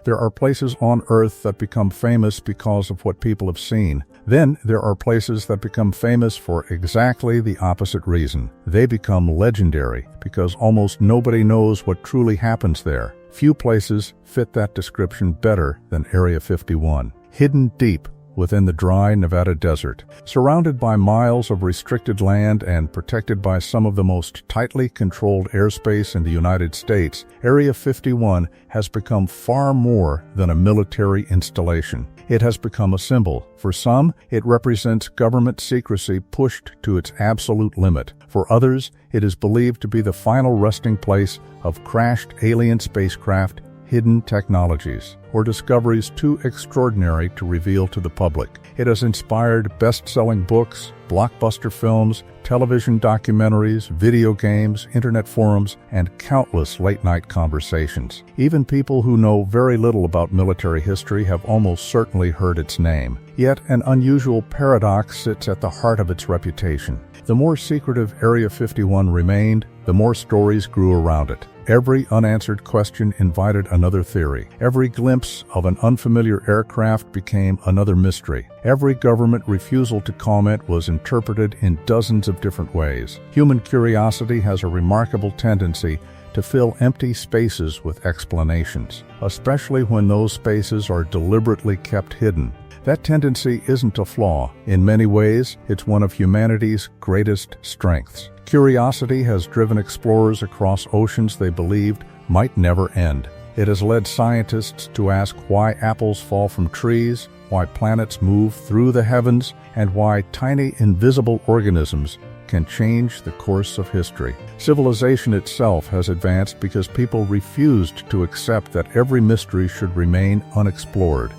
There are places on Earth that become famous because of what people have seen. Then there are places that become famous for exactly the opposite reason. They become legendary because almost nobody knows what truly happens there. Few places fit that description better than Area 51. Hidden deep within the dry Nevada desert, surrounded by miles of restricted land and protected by some of the most tightly controlled airspace in the United States, Area 51 has become far more than a military installation. It has become a symbol. For some, it represents government secrecy pushed to its absolute limit. For others, it is believed to be the final resting place of crashed alien spacecraft, hidden technologies, or discoveries too extraordinary to reveal to the public. It has inspired best-selling books, blockbuster films, television documentaries, video games, internet forums, and countless late-night conversations. Even people who know very little about military history have almost certainly heard its name. Yet an unusual paradox sits at the heart of its reputation. The more secretive Area 51 remained, the more stories grew around it. Every unanswered question invited another theory. Every glimpse of an unfamiliar aircraft became another mystery. Every government refusal to comment was interpreted in dozens of different ways. Human curiosity has a remarkable tendency to fill empty spaces with explanations, especially when those spaces are deliberately kept hidden. That tendency isn't a flaw. In many ways, it's one of humanity's greatest strengths. Curiosity has driven explorers across oceans they believed might never end. It has led scientists to ask why apples fall from trees, why planets move through the heavens, and why tiny invisible organisms can change the course of history. Civilization itself has advanced because people refused to accept that every mystery should remain unexplored.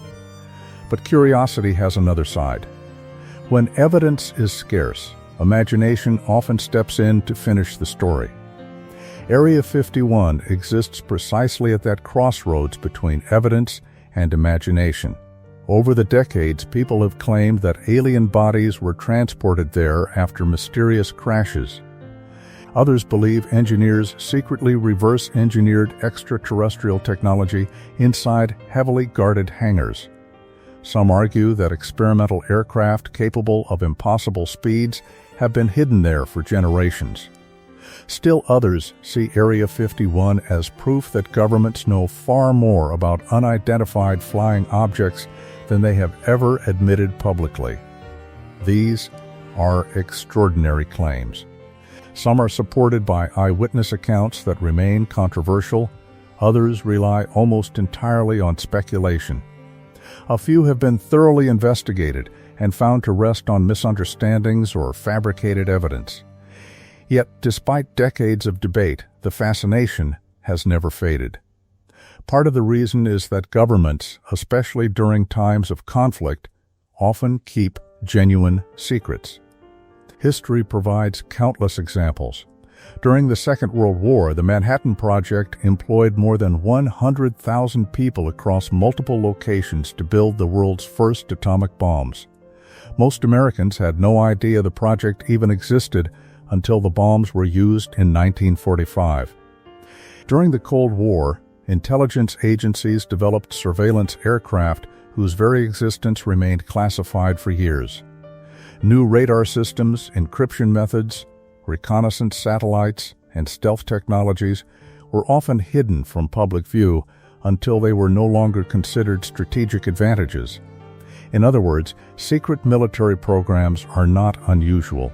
But curiosity has another side. When evidence is scarce, imagination often steps in to finish the story. Area 51 exists precisely at that crossroads between evidence and imagination. Over the decades, people have claimed that alien bodies were transported there after mysterious crashes. Others believe engineers secretly reverse-engineered extraterrestrial technology inside heavily guarded hangars. Some argue that experimental aircraft capable of impossible speeds have been hidden there for generations. Still others see Area 51 as proof that governments know far more about unidentified flying objects than they have ever admitted publicly. These are extraordinary claims. Some are supported by eyewitness accounts that remain controversial. Others rely almost entirely on speculation. A few have been thoroughly investigated and found to rest on misunderstandings or fabricated evidence. Yet, despite decades of debate, the fascination has never faded. Part of the reason is that governments, especially during times of conflict, often keep genuine secrets. History provides countless examples. During the Second World War, the Manhattan Project employed more than 100,000 people across multiple locations to build the world's first atomic bombs. Most Americans had no idea the project even existed until the bombs were used in 1945. During the Cold War, intelligence agencies developed surveillance aircraft whose very existence remained classified for years. New radar systems, encryption methods, reconnaissance satellites, and stealth technologies were often hidden from public view until they were no longer considered strategic advantages. In other words, secret military programs are not unusual.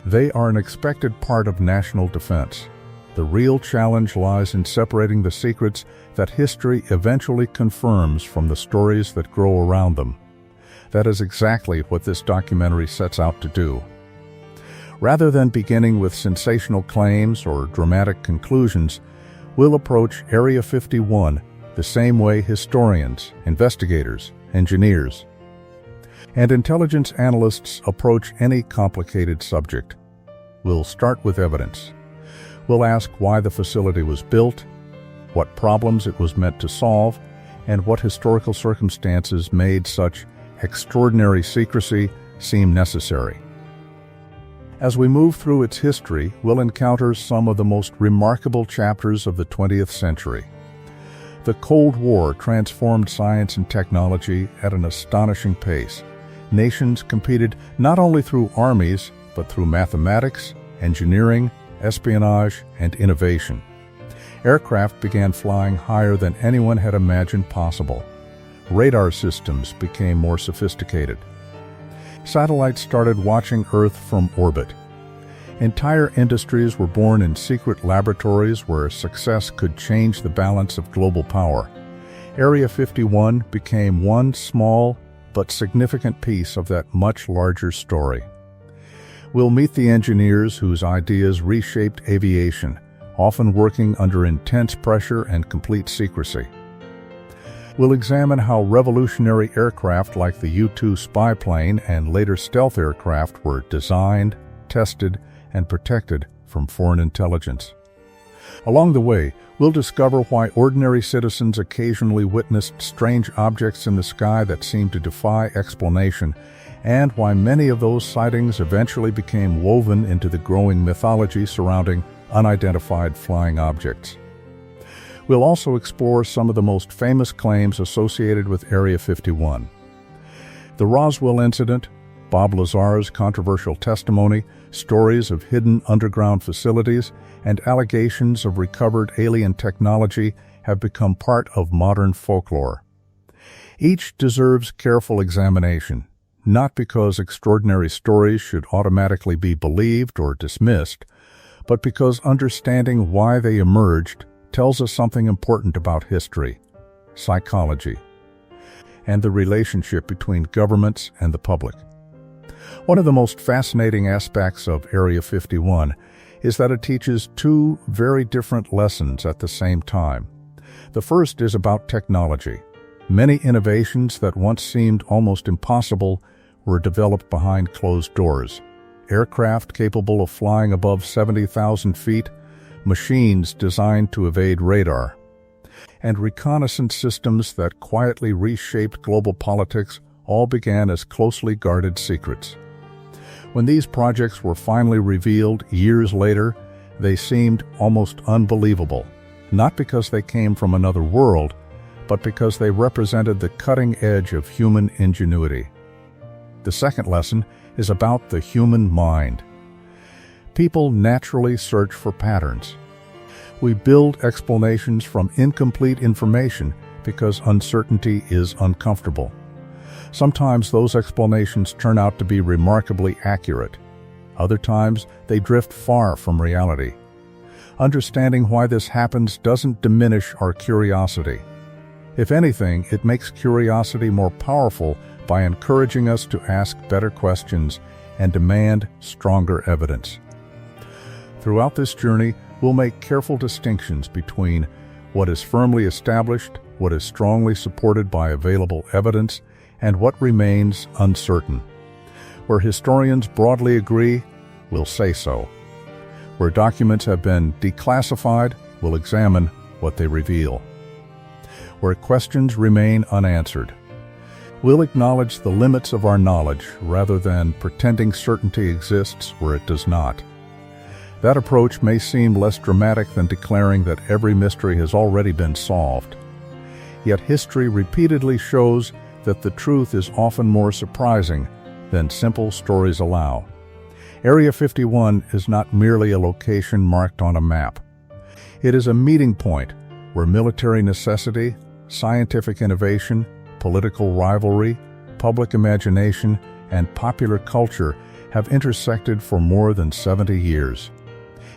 They are an expected part of national defense. The real challenge lies in separating the secrets that history eventually confirms from the stories that grow around them. That is exactly what this documentary sets out to do. Rather than beginning with sensational claims or dramatic conclusions, we'll approach Area 51 the same way historians, investigators, engineers, and intelligence analysts approach any complicated subject. We'll start with evidence. We'll ask why the facility was built, what problems it was meant to solve, and what historical circumstances made such extraordinary secrecy seem necessary. As we move through its history, we'll encounter some of the most remarkable chapters of the 20th century. The Cold War transformed science and technology at an astonishing pace. Nations competed not only through armies, but through mathematics, engineering, espionage, and innovation. Aircraft began flying higher than anyone had imagined possible. Radar systems became more sophisticated. Satellites started watching Earth from orbit. Entire industries were born in secret laboratories where success could change the balance of global power. Area 51 became one small but significant piece of that much larger story. We'll meet the engineers whose ideas reshaped aviation, often working under intense pressure and complete secrecy. We'll examine how revolutionary aircraft like the U-2 spy plane and later stealth aircraft were designed, tested, and protected from foreign intelligence. Along the way, we'll discover why ordinary citizens occasionally witnessed strange objects in the sky that seemed to defy explanation, and why many of those sightings eventually became woven into the growing mythology surrounding unidentified flying objects. We'll also explore some of the most famous claims associated with Area 51. The Roswell incident, Bob Lazar's controversial testimony, stories of hidden underground facilities, and allegations of recovered alien technology have become part of modern folklore. Each deserves careful examination, not because extraordinary stories should automatically be believed or dismissed, but because understanding why they emerged tells us something important about history, psychology, and the relationship between governments and the public. One of the most fascinating aspects of Area 51 is that it teaches two very different lessons at the same time. The first is about technology. Many innovations that once seemed almost impossible were developed behind closed doors. Aircraft capable of flying above 70,000 feet, machines designed to evade radar, and reconnaissance systems that quietly reshaped global politics all began as closely guarded secrets. When these projects were finally revealed years later, they seemed almost unbelievable, not because they came from another world, but because they represented the cutting edge of human ingenuity. The second lesson is about the human mind. People naturally search for patterns. We build explanations from incomplete information because uncertainty is uncomfortable. Sometimes those explanations turn out to be remarkably accurate. Other times, they drift far from reality. Understanding why this happens doesn't diminish our curiosity. If anything, it makes curiosity more powerful by encouraging us to ask better questions and demand stronger evidence. Throughout this journey, we'll make careful distinctions between what is firmly established, what is strongly supported by available evidence, and what remains uncertain. Where historians broadly agree, we'll say so. Where documents have been declassified, we'll examine what they reveal. Where questions remain unanswered, we'll acknowledge the limits of our knowledge rather than pretending certainty exists where it does not. That approach may seem less dramatic than declaring that every mystery has already been solved. Yet history repeatedly shows that the truth is often more surprising than simple stories allow. Area 51 is not merely a location marked on a map. It is a meeting point where military necessity, scientific innovation, political rivalry, public imagination, and popular culture have intersected for more than 70 years.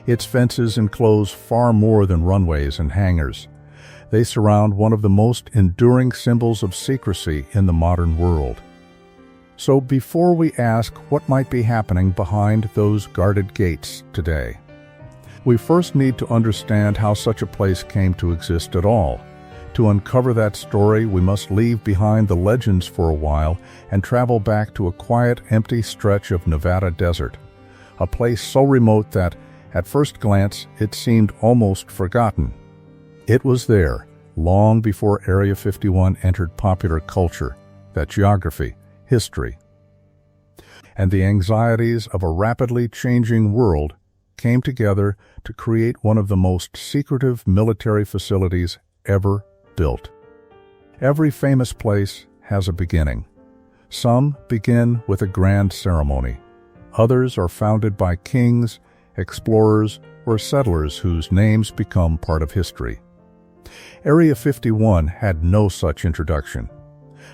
Its fences enclose far more than runways and hangars. They surround one of the most enduring symbols of secrecy in the modern world. So before we ask what might be happening behind those guarded gates today, we first need to understand how such a place came to exist at all. To uncover that story, we must leave behind the legends for a while and travel back to a quiet, empty stretch of Nevada desert, a place so remote that, at first glance, it seemed almost forgotten. It was there, long before Area 51 entered popular culture, that geography, history, and the anxieties of a rapidly changing world came together to create one of the most secretive military facilities ever built. Every famous place has a beginning. Some begin with a grand ceremony. Others are founded by kings, explorers, or settlers whose names become part of history. Area 51 had no such introduction.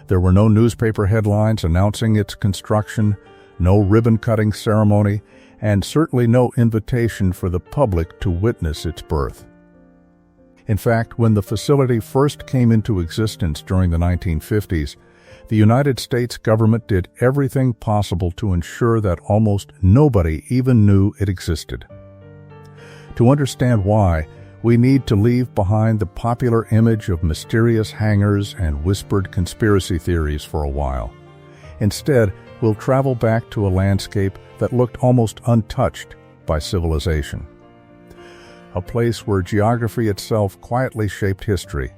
There were no newspaper headlines announcing its construction, no ribbon-cutting ceremony, and certainly no invitation for the public to witness its birth. In fact, when the facility first came into existence during the 1950s, the United States government did everything possible to ensure that almost nobody even knew it existed. To understand why, we need to leave behind the popular image of mysterious hangars and whispered conspiracy theories for a while. Instead, we'll travel back to a landscape that looked almost untouched by civilization. A place where geography itself quietly shaped history.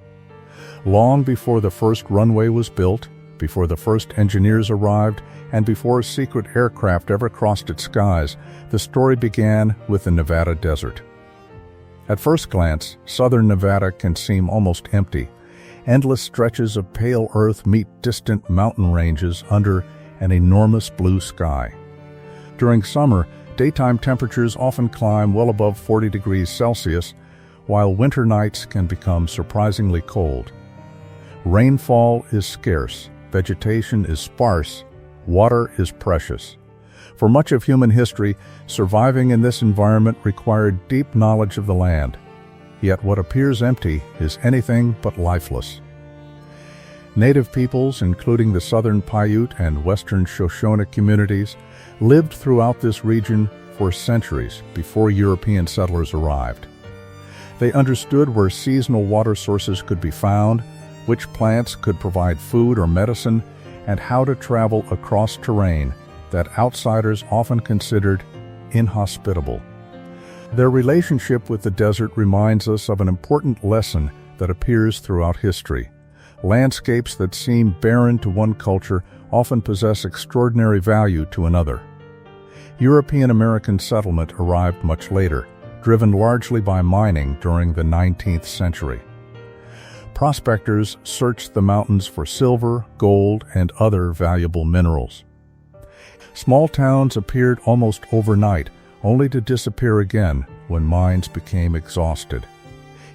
Long before the first runway was built, before the first engineers arrived, and before secret aircraft ever crossed its skies, the story began with the Nevada desert. At first glance, southern Nevada can seem almost empty. Endless stretches of pale earth meet distant mountain ranges under an enormous blue sky. During summer, daytime temperatures often climb well above 40 degrees Celsius, while winter nights can become surprisingly cold. Rainfall is scarce, vegetation is sparse, water is precious. For much of human history, surviving in this environment required deep knowledge of the land. Yet what appears empty is anything but lifeless. Native peoples, including the southern Paiute and western Shoshone communities, lived throughout this region for centuries before European settlers arrived. They understood where seasonal water sources could be found, which plants could provide food or medicine, and how to travel across terrain that outsiders often considered inhospitable. Their relationship with the desert reminds us of an important lesson that appears throughout history. Landscapes that seem barren to one culture often possess extraordinary value to another. European American settlement arrived much later, driven largely by mining during the 19th century. Prospectors searched the mountains for silver, gold, and other valuable minerals. Small towns appeared almost overnight, only to disappear again when mines became exhausted.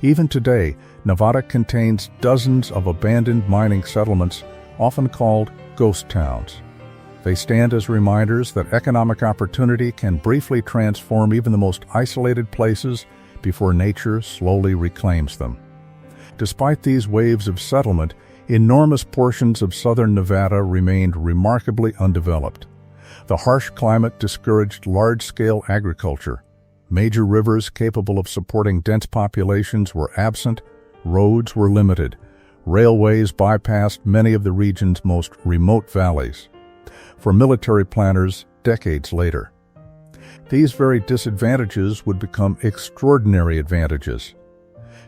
Even today, Nevada contains dozens of abandoned mining settlements, often called ghost towns. They stand as reminders that economic opportunity can briefly transform even the most isolated places before nature slowly reclaims them. Despite these waves of settlement, enormous portions of southern Nevada remained remarkably undeveloped. The harsh climate discouraged large-scale agriculture. Major rivers capable of supporting dense populations were absent, roads were limited, railways bypassed many of the region's most remote valleys. For military planners, decades later, these very disadvantages would become extraordinary advantages.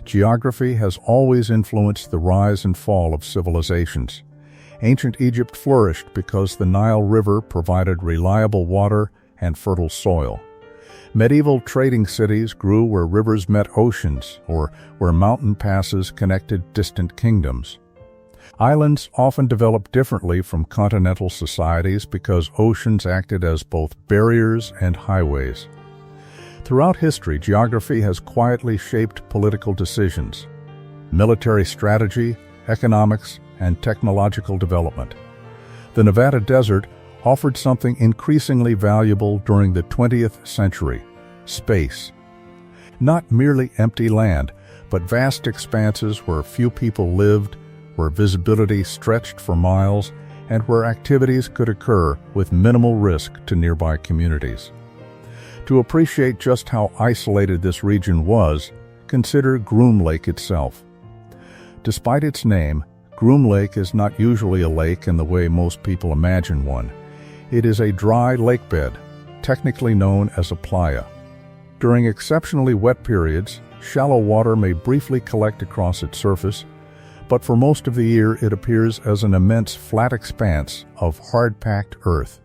Geography has always influenced the rise and fall of civilizations. Ancient Egypt flourished because the Nile River provided reliable water and fertile soil. Medieval trading cities grew where rivers met oceans or where mountain passes connected distant kingdoms. Islands often developed differently from continental societies because oceans acted as both barriers and highways. Throughout history, geography has quietly shaped political decisions, military strategy, economics, and technological development. The Nevada desert offered something increasingly valuable during the 20th century: space. Not merely empty land, but vast expanses where few people lived, where visibility stretched for miles, and where activities could occur with minimal risk to nearby communities. To appreciate just how isolated this region was, consider Groom Lake itself. Despite its name, Groom Lake is not usually a lake in the way most people imagine one. It is a dry lakebed, technically known as a playa. During exceptionally wet periods, shallow water may briefly collect across its surface, but for most of the year it appears as an immense flat expanse of hard-packed earth.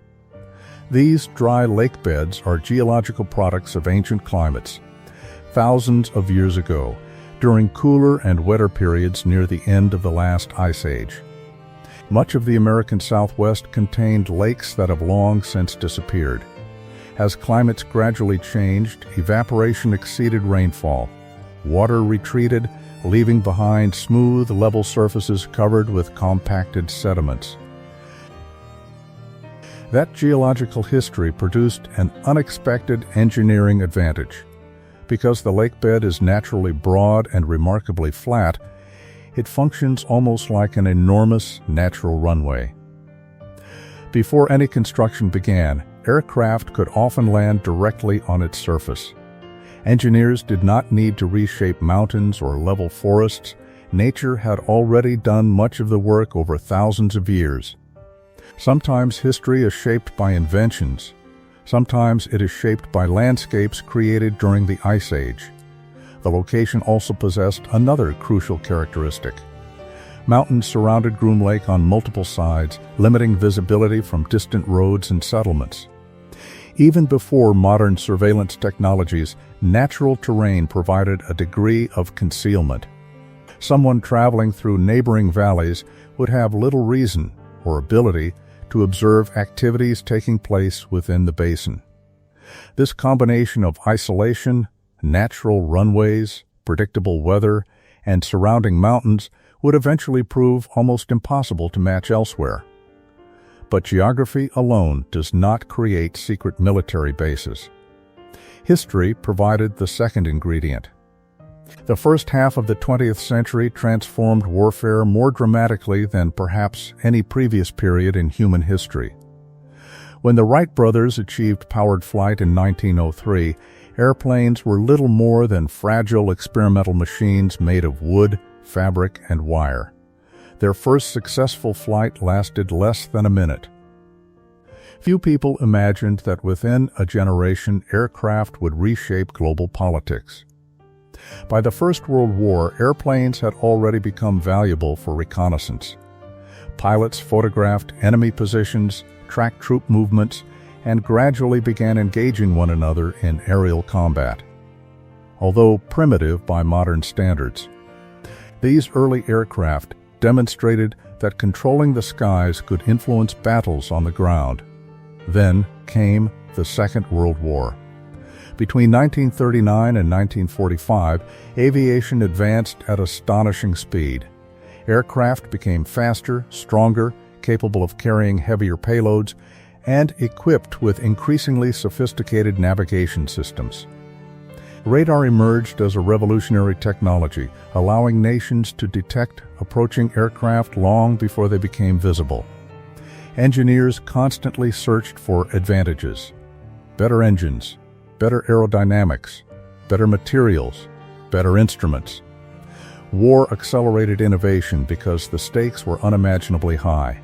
These dry lake beds are geological products of ancient climates. Thousands of years ago, during cooler and wetter periods near the end of the last ice age. Much of the American Southwest contained lakes that have long since disappeared. As climates gradually changed, evaporation exceeded rainfall. Water retreated, leaving behind smooth, level surfaces covered with compacted sediments. That geological history produced an unexpected engineering advantage. Because the lake bed is naturally broad and remarkably flat, it functions almost like an enormous natural runway. Before any construction began, aircraft could often land directly on its surface. Engineers did not need to reshape mountains or level forests. Nature had already done much of the work over thousands of years. Sometimes history is shaped by inventions. Sometimes it is shaped by landscapes created during the Ice Age. The location also possessed another crucial characteristic. Mountains surrounded Groom Lake on multiple sides, limiting visibility from distant roads and settlements. Even before modern surveillance technologies, natural terrain provided a degree of concealment. Someone traveling through neighboring valleys would have little reason or ability to observe activities taking place within the basin. This combination of isolation, natural runways, predictable weather, and surrounding mountains would eventually prove almost impossible to match elsewhere. But geography alone does not create secret military bases. History provided the second ingredient. The first half of the 20th century transformed warfare more dramatically than perhaps any previous period in human history. When the Wright brothers achieved powered flight in 1903, airplanes were little more than fragile experimental machines made of wood, fabric, and wire. Their first successful flight lasted less than a minute. Few people imagined that within a generation, aircraft would reshape global politics. By the First World War, airplanes had already become valuable for reconnaissance. Pilots photographed enemy positions, tracked troop movements, and gradually began engaging one another in aerial combat. Although primitive by modern standards, these early aircraft demonstrated that controlling the skies could influence battles on the ground. Then came the Second World War. Between 1939 and 1945, aviation advanced at astonishing speed. Aircraft became faster, stronger, capable of carrying heavier payloads, and equipped with increasingly sophisticated navigation systems. Radar emerged as a revolutionary technology, allowing nations to detect approaching aircraft long before they became visible. Engineers constantly searched for advantages: better engines, better aerodynamics, better materials, better instruments. War accelerated innovation because the stakes were unimaginably high.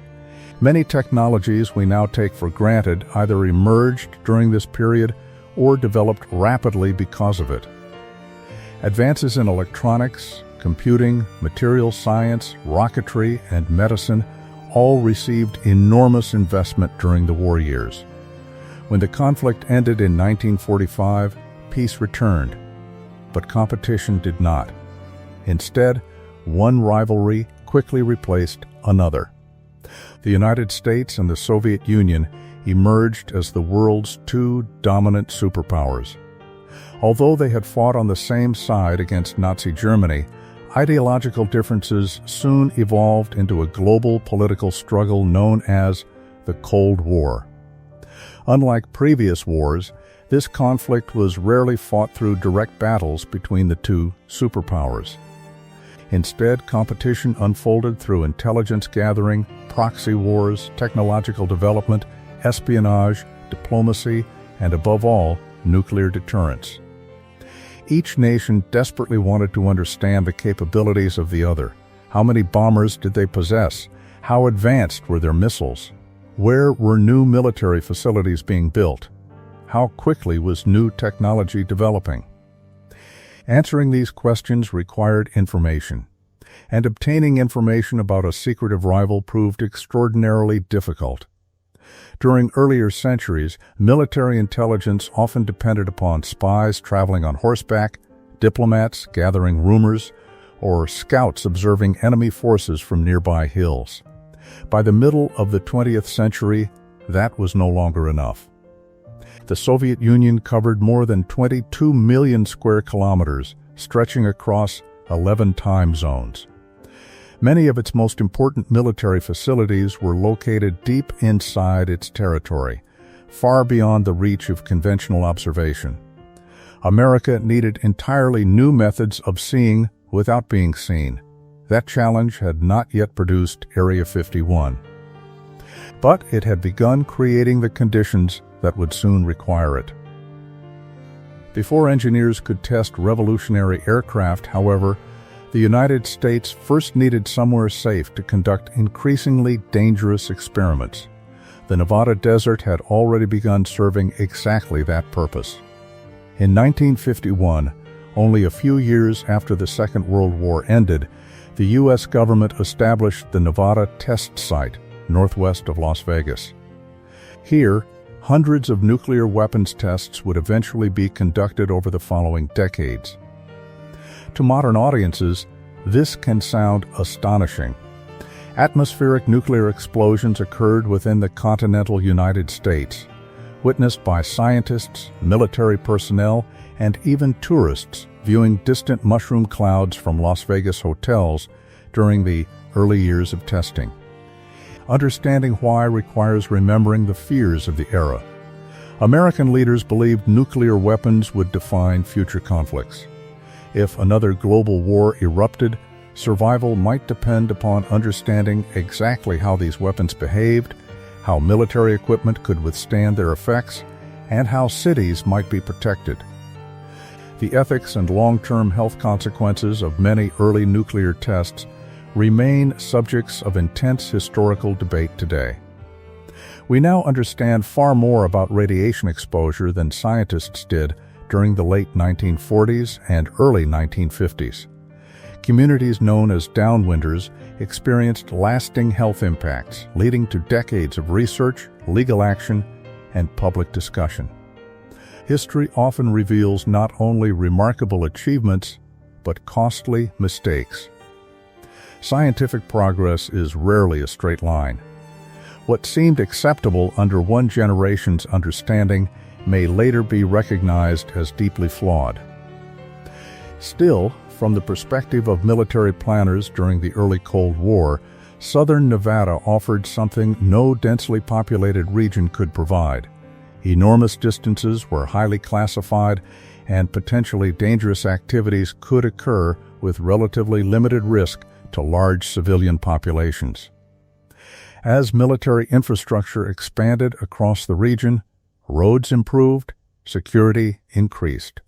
Many technologies we now take for granted either emerged during this period or developed rapidly because of it. Advances in electronics, computing, material science, rocketry, and medicine all received enormous investment during the war years. When the conflict ended in 1945, peace returned, but competition did not. Instead, one rivalry quickly replaced another. The United States and the Soviet Union emerged as the world's two dominant superpowers. Although they had fought on the same side against Nazi Germany, ideological differences soon evolved into a global political struggle known as the Cold War. Unlike previous wars, this conflict was rarely fought through direct battles between the two superpowers. Instead, competition unfolded through intelligence gathering, proxy wars, technological development, espionage, diplomacy, and above all, nuclear deterrence. Each nation desperately wanted to understand the capabilities of the other. How many bombers did they possess? How advanced were their missiles? Where were new military facilities being built? How quickly was new technology developing? Answering these questions required information, and obtaining information about a secretive rival proved extraordinarily difficult. During earlier centuries, military intelligence often depended upon spies traveling on horseback, diplomats gathering rumors, or scouts observing enemy forces from nearby hills. By the middle of the 20th century, that was no longer enough. The Soviet Union covered more than 22 million square kilometers, stretching across 11 time zones. Many of its most important military facilities were located deep inside its territory, far beyond the reach of conventional observation. America needed entirely new methods of seeing without being seen. That challenge had not yet produced Area 51. But it had begun creating the conditions that would soon require it. Before engineers could test revolutionary aircraft, however, the United States first needed somewhere safe to conduct increasingly dangerous experiments. The Nevada desert had already begun serving exactly that purpose. In 1951, only a few years after the Second World War ended, the U.S. government established the Nevada Test Site, northwest of Las Vegas. Here, hundreds of nuclear weapons tests would eventually be conducted over the following decades. To modern audiences, this can sound astonishing. Atmospheric nuclear explosions occurred within the continental United States, witnessed by scientists, military personnel, and even tourists viewing distant mushroom clouds from Las Vegas hotels during the early years of testing. Understanding why requires remembering the fears of the era. American leaders believed nuclear weapons would define future conflicts. If another global war erupted, survival might depend upon understanding exactly how these weapons behaved, how military equipment could withstand their effects, and how cities might be protected. The ethics and long-term health consequences of many early nuclear tests remain subjects of intense historical debate today. We now understand far more about radiation exposure than scientists did during the late 1940s and early 1950s. Communities known as downwinders experienced lasting health impacts, leading to decades of research, legal action, and public discussion. History often reveals not only remarkable achievements, but costly mistakes. Scientific progress is rarely a straight line. What seemed acceptable under one generation's understanding may later be recognized as deeply flawed. Still, from the perspective of military planners during the early Cold War, southern Nevada offered something no densely populated region could provide. Enormous distances were highly classified, and potentially dangerous activities could occur with relatively limited risk to large civilian populations. As military infrastructure expanded across the region, roads improved, security increased,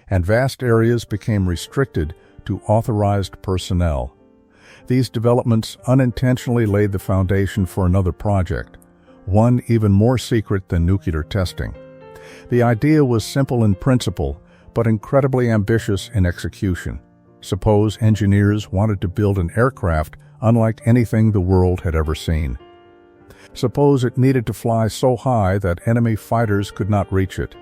and vast areas became restricted to authorized personnel. These developments unintentionally laid the foundation for another project, one even more secret than nuclear testing. The idea was simple in principle, but incredibly ambitious in execution. Suppose engineers wanted to build an aircraft unlike anything the world had ever seen. Suppose it needed to fly so high that enemy fighters could not reach it.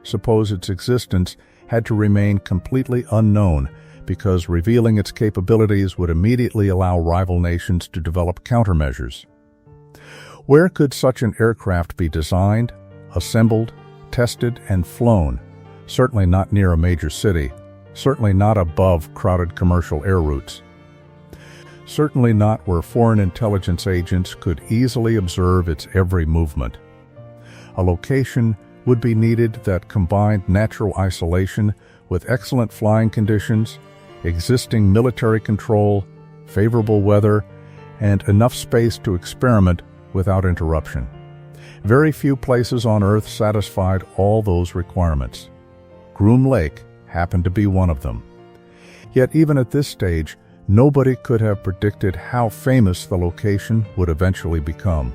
Suppose its existence had to remain completely unknown because revealing its capabilities would immediately allow rival nations to develop countermeasures. Where could such an aircraft be designed, assembled, tested, and flown? Certainly not near a major city. Certainly not above crowded commercial air routes. Certainly not where foreign intelligence agents could easily observe its every movement. A location would be needed that combined natural isolation with excellent flying conditions, existing military control, favorable weather, and enough space to experiment without interruption. Very few places on Earth satisfied all those requirements. Groom Lake happened to be one of them. Yet even at this stage, nobody could have predicted how famous the location would eventually become.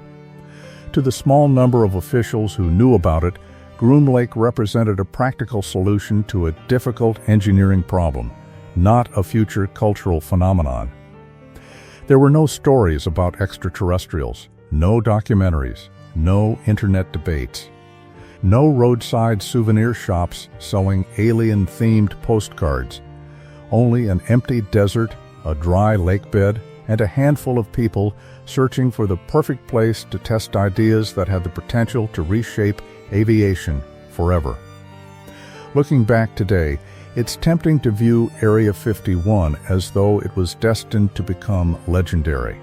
To the small number of officials who knew about it, Groom Lake represented a practical solution to a difficult engineering problem, not a future cultural phenomenon. There were no stories about extraterrestrials, no documentaries, no internet debates. No roadside souvenir shops selling alien-themed postcards. Only an empty desert, a dry lake bed, and a handful of people searching for the perfect place to test ideas that had the potential to reshape aviation forever. Looking back today, it's tempting to view Area 51 as though it was destined to become legendary.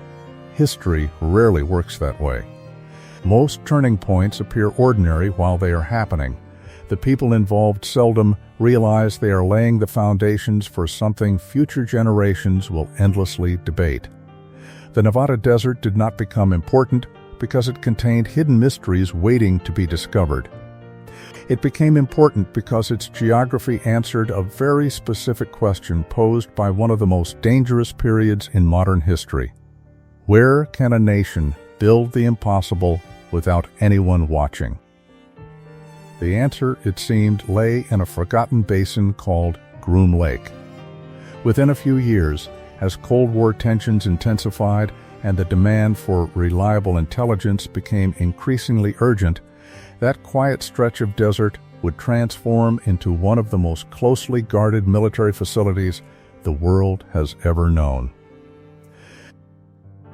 History rarely works that way. Most turning points appear ordinary while they are happening. The people involved seldom realize they are laying the foundations for something future generations will endlessly debate. The Nevada desert did not become important because it contained hidden mysteries waiting to be discovered. It became important because its geography answered a very specific question posed by one of the most dangerous periods in modern history. Where can a nation build the impossible without anyone watching? The answer, it seemed, lay in a forgotten basin called Groom Lake. Within a few years, as Cold War tensions intensified and the demand for reliable intelligence became increasingly urgent, that quiet stretch of desert would transform into one of the most closely guarded military facilities the world has ever known.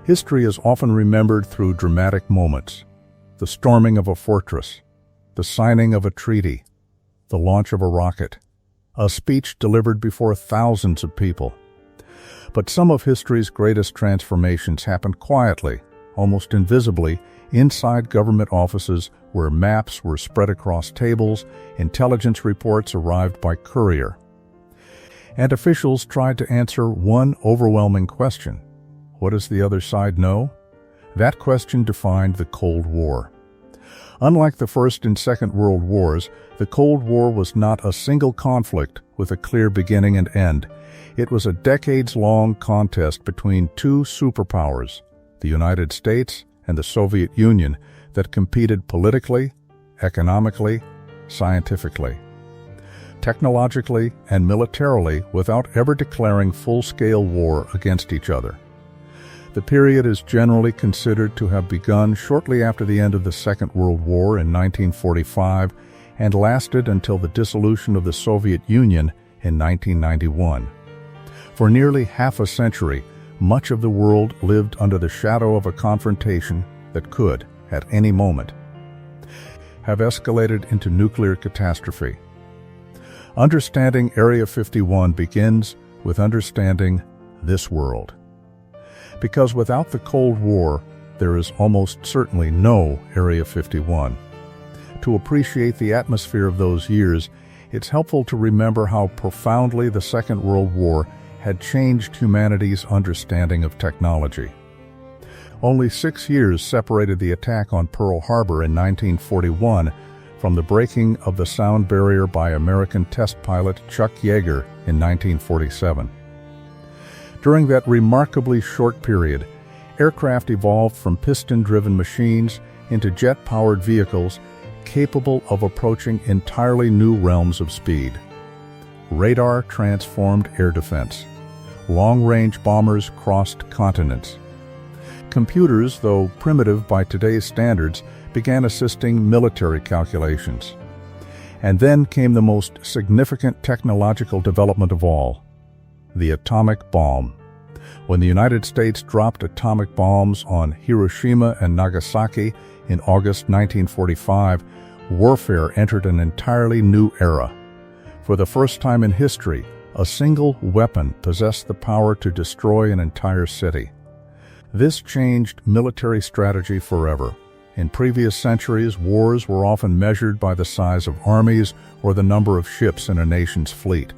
History is often remembered through dramatic moments: the storming of a fortress, the signing of a treaty, the launch of a rocket, a speech delivered before thousands of people. But some of history's greatest transformations happened quietly, almost invisibly, inside government offices where maps were spread across tables, intelligence reports arrived by courier. And officials tried to answer one overwhelming question: what does the other side know? That question defined the Cold War. Unlike the First and Second World Wars, the Cold War was not a single conflict with a clear beginning and end. It was a decades-long contest between two superpowers, the United States and the Soviet Union, that competed politically, economically, scientifically, technologically, and militarily without ever declaring full-scale war against each other. The period is generally considered to have begun shortly after the end of the Second World War in 1945 and lasted until the dissolution of the Soviet Union in 1991. For nearly half a century, much of the world lived under the shadow of a confrontation that could, at any moment, have escalated into nuclear catastrophe. Understanding Area 51 begins with understanding this world. Because without the Cold War, there is almost certainly no Area 51. To appreciate the atmosphere of those years, it's helpful to remember how profoundly the Second World War had changed humanity's understanding of technology. Only 6 years separated the attack on Pearl Harbor in 1941 from the breaking of the sound barrier by American test pilot Chuck Yeager in 1947. During that remarkably short period, aircraft evolved from piston-driven machines into jet-powered vehicles capable of approaching entirely new realms of speed. Radar transformed air defense. Long-range bombers crossed continents. Computers, though primitive by today's standards, began assisting military calculations. And then came the most significant technological development of all: the atomic bomb. When the United States dropped atomic bombs on Hiroshima and Nagasaki in August 1945, warfare entered an entirely new era. For the first time in history, a single weapon possessed the power to destroy an entire city. This changed military strategy forever. In previous centuries, wars were often measured by the size of armies or the number of ships in a nation's fleet.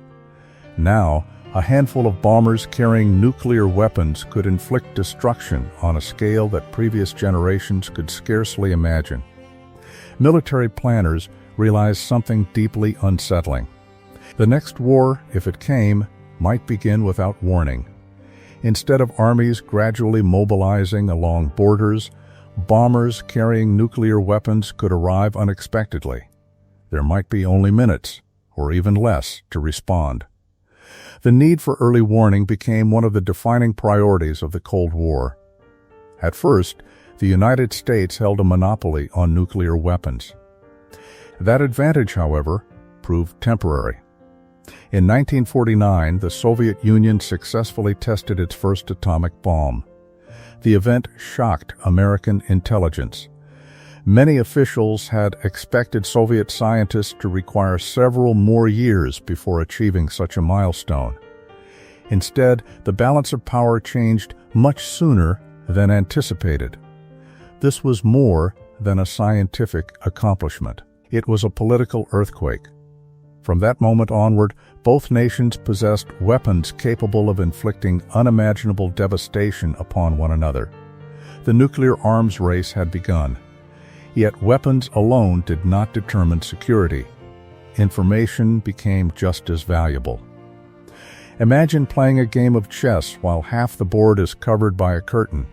Now, a handful of bombers carrying nuclear weapons could inflict destruction on a scale that previous generations could scarcely imagine. Military planners realized something deeply unsettling. The next war, if it came, might begin without warning. Instead of armies gradually mobilizing along borders, bombers carrying nuclear weapons could arrive unexpectedly. There might be only minutes, or even less, to respond. The need for early warning became one of the defining priorities of the Cold War. At first, the United States held a monopoly on nuclear weapons. That advantage, however, proved temporary. In 1949, the Soviet Union successfully tested its first atomic bomb. The event shocked American intelligence. Many officials had expected Soviet scientists to require several more years before achieving such a milestone. Instead, the balance of power changed much sooner than anticipated. This was more than a scientific accomplishment. It was a political earthquake. From that moment onward, both nations possessed weapons capable of inflicting unimaginable devastation upon one another. The nuclear arms race had begun. Yet weapons alone did not determine security. Information became just as valuable. Imagine playing a game of chess while half the board is covered by a curtain.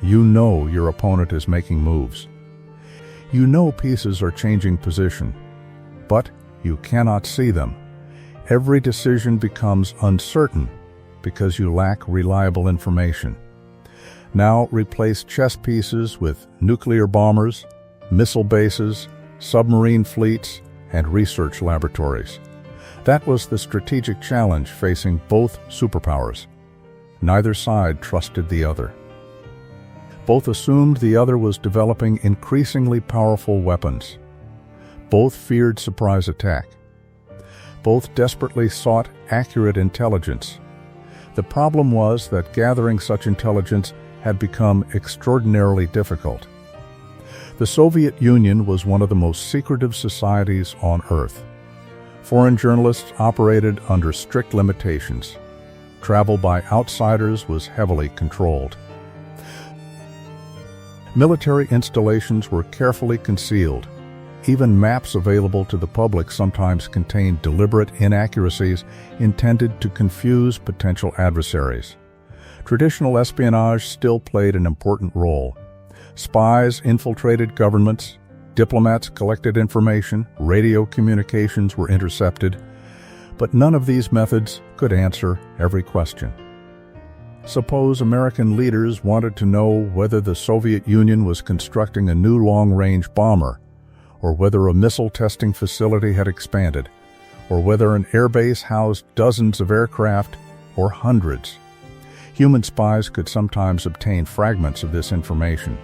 You know your opponent is making moves. You know pieces are changing position, but you cannot see them. Every decision becomes uncertain because you lack reliable information. Now replace chess pieces with nuclear bombers, missile bases, submarine fleets, and research laboratories. That was the strategic challenge facing both superpowers. Neither side trusted the other. Both assumed the other was developing increasingly powerful weapons. Both feared surprise attack. Both desperately sought accurate intelligence. The problem was that gathering such intelligence had become extraordinarily difficult. The Soviet Union was one of the most secretive societies on Earth. Foreign journalists operated under strict limitations. Travel by outsiders was heavily controlled. Military installations were carefully concealed. Even maps available to the public sometimes contained deliberate inaccuracies intended to confuse potential adversaries. Traditional espionage still played an important role. Spies infiltrated governments, diplomats collected information, radio communications were intercepted, but none of these methods could answer every question. Suppose American leaders wanted to know whether the Soviet Union was constructing a new long-range bomber, or whether a missile testing facility had expanded, or whether an airbase housed dozens of aircraft or hundreds. Human spies could sometimes obtain fragments of this information.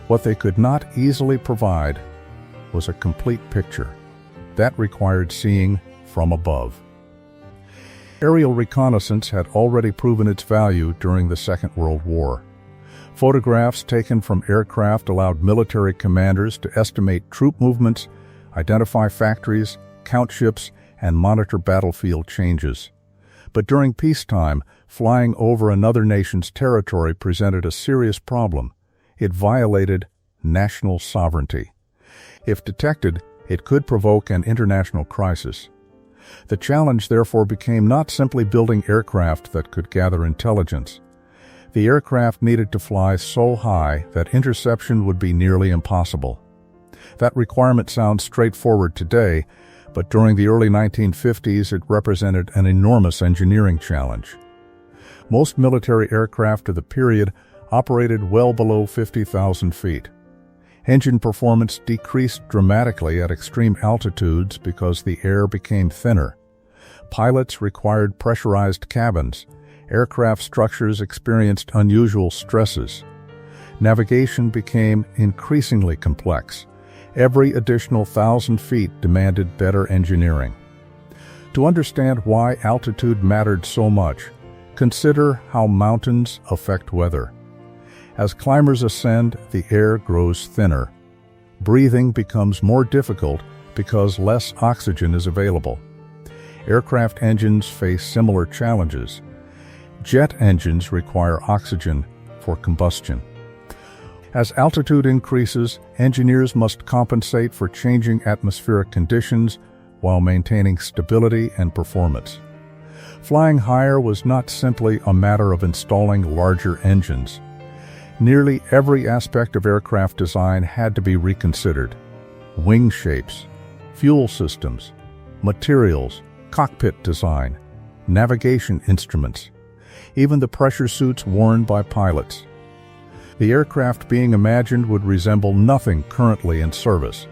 What they could not easily provide was a complete picture. That required seeing from above. Aerial reconnaissance had already proven its value during the Second World War. Photographs taken from aircraft allowed military commanders to estimate troop movements, identify factories, count ships, and monitor battlefield changes. But during peacetime, flying over another nation's territory presented a serious problem. It violated national sovereignty. If detected, it could provoke an international crisis. The challenge therefore became not simply building aircraft that could gather intelligence. The aircraft needed to fly so high that interception would be nearly impossible. That requirement sounds straightforward today, but during the early 1950s it represented an enormous engineering challenge. Most military aircraft of the period operated well below 50,000 feet. Engine performance decreased dramatically at extreme altitudes because the air became thinner. Pilots required pressurized cabins. Aircraft structures experienced unusual stresses. Navigation became increasingly complex. Every additional 1,000 feet demanded better engineering. To understand why altitude mattered so much, consider how mountains affect weather. As climbers ascend, the air grows thinner. Breathing becomes more difficult because less oxygen is available. Aircraft engines face similar challenges. Jet engines require oxygen for combustion. As altitude increases, engineers must compensate for changing atmospheric conditions while maintaining stability and performance. Flying higher was not simply a matter of installing larger engines. Nearly every aspect of aircraft design had to be reconsidered. Wing shapes, fuel systems, materials, cockpit design, navigation instruments, even the pressure suits worn by pilots. The aircraft being imagined would resemble nothing currently in service,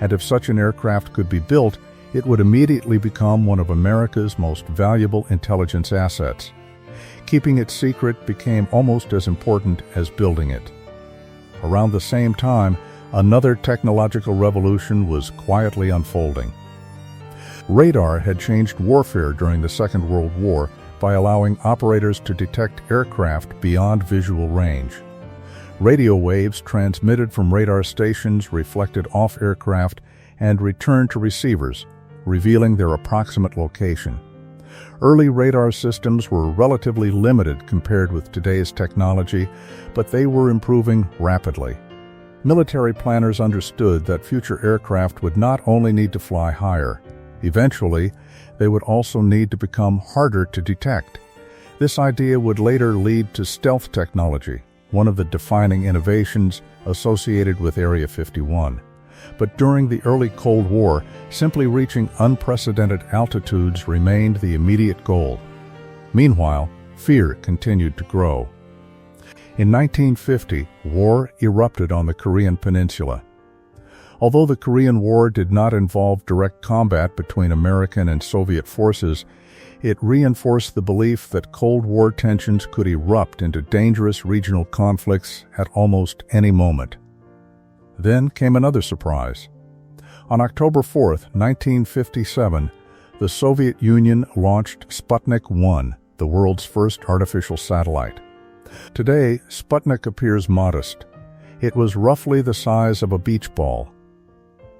and if such an aircraft could be built, it would immediately become one of America's most valuable intelligence assets. Keeping it secret became almost as important as building it. Around the same time, another technological revolution was quietly unfolding. Radar had changed warfare during the Second World War by allowing operators to detect aircraft beyond visual range. Radio waves transmitted from radar stations reflected off aircraft and returned to receivers, revealing their approximate location. Early radar systems were relatively limited compared with today's technology, but they were improving rapidly. Military planners understood that future aircraft would not only need to fly higher. Eventually, they would also need to become harder to detect. This idea would later lead to stealth technology, one of the defining innovations associated with Area 51. But during the early Cold War, simply reaching unprecedented altitudes remained the immediate goal. Meanwhile, fear continued to grow. In 1950, war erupted on the Korean Peninsula. Although the Korean War did not involve direct combat between American and Soviet forces, it reinforced the belief that Cold War tensions could erupt into dangerous regional conflicts at almost any moment. Then came another surprise. On October 4, 1957, the Soviet Union launched Sputnik 1, the world's first artificial satellite. Today, Sputnik appears modest. It was roughly the size of a beach ball.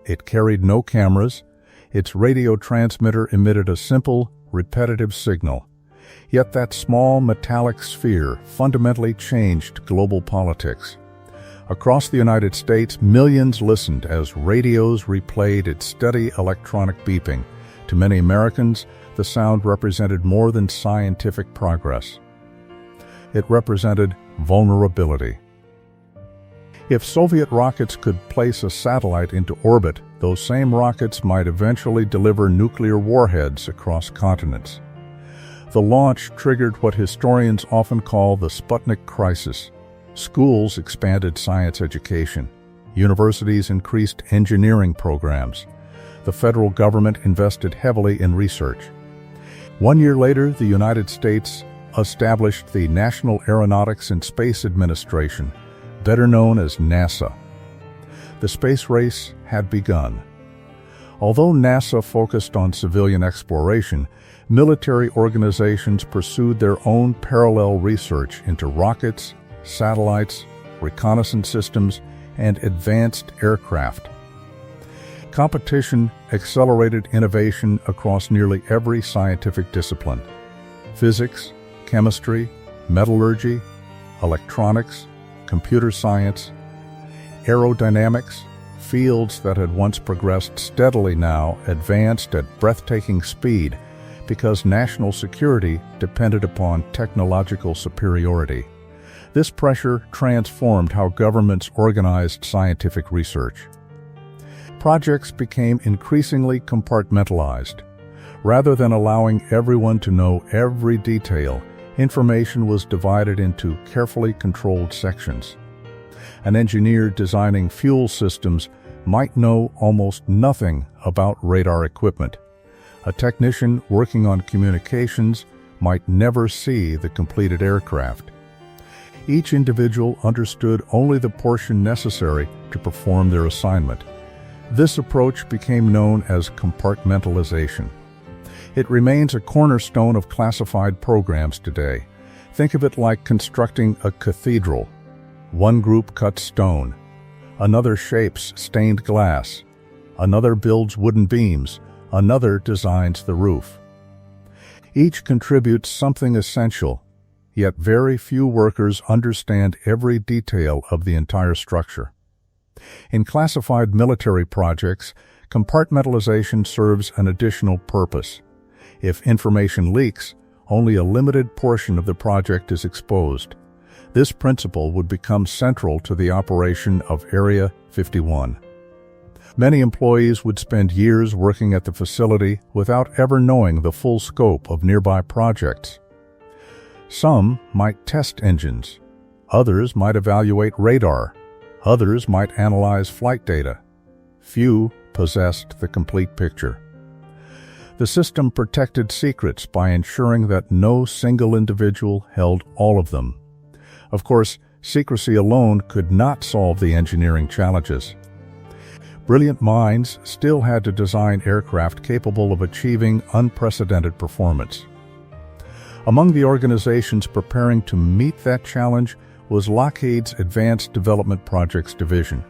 It carried no cameras. Its radio transmitter emitted a simple, repetitive signal. Yet that small metallic sphere fundamentally changed global politics. Across the United States, millions listened as radios replayed its steady electronic beeping. To many Americans, the sound represented more than scientific progress. It represented vulnerability. If Soviet rockets could place a satellite into orbit, those same rockets might eventually deliver nuclear warheads across continents. The launch triggered what historians often call the Sputnik crisis. Schools expanded science education. Universities increased engineering programs. The federal government invested heavily in research. 1 year later, the United States established the National Aeronautics and Space Administration, better known as NASA. The space race had begun. Although NASA focused on civilian exploration, military organizations pursued their own parallel research into rockets, satellites, reconnaissance systems, and advanced aircraft. Competition accelerated innovation across nearly every scientific discipline: physics, chemistry, metallurgy, electronics, computer science, aerodynamics. Fields that had once progressed steadily now advanced at breathtaking speed because national security depended upon technological superiority. This pressure transformed how governments organized scientific research. Projects became increasingly compartmentalized. Rather than allowing everyone to know every detail, information was divided into carefully controlled sections. An engineer designing fuel systems might know almost nothing about radar equipment. A technician working on communications might never see the completed aircraft. Each individual understood only the portion necessary to perform their assignment. This approach became known as compartmentalization. It remains a cornerstone of classified programs today. Think of it like constructing a cathedral. One group cuts stone, another shapes stained glass, another builds wooden beams, another designs the roof. Each contributes something essential, yet very few workers understand every detail of the entire structure. In classified military projects, compartmentalization serves an additional purpose. If information leaks, only a limited portion of the project is exposed. This principle would become central to the operation of Area 51. Many employees would spend years working at the facility without ever knowing the full scope of nearby projects. Some might test engines. Others might evaluate radar. Others might analyze flight data. Few possessed the complete picture. The system protected secrets by ensuring that no single individual held all of them. Of course, secrecy alone could not solve the engineering challenges. Brilliant minds still had to design aircraft capable of achieving unprecedented performance. Among the organizations preparing to meet that challenge was Lockheed's Advanced Development Projects Division,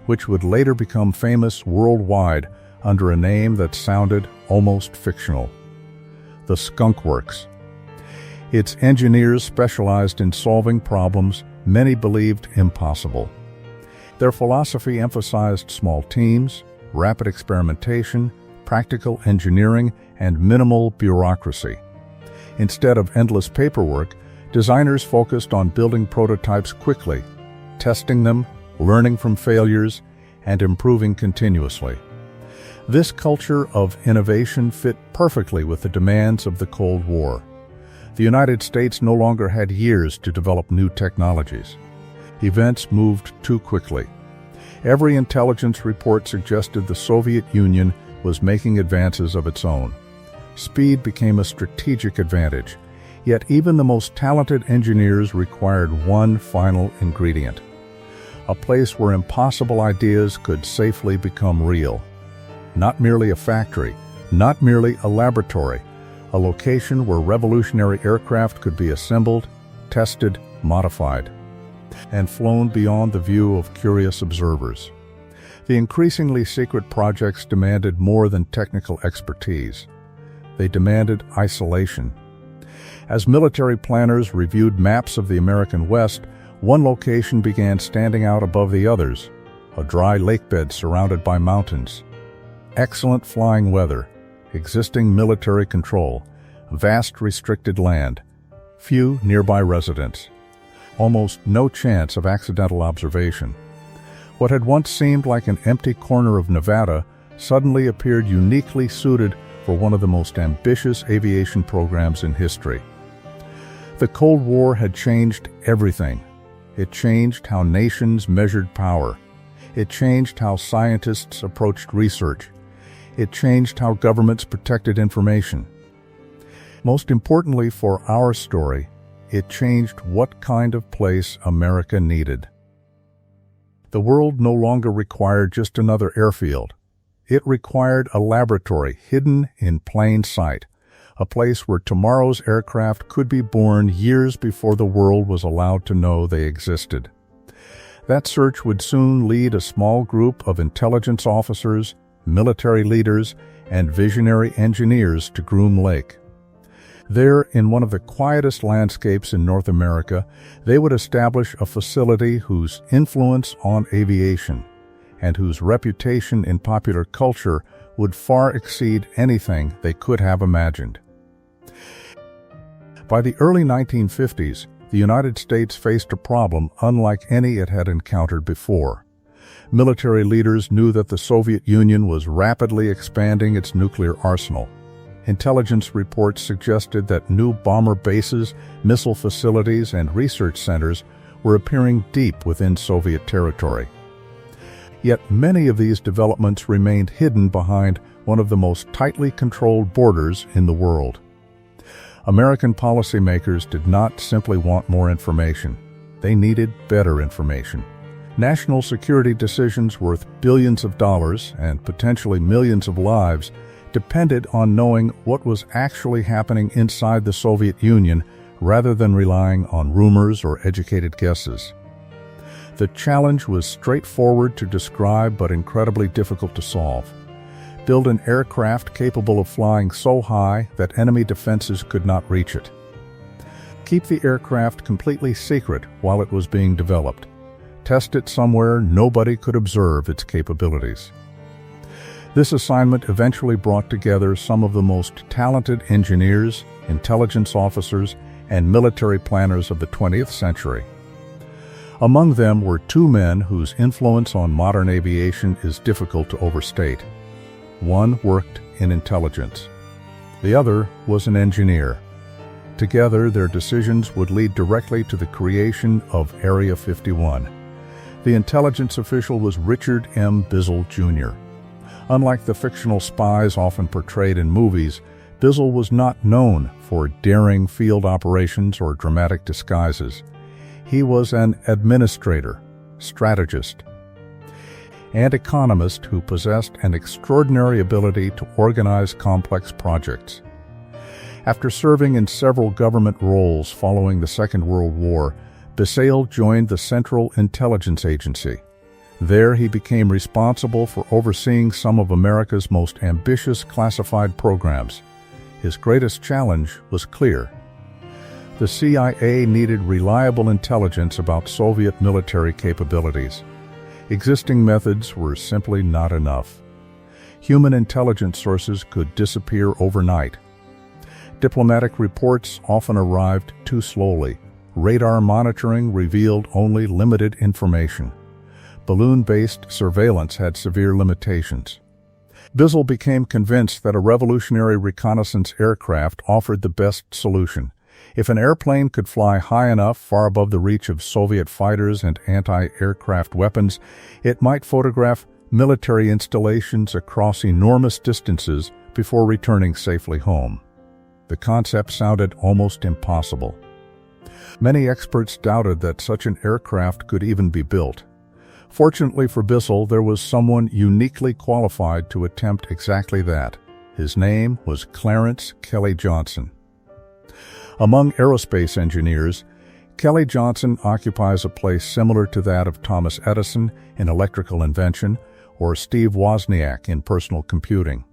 which would later become famous worldwide under a name that sounded almost fictional: the Skunk Works. Its engineers specialized in solving problems many believed impossible. Their philosophy emphasized small teams, rapid experimentation, practical engineering, and minimal bureaucracy. Instead of endless paperwork, designers focused on building prototypes quickly, testing them, learning from failures, and improving continuously. This culture of innovation fit perfectly with the demands of the Cold War. The United States no longer had years to develop new technologies. Events moved too quickly. Every intelligence report suggested the Soviet Union was making advances of its own. Speed became a strategic advantage, yet even the most talented engineers required one final ingredient: a place where impossible ideas could safely become real. Not merely a factory, not merely a laboratory, a location where revolutionary aircraft could be assembled, tested, modified, and flown beyond the view of curious observers. The increasingly secret projects demanded more than technical expertise. They demanded isolation. As military planners reviewed maps of the American West, one location began standing out above the others: a dry lakebed surrounded by mountains. Excellent flying weather, existing military control, vast restricted land, few nearby residents. Almost no chance of accidental observation. What had once seemed like an empty corner of Nevada suddenly appeared uniquely suited for one of the most ambitious aviation programs in history. The Cold War had changed everything. It changed how nations measured power. It changed how scientists approached research. It changed how governments protected information. Most importantly for our story, it changed what kind of place America needed. The world no longer required just another airfield. It required a laboratory hidden in plain sight, a place where tomorrow's aircraft could be born years before the world was allowed to know they existed. That search would soon lead a small group of intelligence officers, military leaders, and visionary engineers to Groom Lake. There, in one of the quietest landscapes in North America, they would establish a facility whose influence on aviation and whose reputation in popular culture would far exceed anything they could have imagined. By the early 1950s, the United States faced a problem unlike any it had encountered before. Military leaders knew that the Soviet Union was rapidly expanding its nuclear arsenal. Intelligence reports suggested that new bomber bases, missile facilities, and research centers were appearing deep within Soviet territory. Yet many of these developments remained hidden behind one of the most tightly controlled borders in the world. American policymakers did not simply want more information. They needed better information. National security decisions worth billions of dollars and potentially millions of lives depended on knowing what was actually happening inside the Soviet Union rather than relying on rumors or educated guesses. The challenge was straightforward to describe but incredibly difficult to solve. Build an aircraft capable of flying so high that enemy defenses could not reach it. Keep the aircraft completely secret while it was being developed. Test it somewhere nobody could observe its capabilities. This assignment eventually brought together some of the most talented engineers, intelligence officers, and military planners of the 20th century. Among them were two men whose influence on modern aviation is difficult to overstate. One worked in intelligence. The other was an engineer. Together, their decisions would lead directly to the creation of Area 51. The intelligence official was Richard M. Bizzle, Jr., Unlike the fictional spies often portrayed in movies, Bizzle was not known for daring field operations or dramatic disguises. He was an administrator, strategist, and economist who possessed an extraordinary ability to organize complex projects. After serving in several government roles following the Second World War, Bizzle joined the Central Intelligence Agency. There he became responsible for overseeing some of America's most ambitious classified programs. His greatest challenge was clear. The CIA needed reliable intelligence about Soviet military capabilities. Existing methods were simply not enough. Human intelligence sources could disappear overnight. Diplomatic reports often arrived too slowly. Radar monitoring revealed only limited information. Balloon-based surveillance had severe limitations. Bizzle became convinced that a revolutionary reconnaissance aircraft offered the best solution. If an airplane could fly high enough, far above the reach of Soviet fighters and anti-aircraft weapons, it might photograph military installations across enormous distances before returning safely home. The concept sounded almost impossible. Many experts doubted that such an aircraft could even be built. Fortunately for Bizzle, there was someone uniquely qualified to attempt exactly that. His name was Clarence Kelly Johnson. Among aerospace engineers, Kelly Johnson occupies a place similar to that of Thomas Edison in electrical invention or Steve Wozniak in personal computing.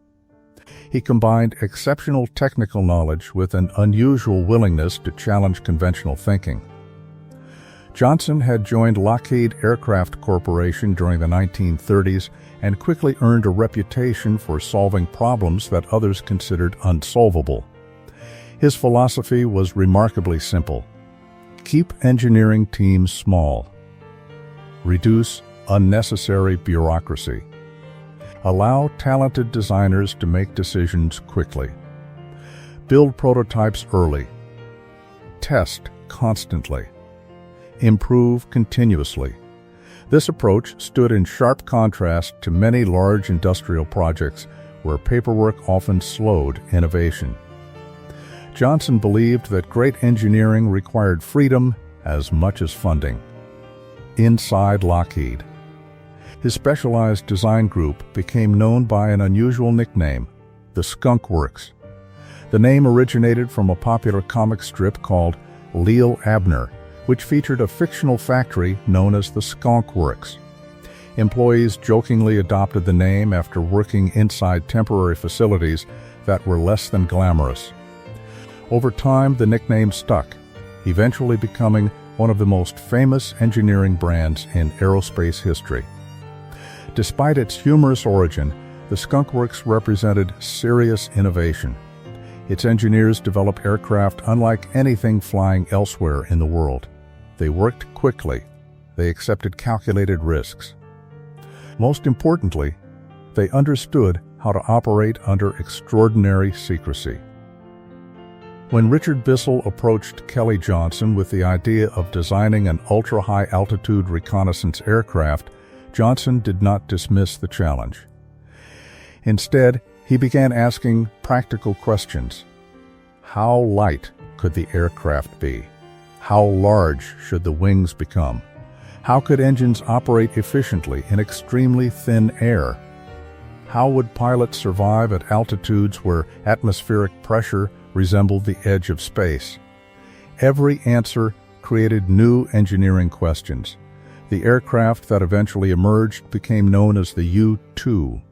He combined exceptional technical knowledge with an unusual willingness to challenge conventional thinking. Johnson had joined Lockheed Aircraft Corporation during the 1930s and quickly earned a reputation for solving problems that others considered unsolvable. His philosophy was remarkably simple. Keep engineering teams small. Reduce unnecessary bureaucracy. Allow talented designers to make decisions quickly. Build prototypes early. Test constantly. Improve continuously. This approach stood in sharp contrast to many large industrial projects where paperwork often slowed innovation. Johnson believed that great engineering required freedom as much as funding. Inside Lockheed. His specialized design group became known by an unusual nickname, the Skunk Works. The name originated from a popular comic strip called Leo Abner, which featured a fictional factory known as the Skunk Works. Employees jokingly adopted the name after working inside temporary facilities that were less than glamorous. Over time, the nickname stuck, eventually becoming one of the most famous engineering brands in aerospace history. Despite its humorous origin, the Skunk Works represented serious innovation. Its engineers developed aircraft unlike anything flying elsewhere in the world. They worked quickly. They accepted calculated risks. Most importantly, they understood how to operate under extraordinary secrecy. When Richard Bizzle approached Kelly Johnson with the idea of designing an ultra-high altitude reconnaissance aircraft, Johnson did not dismiss the challenge. Instead, he began asking practical questions. How light could the aircraft be? How large should the wings become? How could engines operate efficiently in extremely thin air? How would pilots survive at altitudes where atmospheric pressure resembled the edge of space? Every answer created new engineering questions. The aircraft that eventually emerged became known as the U-2.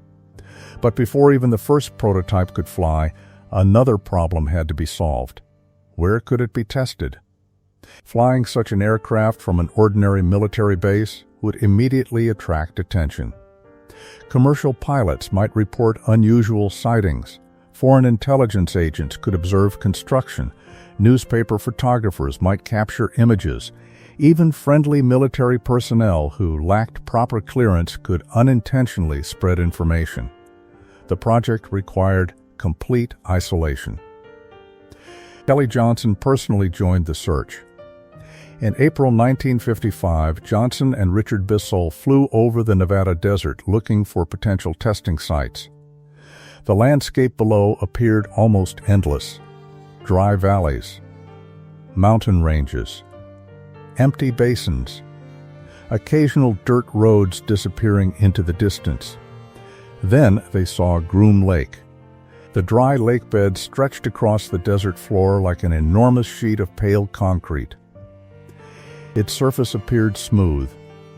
But before even the first prototype could fly, another problem had to be solved. Where could it be tested? Flying such an aircraft from an ordinary military base would immediately attract attention. Commercial pilots might report unusual sightings. Foreign intelligence agents could observe construction. Newspaper photographers might capture images. Even friendly military personnel who lacked proper clearance could unintentionally spread information. The project required complete isolation. Kelly Johnson personally joined the search. In April 1955, Johnson and Richard Bissell flew over the Nevada desert looking for potential testing sites. The landscape below appeared almost endless. Dry valleys, mountain ranges, empty basins, occasional dirt roads disappearing into the distance. Then they saw Groom Lake. The dry lake bed stretched across the desert floor like an enormous sheet of pale concrete. Its surface appeared smooth.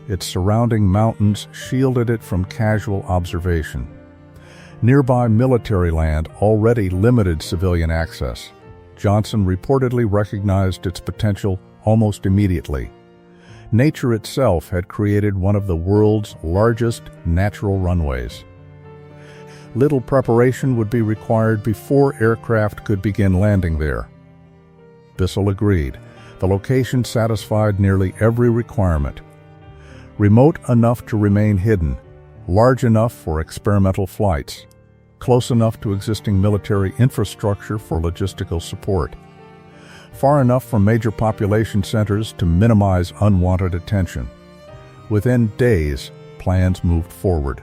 Its surrounding mountains shielded it from casual observation. Nearby military land already limited civilian access. Johnson reportedly recognized its potential almost immediately. Nature itself had created one of the world's largest natural runways. Little preparation would be required before aircraft could begin landing there. Bissell agreed. The location satisfied nearly every requirement. Remote enough to remain hidden, large enough for experimental flights, close enough to existing military infrastructure for logistical support, far enough from major population centers to minimize unwanted attention. Within days, plans moved forward.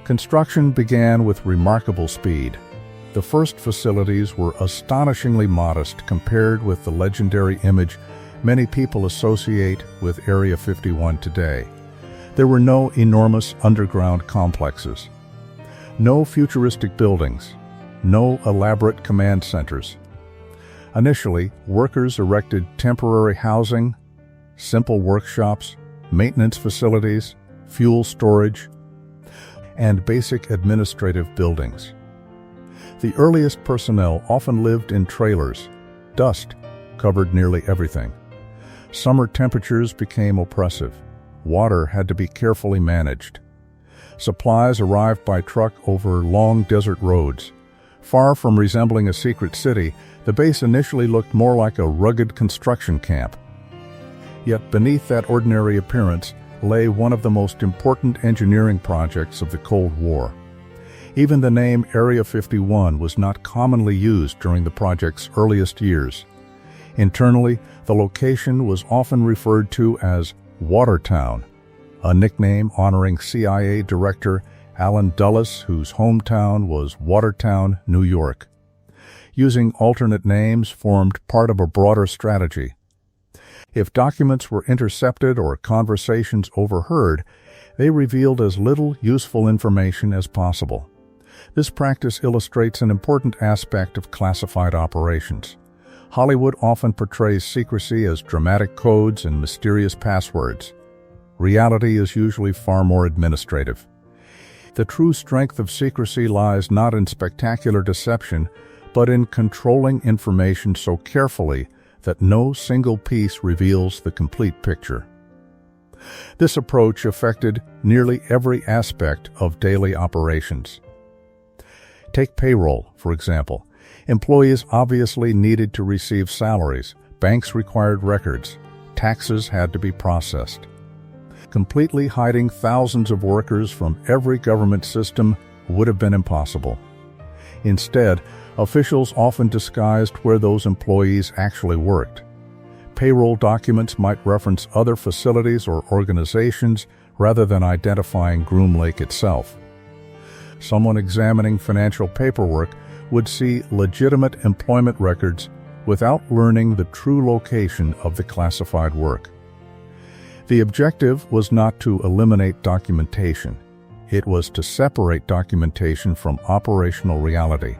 Construction began with remarkable speed. The first facilities were astonishingly modest compared with the legendary image many people associate with Area 51 today. There were no enormous underground complexes, no futuristic buildings, no elaborate command centers. Initially, workers erected temporary housing, simple workshops, maintenance facilities, fuel storage, and basic administrative buildings. The earliest personnel often lived in trailers. Dust covered nearly everything. Summer temperatures became oppressive. Water had to be carefully managed. Supplies arrived by truck over long desert roads. Far from resembling a secret city, the base initially looked more like a rugged construction camp. Yet beneath that ordinary appearance lay one of the most important engineering projects of the Cold War. Even the name Area 51 was not commonly used during the project's earliest years. Internally, the location was often referred to as Watertown, a nickname honoring CIA Director Allen Dulles, whose hometown was Watertown, New York. Using alternate names formed part of a broader strategy. If documents were intercepted or conversations overheard, they revealed as little useful information as possible. This practice illustrates an important aspect of classified operations. Hollywood often portrays secrecy as dramatic codes and mysterious passwords. Reality is usually far more administrative. The true strength of secrecy lies not in spectacular deception, but in controlling information so carefully that no single piece reveals the complete picture. This approach affected nearly every aspect of daily operations. Take payroll, for example. Employees obviously needed to receive salaries. Banks required records. Taxes had to be processed. Completely hiding thousands of workers from every government system would have been impossible. Instead, officials often disguised where those employees actually worked. Payroll documents might reference other facilities or organizations rather than identifying Groom Lake itself. Someone examining financial paperwork would see legitimate employment records without learning the true location of the classified work. The objective was not to eliminate documentation. It was to separate documentation from operational reality.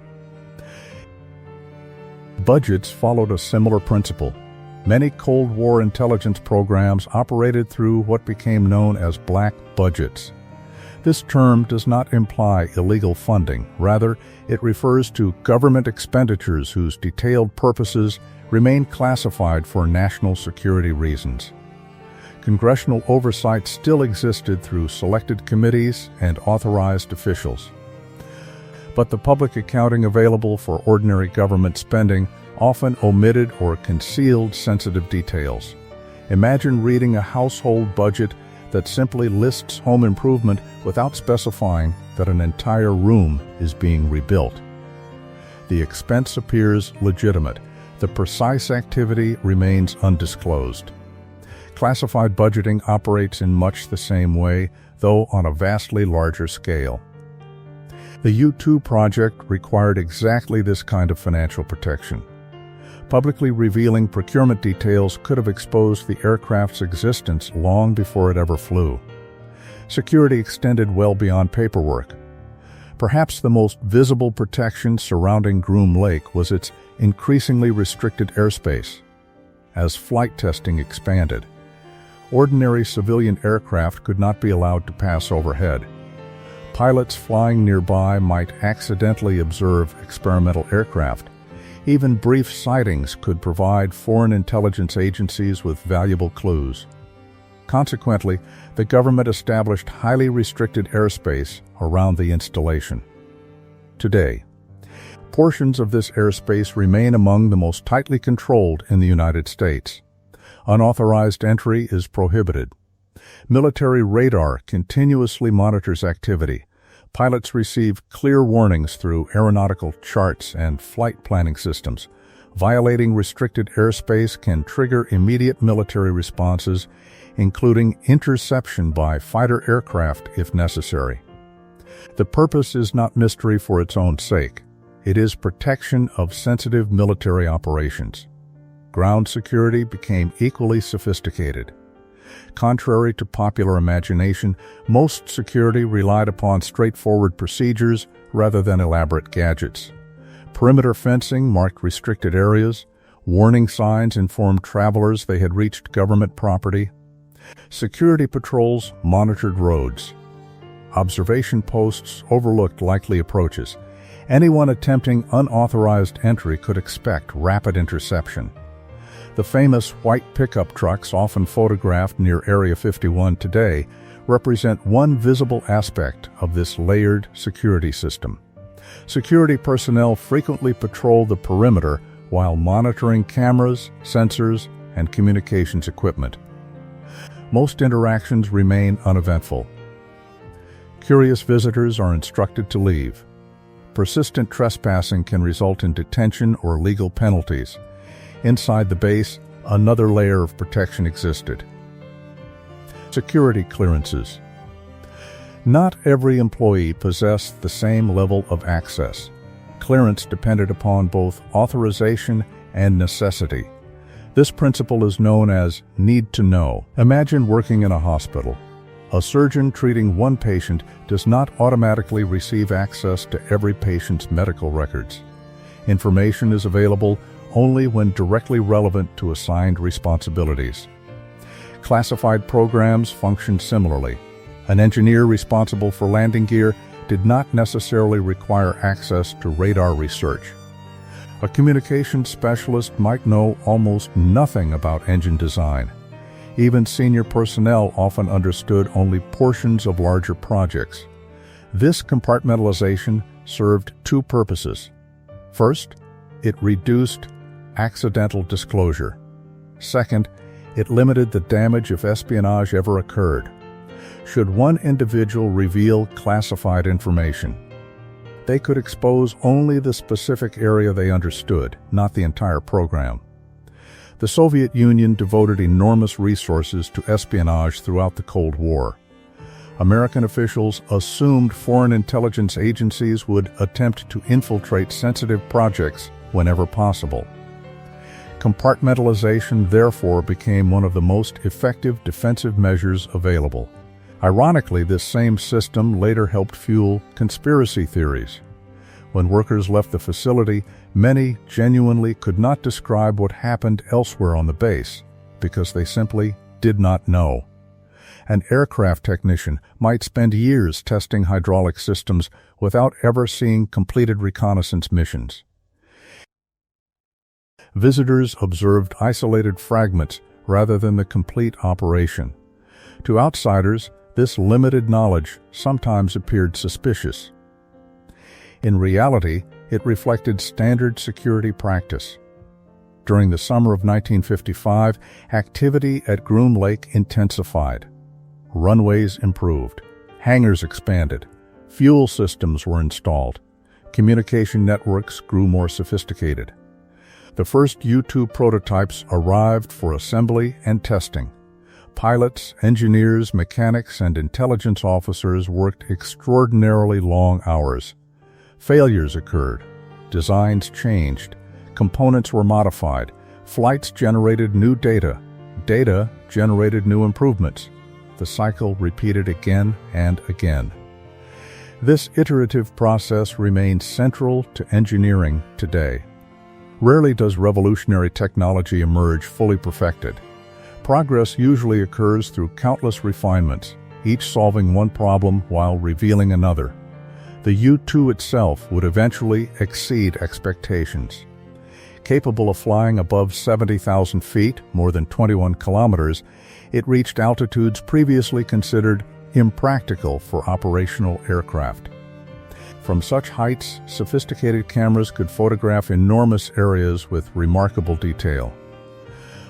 Budgets followed a similar principle. Many Cold War intelligence programs operated through what became known as black budgets. This term does not imply illegal funding. Rather, it refers to government expenditures whose detailed purposes remain classified for national security reasons. Congressional oversight still existed through selected committees and authorized officials. But the public accounting available for ordinary government spending often omitted or concealed sensitive details. Imagine reading a household budget that simply lists home improvement without specifying that an entire room is being rebuilt. The expense appears legitimate, The precise activity remains undisclosed. Classified budgeting operates in much the same way, though on a vastly larger scale. The U-2 project required exactly this kind of financial protection. Publicly revealing procurement details could have exposed the aircraft's existence long before it ever flew. Security extended well beyond paperwork. Perhaps the most visible protection surrounding Groom Lake was its increasingly restricted airspace. As flight testing expanded, ordinary civilian aircraft could not be allowed to pass overhead. Pilots flying nearby might accidentally observe experimental aircraft. Even brief sightings could provide foreign intelligence agencies with valuable clues. Consequently, the government established highly restricted airspace around the installation. Today, portions of this airspace remain among the most tightly controlled in the United States. Unauthorized entry is prohibited. Military radar continuously monitors activity. Pilots receive clear warnings through aeronautical charts and flight planning systems. Violating restricted airspace can trigger immediate military responses, including interception by fighter aircraft if necessary. The purpose is not mystery for its own sake. It is protection of sensitive military operations. Ground security became equally sophisticated. Contrary to popular imagination, most security relied upon straightforward procedures rather than elaborate gadgets. Perimeter fencing marked restricted areas. Warning signs informed travelers they had reached government property. Security patrols monitored roads. Observation posts overlooked likely approaches. Anyone attempting unauthorized entry could expect rapid interception. The famous white pickup trucks often photographed near Area 51 today represent one visible aspect of this layered security system. Security personnel frequently patrol the perimeter while monitoring cameras, sensors, and communications equipment. Most interactions remain uneventful. Curious visitors are instructed to leave. Persistent trespassing can result in detention or legal penalties. Inside the base, another layer of protection existed. Security clearances. Not every employee possessed the same level of access. Clearance depended upon both authorization and necessity. This principle is known as need to know. Imagine working in a hospital. A surgeon treating one patient does not automatically receive access to every patient's medical records. Information is available only when directly relevant to assigned responsibilities. Classified programs function similarly. An engineer responsible for landing gear did not necessarily require access to radar research. A communications specialist might know almost nothing about engine design. Even senior personnel often understood only portions of larger projects. This compartmentalization served two purposes. First, it reduced accidental disclosure. Second, it limited the damage if espionage ever occurred. Should one individual reveal classified information, they could expose only the specific area they understood, not the entire program. The Soviet Union devoted enormous resources to espionage throughout the Cold War. American officials assumed foreign intelligence agencies would attempt to infiltrate sensitive projects whenever possible. Compartmentalization, therefore, became one of the most effective defensive measures available. Ironically, this same system later helped fuel conspiracy theories. When workers left the facility, many genuinely could not describe what happened elsewhere on the base because they simply did not know. An aircraft technician might spend years testing hydraulic systems without ever seeing completed reconnaissance missions. Visitors observed isolated fragments rather than the complete operation. To outsiders, this limited knowledge sometimes appeared suspicious. In reality, it reflected standard security practice. During the summer of 1955, activity at Groom Lake intensified. Runways improved, hangars expanded, fuel systems were installed, communication networks grew more sophisticated. The first U-2 prototypes arrived for assembly and testing. Pilots, engineers, mechanics, and intelligence officers worked extraordinarily long hours. Failures occurred. Designs changed. Components were modified. Flights generated new data. Data generated new improvements. The cycle repeated again and again. This iterative process remains central to engineering today. Rarely does revolutionary technology emerge fully perfected. Progress usually occurs through countless refinements, each solving one problem while revealing another. The U-2 itself would eventually exceed expectations. Capable of flying above 70,000 feet, more than 21 kilometers, it reached altitudes previously considered impractical for operational aircraft. From such heights, sophisticated cameras could photograph enormous areas with remarkable detail.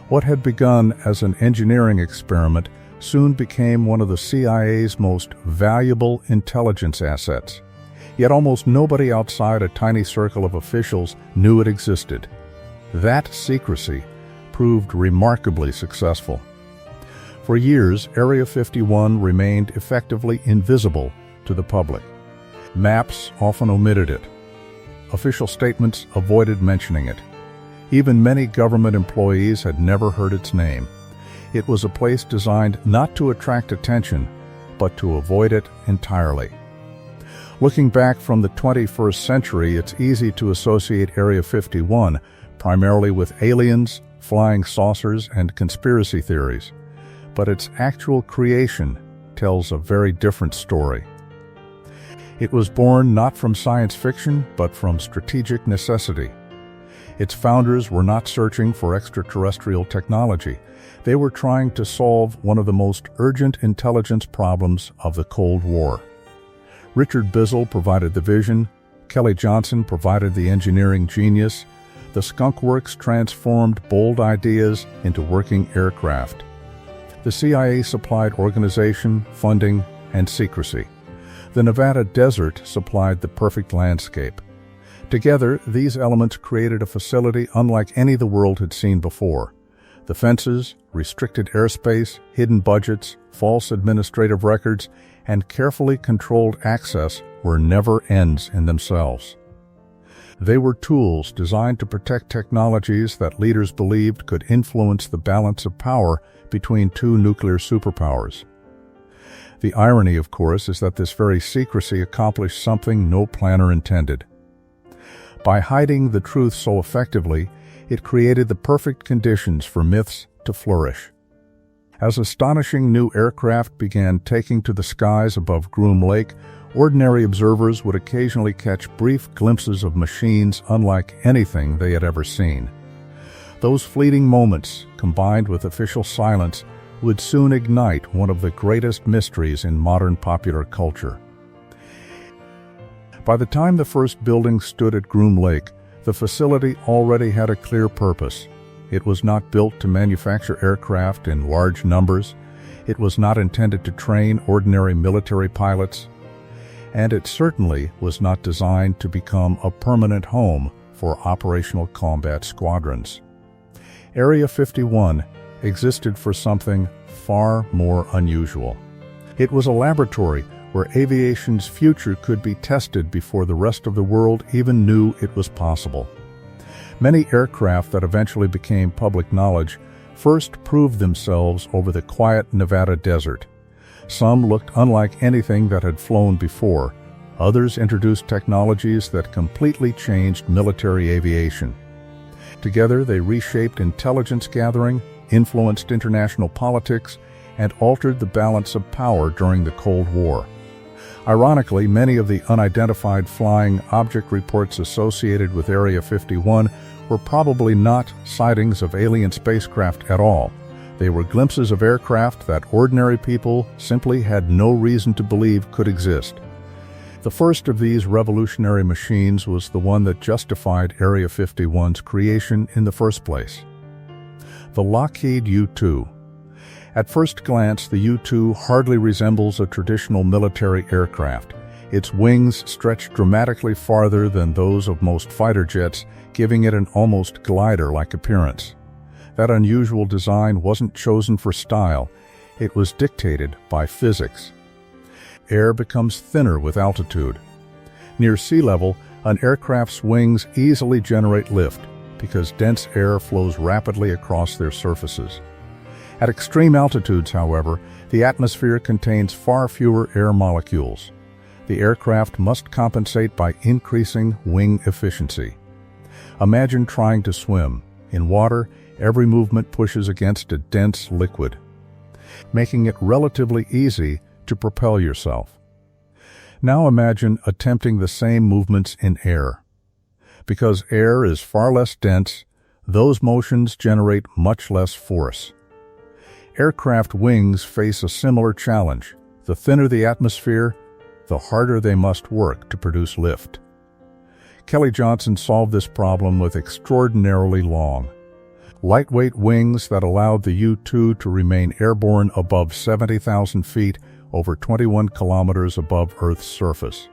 What had begun as an engineering experiment soon became one of the CIA's most valuable intelligence assets. Yet almost nobody outside a tiny circle of officials knew it existed. That secrecy proved remarkably successful. For years, Area 51 remained effectively invisible to the public. Maps often omitted it. Official statements avoided mentioning it. Even many government employees had never heard its name. It was a place designed not to attract attention, but to avoid it entirely. Looking back from the 21st century, it's easy to associate Area 51 primarily with aliens, flying saucers, and conspiracy theories. But its actual creation tells a very different story. It was born not from science fiction, but from strategic necessity. Its founders were not searching for extraterrestrial technology. They were trying to solve one of the most urgent intelligence problems of the Cold War. Richard Bizzle provided the vision, Kelly Johnson provided the engineering genius, the Skunk Works transformed bold ideas into working aircraft. The CIA supplied organization, funding, and secrecy. The Nevada desert supplied the perfect landscape. Together, these elements created a facility unlike any the world had seen before. The fences, restricted airspace, hidden budgets, false administrative records, and carefully controlled access were never ends in themselves. They were tools designed to protect technologies that leaders believed could influence the balance of power between two nuclear superpowers. The irony, of course, is that this very secrecy accomplished something no planner intended. By hiding the truth so effectively, it created the perfect conditions for myths to flourish. As astonishing new aircraft began taking to the skies above Groom Lake, ordinary observers would occasionally catch brief glimpses of machines unlike anything they had ever seen. Those fleeting moments, combined with official silence, would soon ignite one of the greatest mysteries in modern popular culture. By the time the first building stood at Groom Lake, the facility already had a clear purpose. It was not built to manufacture aircraft in large numbers. It was not intended to train ordinary military pilots. And it certainly was not designed to become a permanent home for operational combat squadrons. Area 51 existed for something far more unusual. It was a laboratory where aviation's future could be tested before the rest of the world even knew it was possible. Many aircraft that eventually became public knowledge first proved themselves over the quiet Nevada desert. Some looked unlike anything that had flown before. Others introduced technologies that completely changed military aviation. Together, they reshaped intelligence gathering, influenced international politics, and altered the balance of power during the Cold War. Ironically, many of the unidentified flying object reports associated with Area 51 were probably not sightings of alien spacecraft at all. They were glimpses of aircraft that ordinary people simply had no reason to believe could exist. The first of these revolutionary machines was the one that justified Area 51's creation in the first place. The Lockheed U-2. At first glance, the U-2 hardly resembles a traditional military aircraft. Its wings stretched dramatically farther than those of most fighter jets, giving it an almost glider-like appearance. That unusual design wasn't chosen for style, it was dictated by physics. Air becomes thinner with altitude. Near sea level, an aircraft's wings easily generate lift because dense air flows rapidly across their surfaces. At extreme altitudes, however, the atmosphere contains far fewer air molecules. The aircraft must compensate by increasing wing efficiency. Imagine trying to swim. In water, every movement pushes against a dense liquid, making it relatively easy to propel yourself. Now imagine attempting the same movements in air. Because air is far less dense, those motions generate much less force. Aircraft wings face a similar challenge. The thinner the atmosphere, the harder they must work to produce lift. Kelly Johnson solved this problem with extraordinarily long, lightweight wings that allowed the U-2 to remain airborne above 70,000 feet, over 21 kilometers above Earth's surface.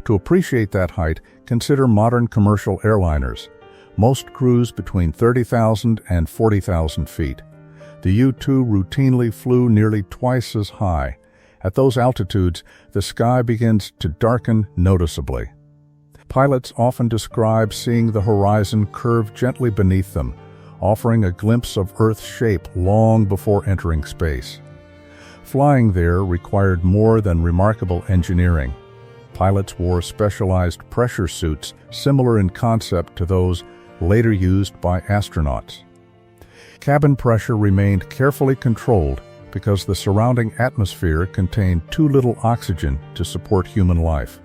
To appreciate that height, consider modern commercial airliners. Most cruise between 30,000 and 40,000 feet. The U-2 routinely flew nearly twice as high. At those altitudes, the sky begins to darken noticeably. Pilots often describe seeing the horizon curve gently beneath them, offering a glimpse of Earth's shape long before entering space. Flying there required more than remarkable engineering. Pilots wore specialized pressure suits similar in concept to those later used by astronauts. Cabin pressure remained carefully controlled because the surrounding atmosphere contained too little oxygen to support human life.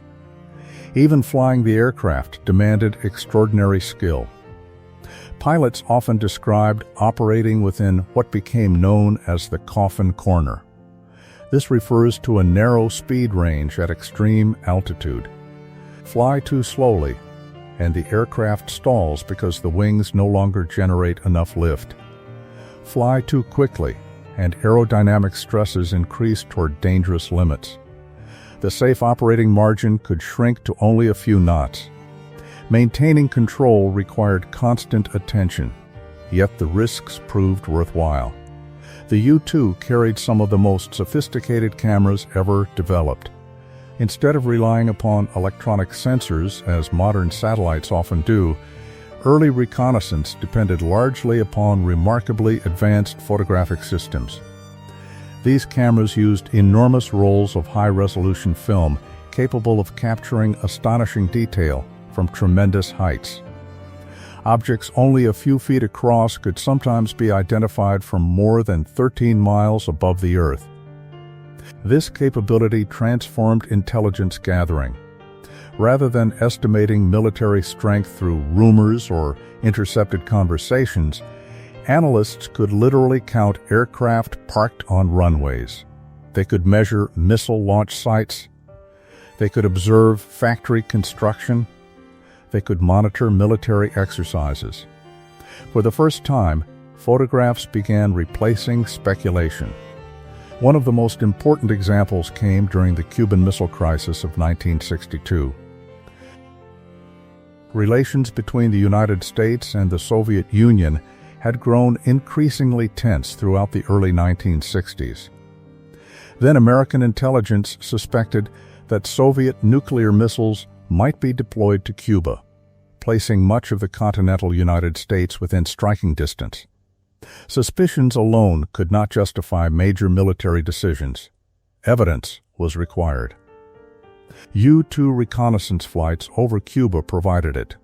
Even flying the aircraft demanded extraordinary skill. Pilots often described operating within what became known as the coffin corner. This refers to a narrow speed range at extreme altitude. Fly too slowly, and the aircraft stalls because the wings no longer generate enough lift. Fly too quickly, and aerodynamic stresses increase toward dangerous limits. The safe operating margin could shrink to only a few knots. Maintaining control required constant attention, yet the risks proved worthwhile. The U-2 carried some of the most sophisticated cameras ever developed. Instead of relying upon electronic sensors, as modern satellites often do, early reconnaissance depended largely upon remarkably advanced photographic systems. These cameras used enormous rolls of high-resolution film capable of capturing astonishing detail from tremendous heights. Objects only a few feet across could sometimes be identified from more than 13 miles above the Earth. This capability transformed intelligence gathering. Rather than estimating military strength through rumors or intercepted conversations, analysts could literally count aircraft parked on runways. They could measure missile launch sites. They could observe factory construction. They could monitor military exercises. For the first time, photographs began replacing speculation. One of the most important examples came during the Cuban Missile Crisis of 1962. Relations between the United States and the Soviet Union had grown increasingly tense throughout the early 1960s. Then American intelligence suspected that Soviet nuclear missiles might be deployed to Cuba, placing much of the continental United States within striking distance. Suspicions alone could not justify major military decisions. Evidence was required. U-2 reconnaissance flights over Cuba provided it.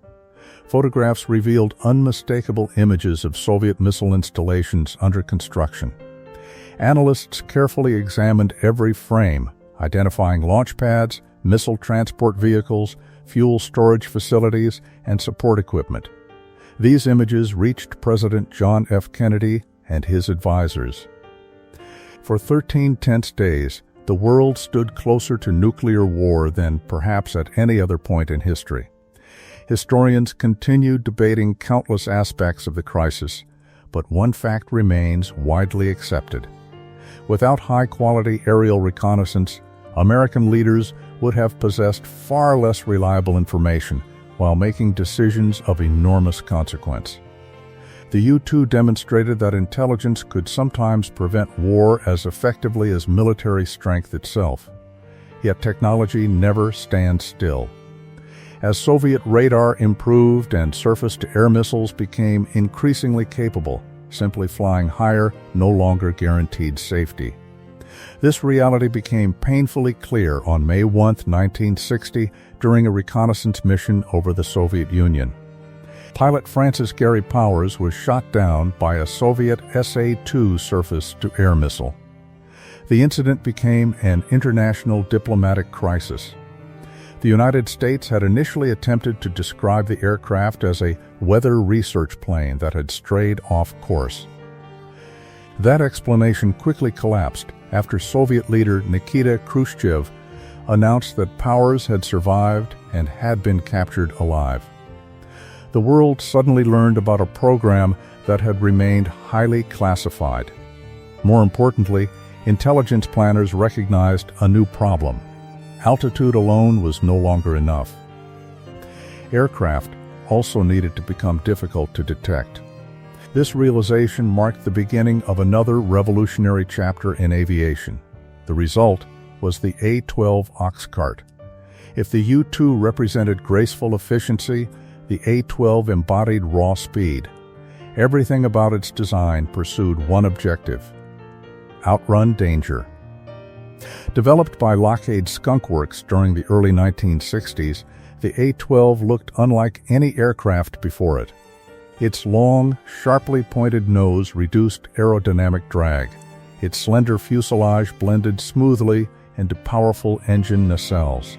Photographs revealed unmistakable images of Soviet missile installations under construction. Analysts carefully examined every frame, identifying launch pads, missile transport vehicles, fuel storage facilities, and support equipment. These images reached President John F. Kennedy and his advisors. For 13 tense days, the world stood closer to nuclear war than perhaps at any other point in history. Historians continued debating countless aspects of the crisis, but one fact remains widely accepted. Without high-quality aerial reconnaissance, American leaders would have possessed far less reliable information while making decisions of enormous consequence. The U-2 demonstrated that intelligence could sometimes prevent war as effectively as military strength itself. Yet technology never stands still. As Soviet radar improved and surface-to-air missiles became increasingly capable, simply flying higher no longer guaranteed safety. This reality became painfully clear on May 1, 1960, during a reconnaissance mission over the Soviet Union. Pilot Francis Gary Powers was shot down by a Soviet SA-2 surface-to-air missile. The incident became an international diplomatic crisis. The United States had initially attempted to describe the aircraft as a weather research plane that had strayed off course. That explanation quickly collapsed after Soviet leader Nikita Khrushchev announced that Powers had survived and had been captured alive. The world suddenly learned about a program that had remained highly classified. More importantly, intelligence planners recognized a new problem. Altitude alone was no longer enough. Aircraft also needed to become difficult to detect. This realization marked the beginning of another revolutionary chapter in aviation. The result was the A-12 Oxcart. If the U-2 represented graceful efficiency, the A-12 embodied raw speed. Everything about its design pursued one objective: outrun danger. Developed by Lockheed Skunk Works during the early 1960s, the A-12 looked unlike any aircraft before it. Its long, sharply pointed nose reduced aerodynamic drag. Its slender fuselage blended smoothly into powerful engine nacelles.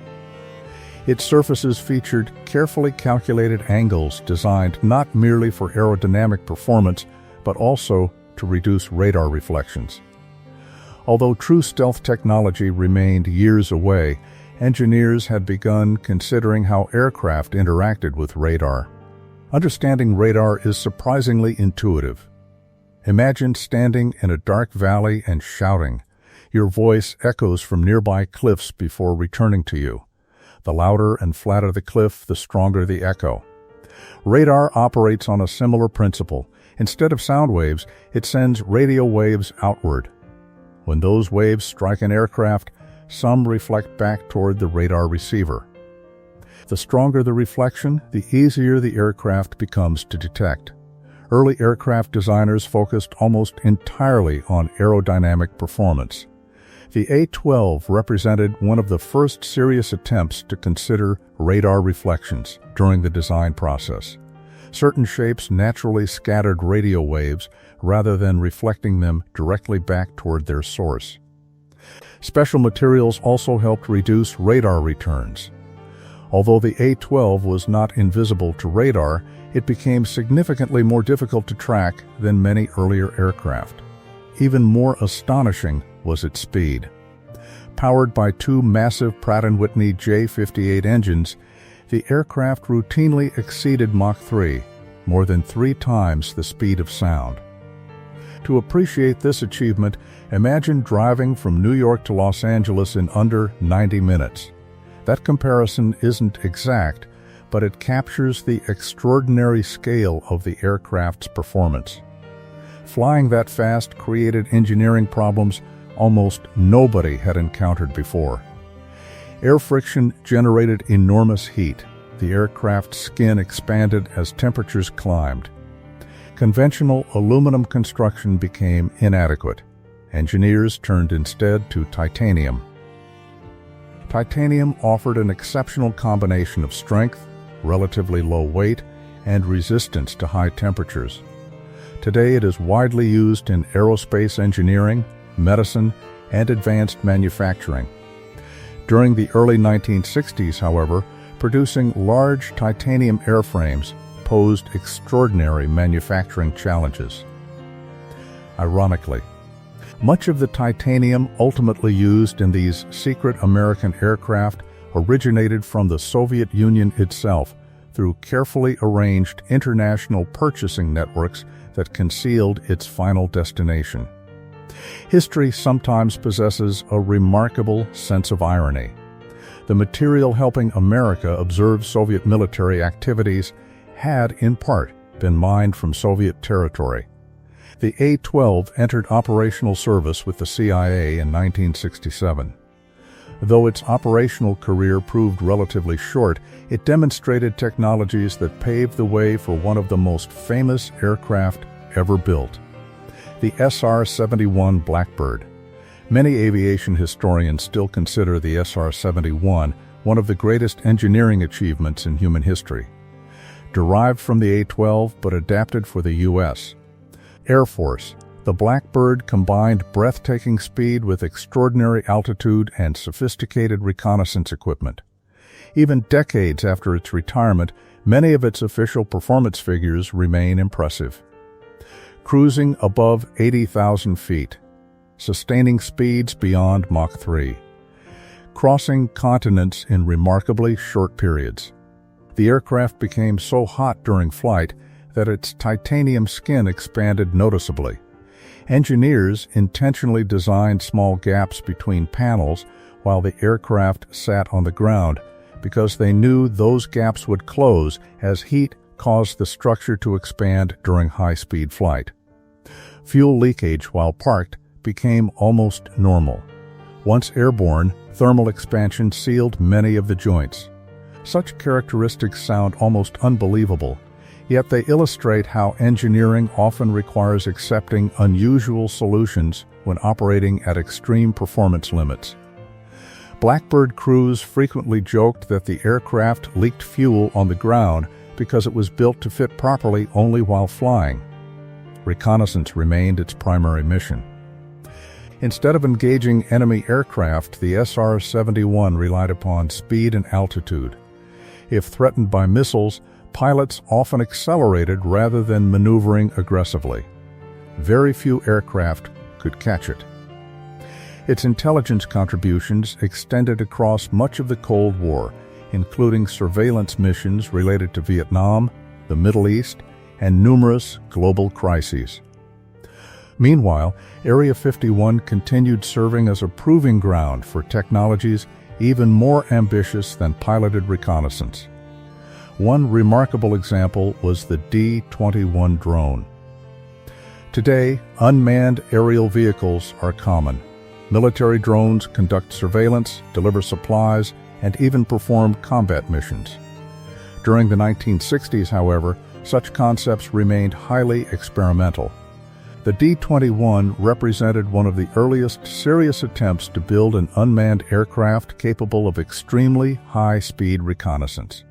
Its surfaces featured carefully calculated angles designed not merely for aerodynamic performance, but also to reduce radar reflections. Although true stealth technology remained years away, engineers had begun considering how aircraft interacted with radar. Understanding radar is surprisingly intuitive. Imagine standing in a dark valley and shouting. Your voice echoes from nearby cliffs before returning to you. The louder and flatter the cliff, the stronger the echo. Radar operates on a similar principle. Instead of sound waves, it sends radio waves outward. When those waves strike an aircraft, some reflect back toward the radar receiver. The stronger the reflection, the easier the aircraft becomes to detect. Early aircraft designers focused almost entirely on aerodynamic performance. The A-12 represented one of the first serious attempts to consider radar reflections during the design process. Certain shapes naturally scattered radio waves rather than reflecting them directly back toward their source. Special materials also helped reduce radar returns. Although the A-12 was not invisible to radar, it became significantly more difficult to track than many earlier aircraft. Even more astonishing was its speed. Powered by two massive Pratt & Whitney J58 engines, the aircraft routinely exceeded Mach 3, more than 3 times the speed of sound. To appreciate this achievement, imagine driving from New York to Los Angeles in under 90 minutes. That comparison isn't exact, but it captures the extraordinary scale of the aircraft's performance. Flying that fast created engineering problems almost nobody had encountered before. Air friction generated enormous heat. The aircraft's skin expanded as temperatures climbed. Conventional aluminum construction became inadequate. Engineers turned instead to titanium. Titanium offered an exceptional combination of strength, relatively low weight, and resistance to high temperatures. Today it is widely used in aerospace engineering, medicine, and advanced manufacturing. During the early 1960s, however, producing large titanium airframes posed extraordinary manufacturing challenges. Ironically, much of the titanium ultimately used in these secret American aircraft originated from the Soviet Union itself through carefully arranged international purchasing networks that concealed its final destination. History sometimes possesses a remarkable sense of irony. The material helping America observe Soviet military activities had, in part, been mined from Soviet territory. The A-12 entered operational service with the CIA in 1967. Though its operational career proved relatively short, it demonstrated technologies that paved the way for one of the most famous aircraft ever built, the SR-71 Blackbird. Many aviation historians still consider the SR-71 one of the greatest engineering achievements in human history. Derived from the A-12 but adapted for the U.S. Air Force, the Blackbird combined breathtaking speed with extraordinary altitude and sophisticated reconnaissance equipment. Even decades after its retirement, many of its official performance figures remain impressive. Cruising above 80,000 feet, sustaining speeds beyond Mach 3, crossing continents in remarkably short periods. The aircraft became so hot during flight that its titanium skin expanded noticeably. Engineers intentionally designed small gaps between panels while the aircraft sat on the ground because they knew those gaps would close as heat caused the structure to expand during high-speed flight. Fuel leakage while parked became almost normal. Once airborne, thermal expansion sealed many of the joints. Such characteristics sound almost unbelievable, yet they illustrate how engineering often requires accepting unusual solutions when operating at extreme performance limits. Blackbird crews frequently joked that the aircraft leaked fuel on the ground because it was built to fit properly only while flying. Reconnaissance remained its primary mission. Instead of engaging enemy aircraft, the SR-71 relied upon speed and altitude. If threatened by missiles, pilots often accelerated rather than maneuvering aggressively. Very few aircraft could catch it. Its intelligence contributions extended across much of the Cold War, including surveillance missions related to Vietnam, the Middle East, and numerous global crises. Meanwhile, Area 51 continued serving as a proving ground for technologies even more ambitious than piloted reconnaissance. One remarkable example was the D-21 drone. Today, unmanned aerial vehicles are common. Military drones conduct surveillance, deliver supplies, and even perform combat missions. During the 1960s, however, such concepts remained highly experimental. The D-21 represented one of the earliest serious attempts to build an unmanned aircraft capable of extremely high-speed reconnaissance.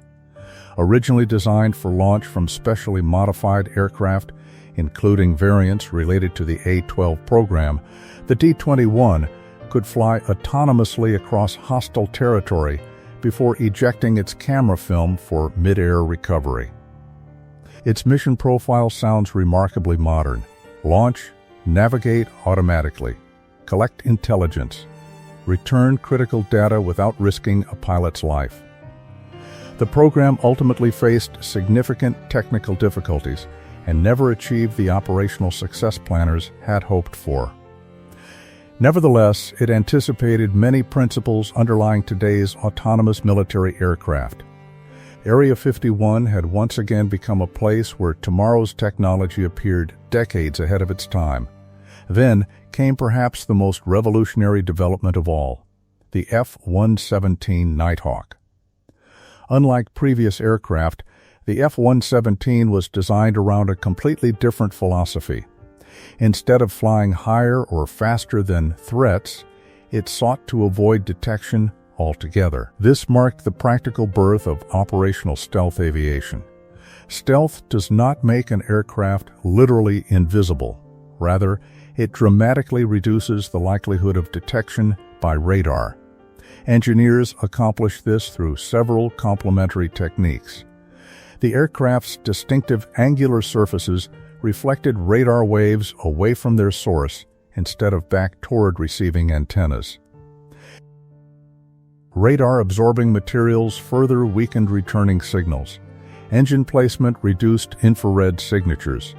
Originally designed for launch from specially modified aircraft, including variants related to the A-12 program, the D-21 could fly autonomously across hostile territory before ejecting its camera film for mid-air recovery. Its mission profile sounds remarkably modern. Launch, navigate automatically, collect intelligence, return critical data without risking a pilot's life. The program ultimately faced significant technical difficulties and never achieved the operational success planners had hoped for. Nevertheless, it anticipated many principles underlying today's autonomous military aircraft. Area 51 had once again become a place where tomorrow's technology appeared decades ahead of its time. Then came perhaps the most revolutionary development of all, the F-117 Nighthawk. Unlike previous aircraft, the F-117 was designed around a completely different philosophy. Instead of flying higher or faster than threats, it sought to avoid detection altogether. This marked the practical birth of operational stealth aviation. Stealth does not make an aircraft literally invisible. Rather, it dramatically reduces the likelihood of detection by radar. Engineers accomplish this through several complementary techniques. The aircraft's distinctive angular surfaces reflected radar waves away from their source instead of back toward receiving antennas. Radar-absorbing materials further weakened returning signals. Engine placement reduced infrared signatures.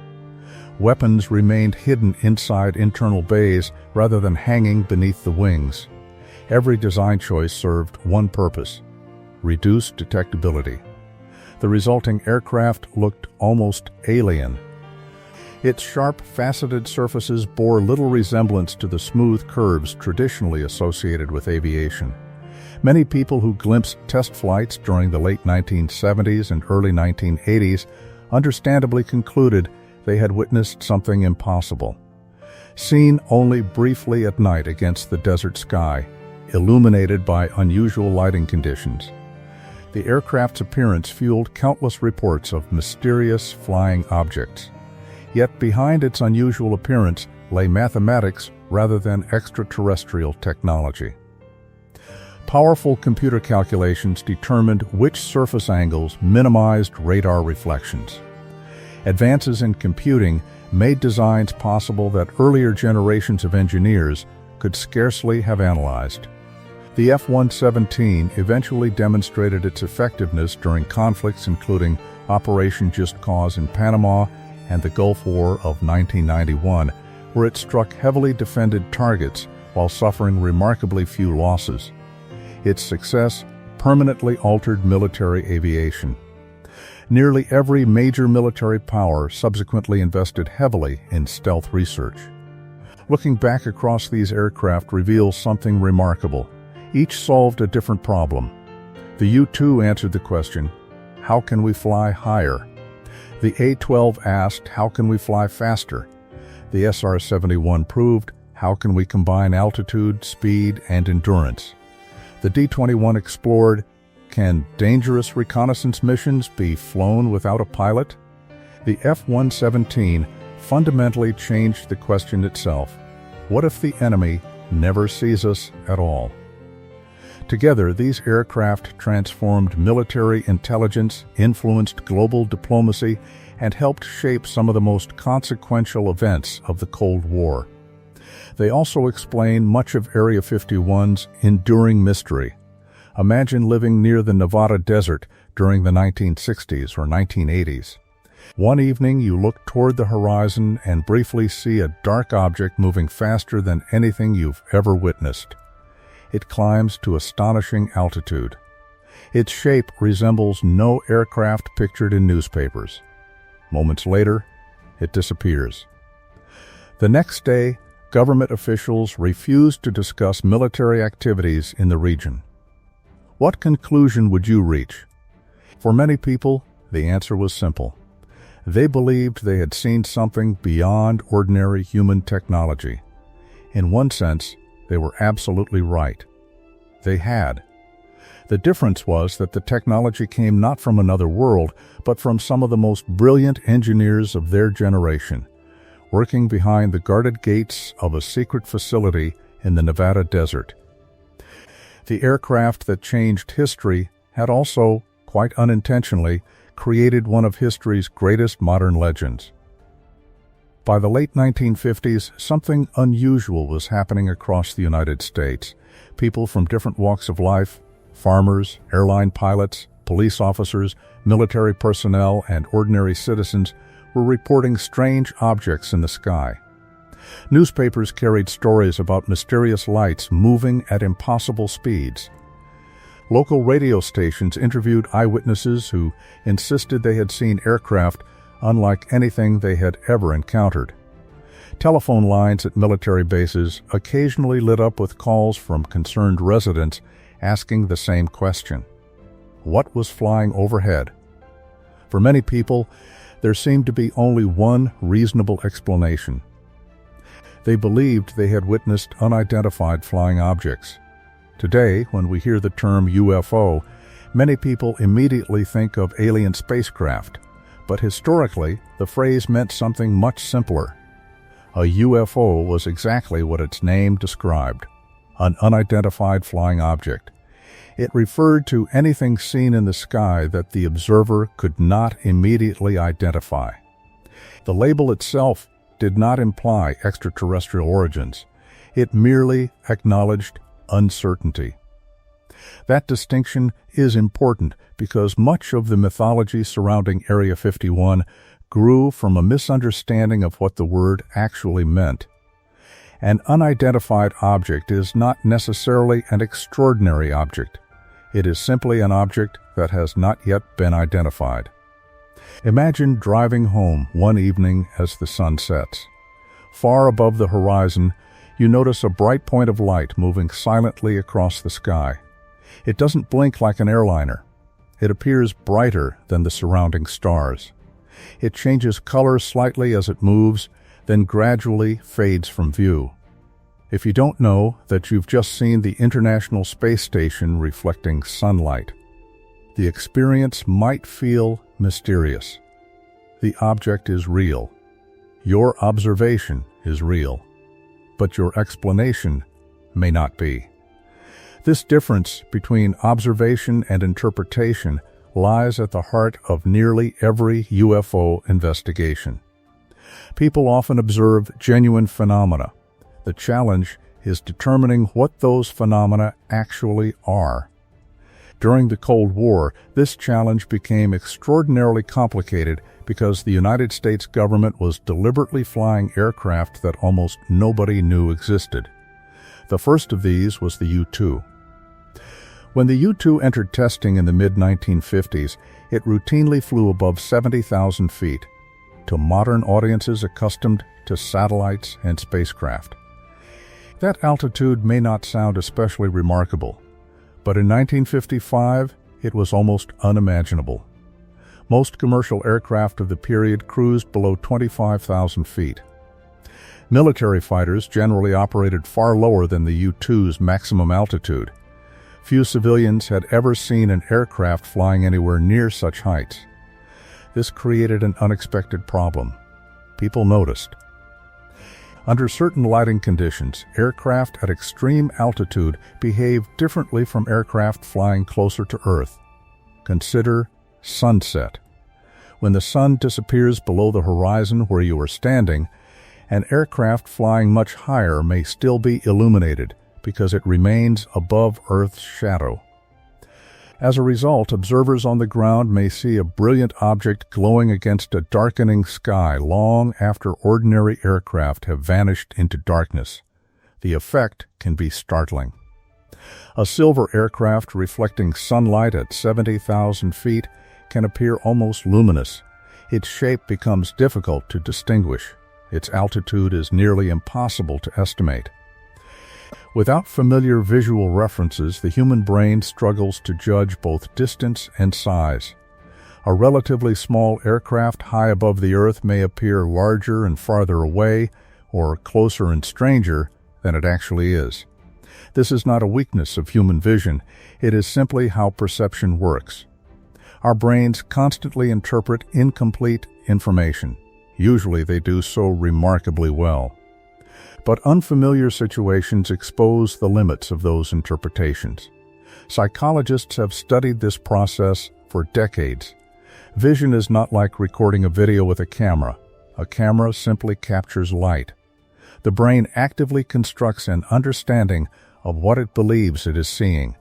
Weapons remained hidden inside internal bays rather than hanging beneath the wings. Every design choice served one purpose: reduce detectability. The resulting aircraft looked almost alien. Its sharp, faceted surfaces bore little resemblance to the smooth curves traditionally associated with aviation. Many people who glimpsed test flights during the late 1970s and early 1980s understandably concluded they had witnessed something impossible. Seen only briefly at night against the desert sky, illuminated by unusual lighting conditions, the aircraft's appearance fueled countless reports of mysterious flying objects. Yet behind its unusual appearance lay mathematics rather than extraterrestrial technology. Powerful computer calculations determined which surface angles minimized radar reflections. Advances in computing made designs possible that earlier generations of engineers could scarcely have analyzed. The F-117 eventually demonstrated its effectiveness during conflicts including Operation Just Cause in Panama and the Gulf War of 1991, where it struck heavily defended targets while suffering remarkably few losses. Its success permanently altered military aviation. Nearly every major military power subsequently invested heavily in stealth research. Looking back across these aircraft reveals something remarkable. Each solved a different problem. The U-2 answered the question, how can we fly higher? The A-12 asked, how can we fly faster? The SR-71 proved, how can we combine altitude, speed, and endurance? The D-21 explored, can dangerous reconnaissance missions be flown without a pilot? The F-117 fundamentally changed the question itself. What if the enemy never sees us at all? Together, these aircraft transformed military intelligence, influenced global diplomacy, and helped shape some of the most consequential events of the Cold War. They also explain much of Area 51's enduring mystery. Imagine living near the Nevada desert during the 1960s or 1980s. One evening, you look toward the horizon and briefly see a dark object moving faster than anything you've ever witnessed. It climbs to astonishing altitude. Its shape resembles no aircraft pictured in newspapers. Moments later, it disappears. The next day, government officials refused to discuss military activities in the region. What conclusion would you reach? For many people, the answer was simple. They believed they had seen something beyond ordinary human technology. In one sense, they were absolutely right. They had. The difference was that the technology came not from another world, but from some of the most brilliant engineers of their generation, working behind the guarded gates of a secret facility in the Nevada desert. The aircraft that changed history had also, quite unintentionally, created one of history's greatest modern legends. By the late 1950s, something unusual was happening across the United States. People from different walks of life, farmers, airline pilots, police officers, military personnel, and ordinary citizens were reporting strange objects in the sky. Newspapers carried stories about mysterious lights moving at impossible speeds. Local radio stations interviewed eyewitnesses who insisted they had seen aircraft unlike anything they had ever encountered. Telephone lines at military bases occasionally lit up with calls from concerned residents asking the same question. What was flying overhead? For many people, there seemed to be only one reasonable explanation. They believed they had witnessed unidentified flying objects. Today, when we hear the term UFO, many people immediately think of alien spacecraft. But historically, the phrase meant something much simpler. A UFO was exactly what its name described, an unidentified flying object. It referred to anything seen in the sky that the observer could not immediately identify. The label itself did not imply extraterrestrial origins. It merely acknowledged uncertainty. That distinction is important because much of the mythology surrounding Area 51 grew from a misunderstanding of what the word actually meant. An unidentified object is not necessarily an extraordinary object. It is simply an object that has not yet been identified. Imagine driving home one evening as the sun sets. Far above the horizon, you notice a bright point of light moving silently across the sky. It doesn't blink like an airliner. It appears brighter than the surrounding stars. It changes color slightly as it moves, then gradually fades from view. If you don't know that you've just seen the International Space Station reflecting sunlight, the experience might feel mysterious. The object is real. Your observation is real, but your explanation may not be. This difference between observation and interpretation lies at the heart of nearly every UFO investigation. People often observe genuine phenomena. The challenge is determining what those phenomena actually are. During the Cold War, this challenge became extraordinarily complicated because the United States government was deliberately flying aircraft that almost nobody knew existed. The first of these was the U-2. When the U-2 entered testing in the mid-1950s, it routinely flew above 70,000 feet, to modern audiences accustomed to satellites and spacecraft. That altitude may not sound especially remarkable, but in 1955, it was almost unimaginable. Most commercial aircraft of the period cruised below 25,000 feet. Military fighters generally operated far lower than the U-2's maximum altitude. Few civilians had ever seen an aircraft flying anywhere near such heights. This created an unexpected problem. People noticed. Under certain lighting conditions, aircraft at extreme altitude behave differently from aircraft flying closer to Earth. Consider sunset. When the sun disappears below the horizon where you are standing, an aircraft flying much higher may still be illuminated because it remains above Earth's shadow. As a result, observers on the ground may see a brilliant object glowing against a darkening sky long after ordinary aircraft have vanished into darkness. The effect can be startling. A silver aircraft reflecting sunlight at 70,000 feet can appear almost luminous. Its shape becomes difficult to distinguish. Its altitude is nearly impossible to estimate. Without familiar visual references, the human brain struggles to judge both distance and size. A relatively small aircraft high above the Earth may appear larger and farther away, or closer and stranger than it actually is. This is not a weakness of human vision. It is simply how perception works. Our brains constantly interpret incomplete information. Usually they do so remarkably well. But unfamiliar situations expose the limits of those interpretations. Psychologists have studied this process for decades. Vision is not like recording a video with a camera. A camera simply captures light. The brain actively constructs an understanding of what it believes it is seeing.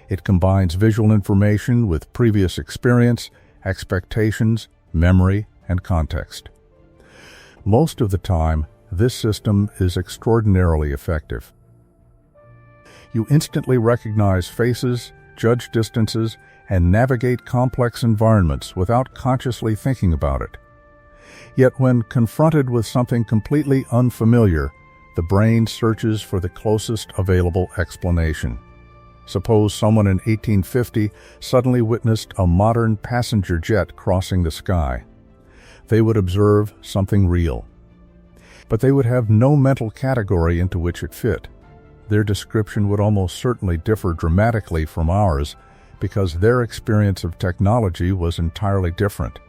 It combines visual information with previous experience, expectations, memory, and context. Most of the time, this system is extraordinarily effective. You instantly recognize faces, judge distances, and navigate complex environments without consciously thinking about it. Yet when confronted with something completely unfamiliar, the brain searches for the closest available explanation. Suppose someone in 1850 suddenly witnessed a modern passenger jet crossing the sky. They would observe something real. But they would have no mental category into which it fit. Their description would almost certainly differ dramatically from ours because their experience of technology was entirely different.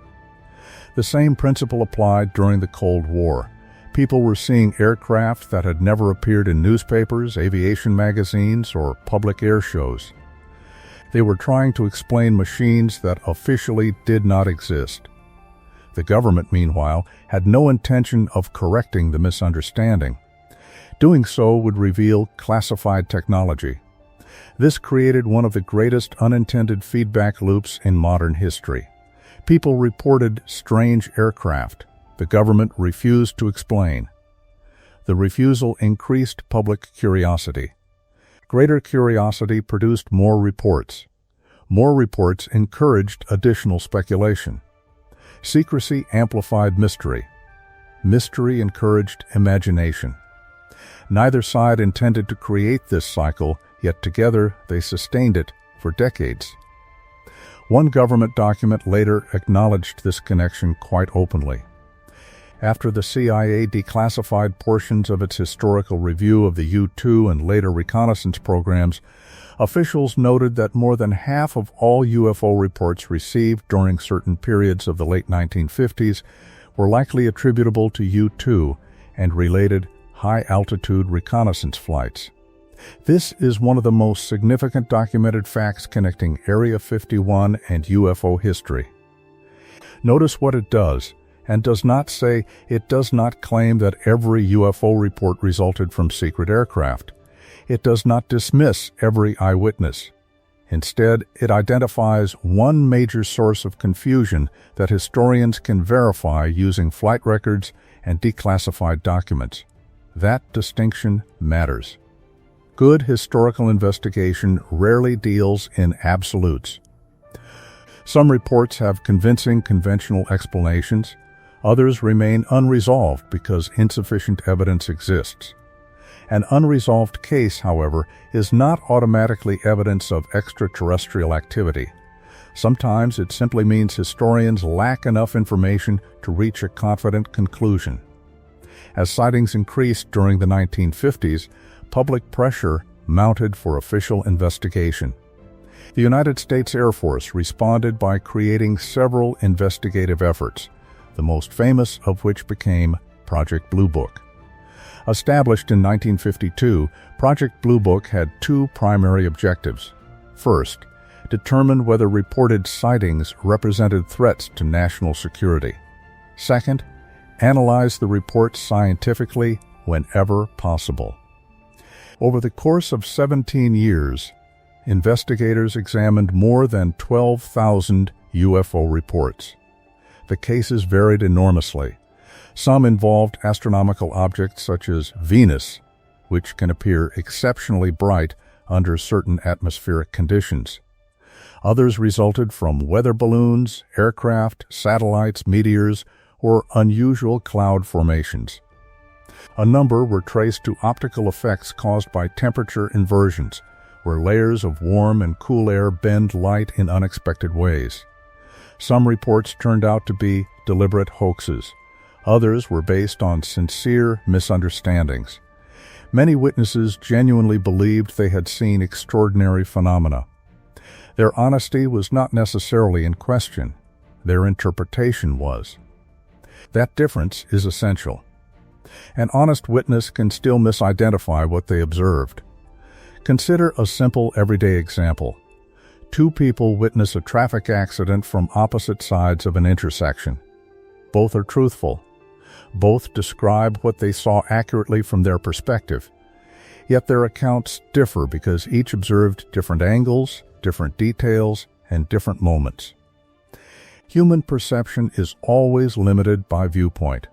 The same principle applied during the Cold War. People were seeing aircraft that had never appeared in newspapers, aviation magazines, or public air shows. They were trying to explain machines that officially did not exist. The government, meanwhile, had no intention of correcting the misunderstanding. Doing so would reveal classified technology. This created one of the greatest unintended feedback loops in modern history. People reported strange aircraft. The government refused to explain. The refusal increased public curiosity. Greater curiosity produced more reports. More reports encouraged additional speculation. Secrecy amplified mystery. Mystery encouraged imagination. Neither side intended to create this cycle, yet together they sustained it for decades. One government document later acknowledged this connection quite openly. After the CIA declassified portions of its historical review of the U-2 and later reconnaissance programs, officials noted that more than half of all UFO reports received during certain periods of the late 1950s were likely attributable to U-2 and related high-altitude reconnaissance flights. This is one of the most significant documented facts connecting Area 51 and UFO history. Notice what it does, and does not say it does not claim that every UFO report resulted from secret aircraft. It does not dismiss every eyewitness. Instead, it identifies one major source of confusion that historians can verify using flight records and declassified documents. That distinction matters. Good historical investigation rarely deals in absolutes. Some reports have convincing conventional explanations. Others remain unresolved because insufficient evidence exists. An unresolved case, however, is not automatically evidence of extraterrestrial activity. Sometimes it simply means historians lack enough information to reach a confident conclusion. As sightings increased during the 1950s, public pressure mounted for official investigation. The United States Air Force responded by creating several investigative efforts, the most famous of which became Project Blue Book. Established in 1952, Project Blue Book had two primary objectives. First, determine whether reported sightings represented threats to national security. Second, analyze the reports scientifically whenever possible. Over the course of 17 years, investigators examined more than 12,000 UFO reports. The cases varied enormously. Some involved astronomical objects such as Venus, which can appear exceptionally bright under certain atmospheric conditions. Others resulted from weather balloons, aircraft, satellites, meteors, or unusual cloud formations. A number were traced to optical effects caused by temperature inversions, where layers of warm and cool air bend light in unexpected ways. Some reports turned out to be deliberate hoaxes. Others were based on sincere misunderstandings. Many witnesses genuinely believed they had seen extraordinary phenomena. Their honesty was not necessarily in question. Their interpretation was. That difference is essential. An honest witness can still misidentify what they observed. Consider a simple everyday example. Two people witness a traffic accident from opposite sides of an intersection. Both are truthful. Both describe what they saw accurately from their perspective. Yet their accounts differ because each observed different angles, different details, and different moments. Human perception is always limited by viewpoint.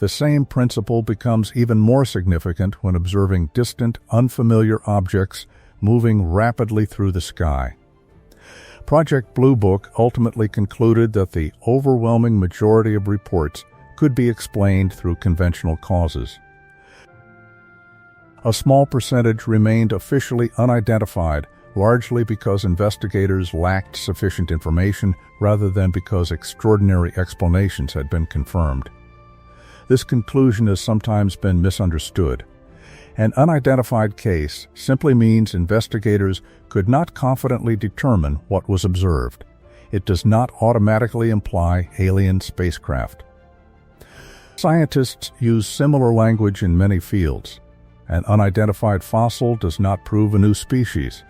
The same principle becomes even more significant when observing distant, unfamiliar objects moving rapidly through the sky. Project Blue Book ultimately concluded that the overwhelming majority of reports could be explained through conventional causes. A small percentage remained officially unidentified, largely because investigators lacked sufficient information rather than because extraordinary explanations had been confirmed. This conclusion has sometimes been misunderstood. An unidentified case simply means investigators could not confidently determine what was observed. It does not automatically imply alien spacecraft. Scientists use similar language in many fields. An unidentified fossil does not prove a new species.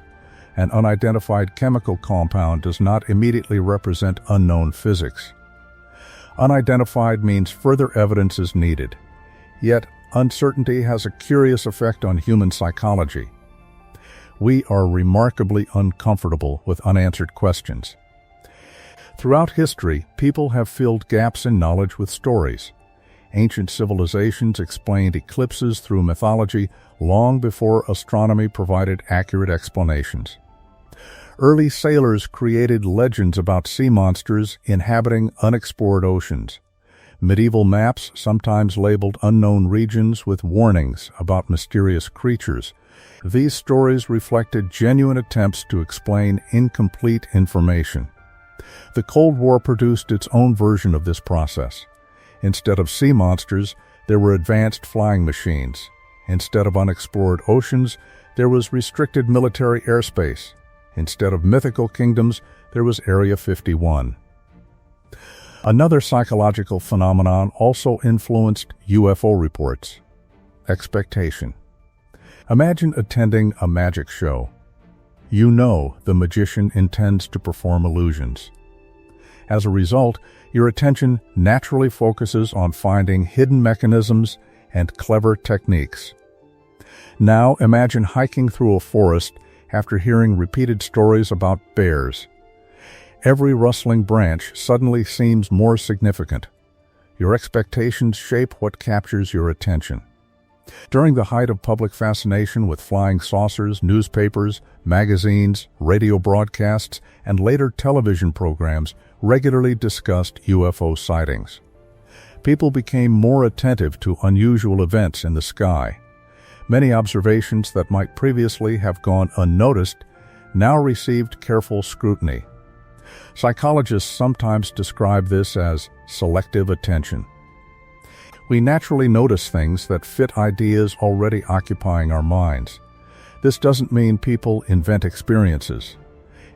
An unidentified chemical compound does not immediately represent unknown physics. Unidentified means further evidence is needed. Yet, uncertainty has a curious effect on human psychology. We are remarkably uncomfortable with unanswered questions. Throughout history, people have filled gaps in knowledge with stories. Ancient civilizations explained eclipses through mythology long before astronomy provided accurate explanations. Early sailors created legends about sea monsters inhabiting unexplored oceans. Medieval maps sometimes labeled unknown regions with warnings about mysterious creatures. These stories reflected genuine attempts to explain incomplete information. The Cold War produced its own version of this process. Instead of sea monsters, there were advanced flying machines. Instead of unexplored oceans, there was restricted military airspace. Instead of mythical kingdoms, there was Area 51. Another psychological phenomenon also influenced UFO reports: expectation. Imagine attending a magic show. You know the magician intends to perform illusions. As a result, your attention naturally focuses on finding hidden mechanisms and clever techniques. Now imagine hiking through a forest after hearing repeated stories about bears. Every rustling branch suddenly seems more significant. Your expectations shape what captures your attention. During the height of public fascination with flying saucers, newspapers, magazines, radio broadcasts, and later television programs regularly discussed UFO sightings. People became more attentive to unusual events in the sky. Many observations that might previously have gone unnoticed now received careful scrutiny. Psychologists sometimes describe this as selective attention. We naturally notice things that fit ideas already occupying our minds. This doesn't mean people invent experiences.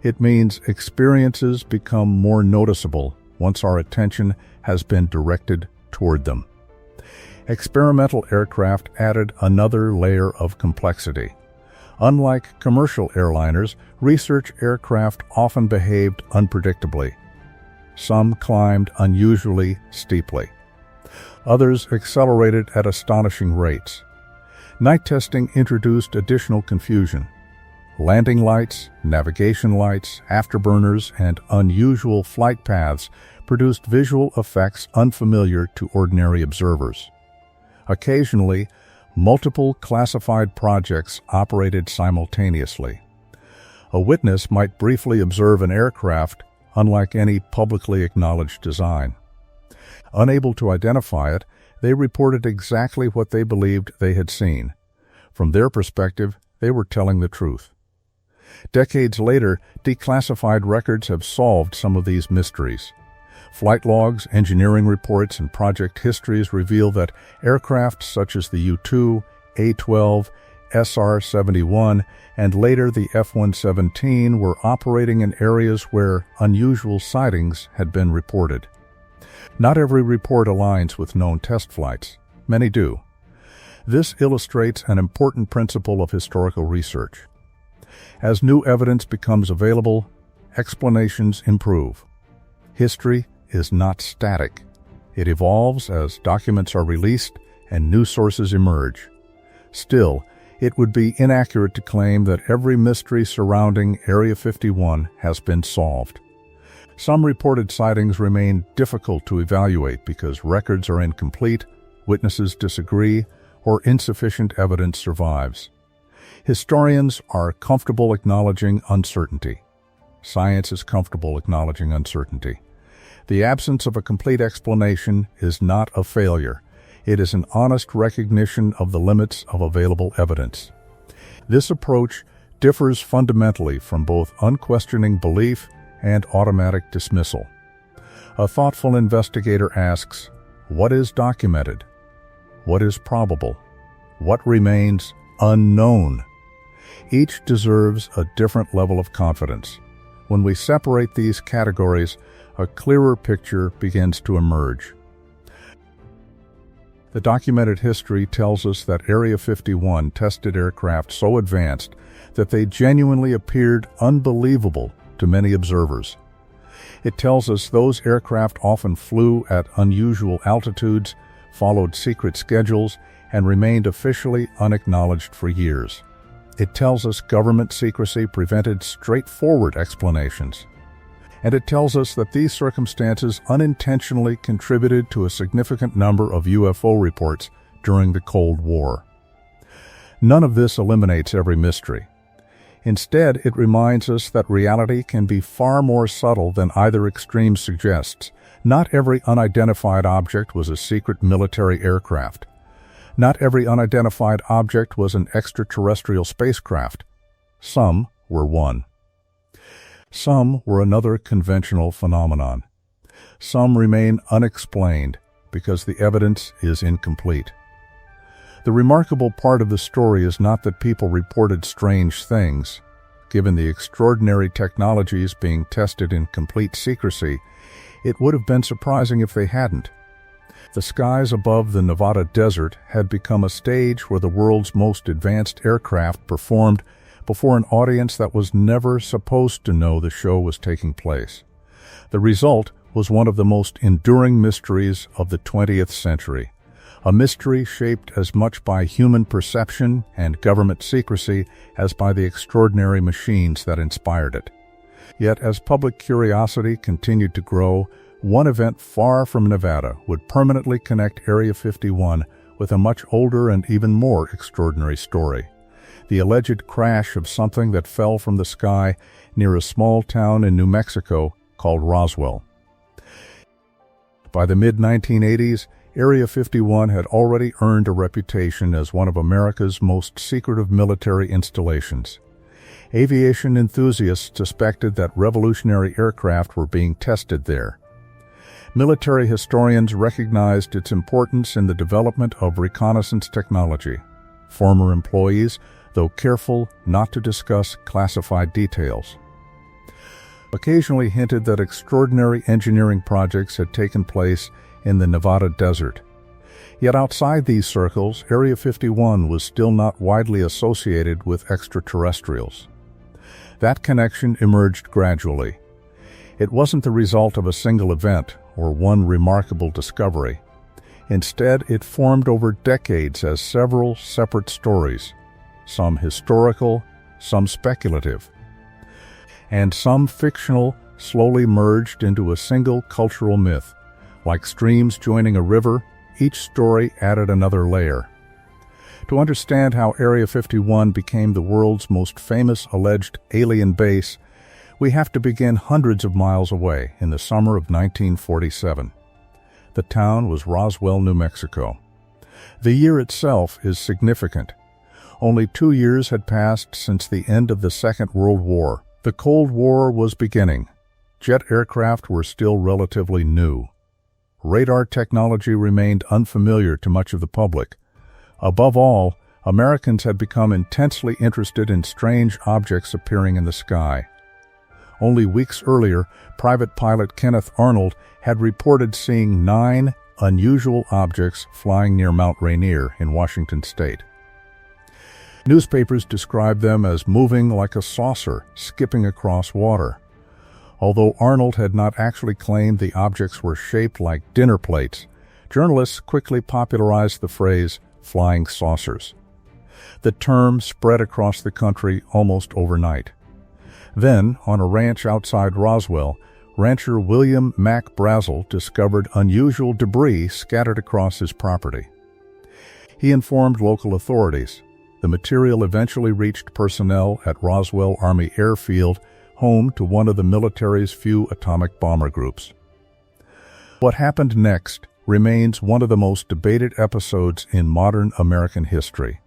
It means experiences become more noticeable once our attention has been directed toward them. Experimental aircraft added another layer of complexity. Unlike commercial airliners, research aircraft often behaved unpredictably. Some climbed unusually steeply. Others accelerated at astonishing rates. Night testing introduced additional confusion. Landing lights, navigation lights, afterburners, and unusual flight paths produced visual effects unfamiliar to ordinary observers. Occasionally, multiple classified projects operated simultaneously. A witness might briefly observe an aircraft unlike any publicly acknowledged design. Unable to identify it, they reported exactly what they believed they had seen. From their perspective, they were telling the truth. Decades later, declassified records have solved some of these mysteries. Flight logs, engineering reports, and project histories reveal that aircraft such as the U-2, A-12, SR-71, and later the F-117 were operating in areas where unusual sightings had been reported. Not every report aligns with known test flights. Many do. This illustrates an important principle of historical research. As new evidence becomes available, explanations improve. History is not static. It evolves as documents are released and new sources emerge. Still, it would be inaccurate to claim that every mystery surrounding Area 51 has been solved. Some reported sightings remain difficult to evaluate because records are incomplete, witnesses disagree, or insufficient evidence survives. Historians are comfortable acknowledging uncertainty. Science is comfortable acknowledging uncertainty. The absence of a complete explanation is not a failure. It is an honest recognition of the limits of available evidence. This approach differs fundamentally from both unquestioning belief and automatic dismissal. A thoughtful investigator asks, what is documented? What is probable? What remains unknown? Each deserves a different level of confidence. When we separate these categories, a clearer picture begins to emerge. The documented history tells us that Area 51 tested aircraft so advanced that they genuinely appeared unbelievable to many observers. It tells us those aircraft often flew at unusual altitudes, followed secret schedules, and remained officially unacknowledged for years. It tells us government secrecy prevented straightforward explanations. And it tells us that these circumstances unintentionally contributed to a significant number of UFO reports during the Cold War. None of this eliminates every mystery. Instead, it reminds us that reality can be far more subtle than either extreme suggests. Not every unidentified object was a secret military aircraft. Not every unidentified object was an extraterrestrial spacecraft. Some were one. Some were another conventional phenomenon. Some remain unexplained because the evidence is incomplete. The remarkable part of the story is not that people reported strange things. Given the extraordinary technologies being tested in complete secrecy, it would have been surprising if they hadn't. The skies above the Nevada desert had become a stage where the world's most advanced aircraft performed before an audience that was never supposed to know the show was taking place. The result was one of the most enduring mysteries of the 20th century, a mystery shaped as much by human perception and government secrecy as by the extraordinary machines that inspired it. Yet as public curiosity continued to grow, one event far from Nevada would permanently connect Area 51 with a much older and even more extraordinary story: the alleged crash of something that fell from the sky near a small town in New Mexico called Roswell. By the mid-1980s, Area 51 had already earned a reputation as one of America's most secretive military installations. Aviation enthusiasts suspected that revolutionary aircraft were being tested there. Military historians recognized its importance in the development of reconnaissance technology. Former employees, though careful not to discuss classified details, occasionally hinted that extraordinary engineering projects had taken place in the Nevada desert. Yet outside these circles, Area 51 was still not widely associated with extraterrestrials. That connection emerged gradually. It wasn't the result of a single event or one remarkable discovery. Instead, it formed over decades as several separate stories, some historical, some speculative, and some fictional, slowly merged into a single cultural myth. Like streams joining a river, each story added another layer. To understand how Area 51 became the world's most famous alleged alien base, we have to begin hundreds of miles away in the summer of 1947. The town was Roswell, New Mexico. The year itself is significant. Only 2 years had passed since the end of the Second World War. The Cold War was beginning. Jet aircraft were still relatively new. Radar technology remained unfamiliar to much of the public. Above all, Americans had become intensely interested in strange objects appearing in the sky. Only weeks earlier, private pilot Kenneth Arnold had reported seeing 9 unusual objects flying near Mount Rainier in Washington state. Newspapers described them as moving like a saucer skipping across water. Although Arnold had not actually claimed the objects were shaped like dinner plates, journalists quickly popularized the phrase flying saucers. The term spread across the country almost overnight. Then, on a ranch outside Roswell, rancher William Mack Brazel discovered unusual debris scattered across his property. He informed local authorities. The material eventually reached personnel at Roswell Army Airfield, home to one of the military's few atomic bomber groups. What happened next remains one of the most debated episodes in modern American history.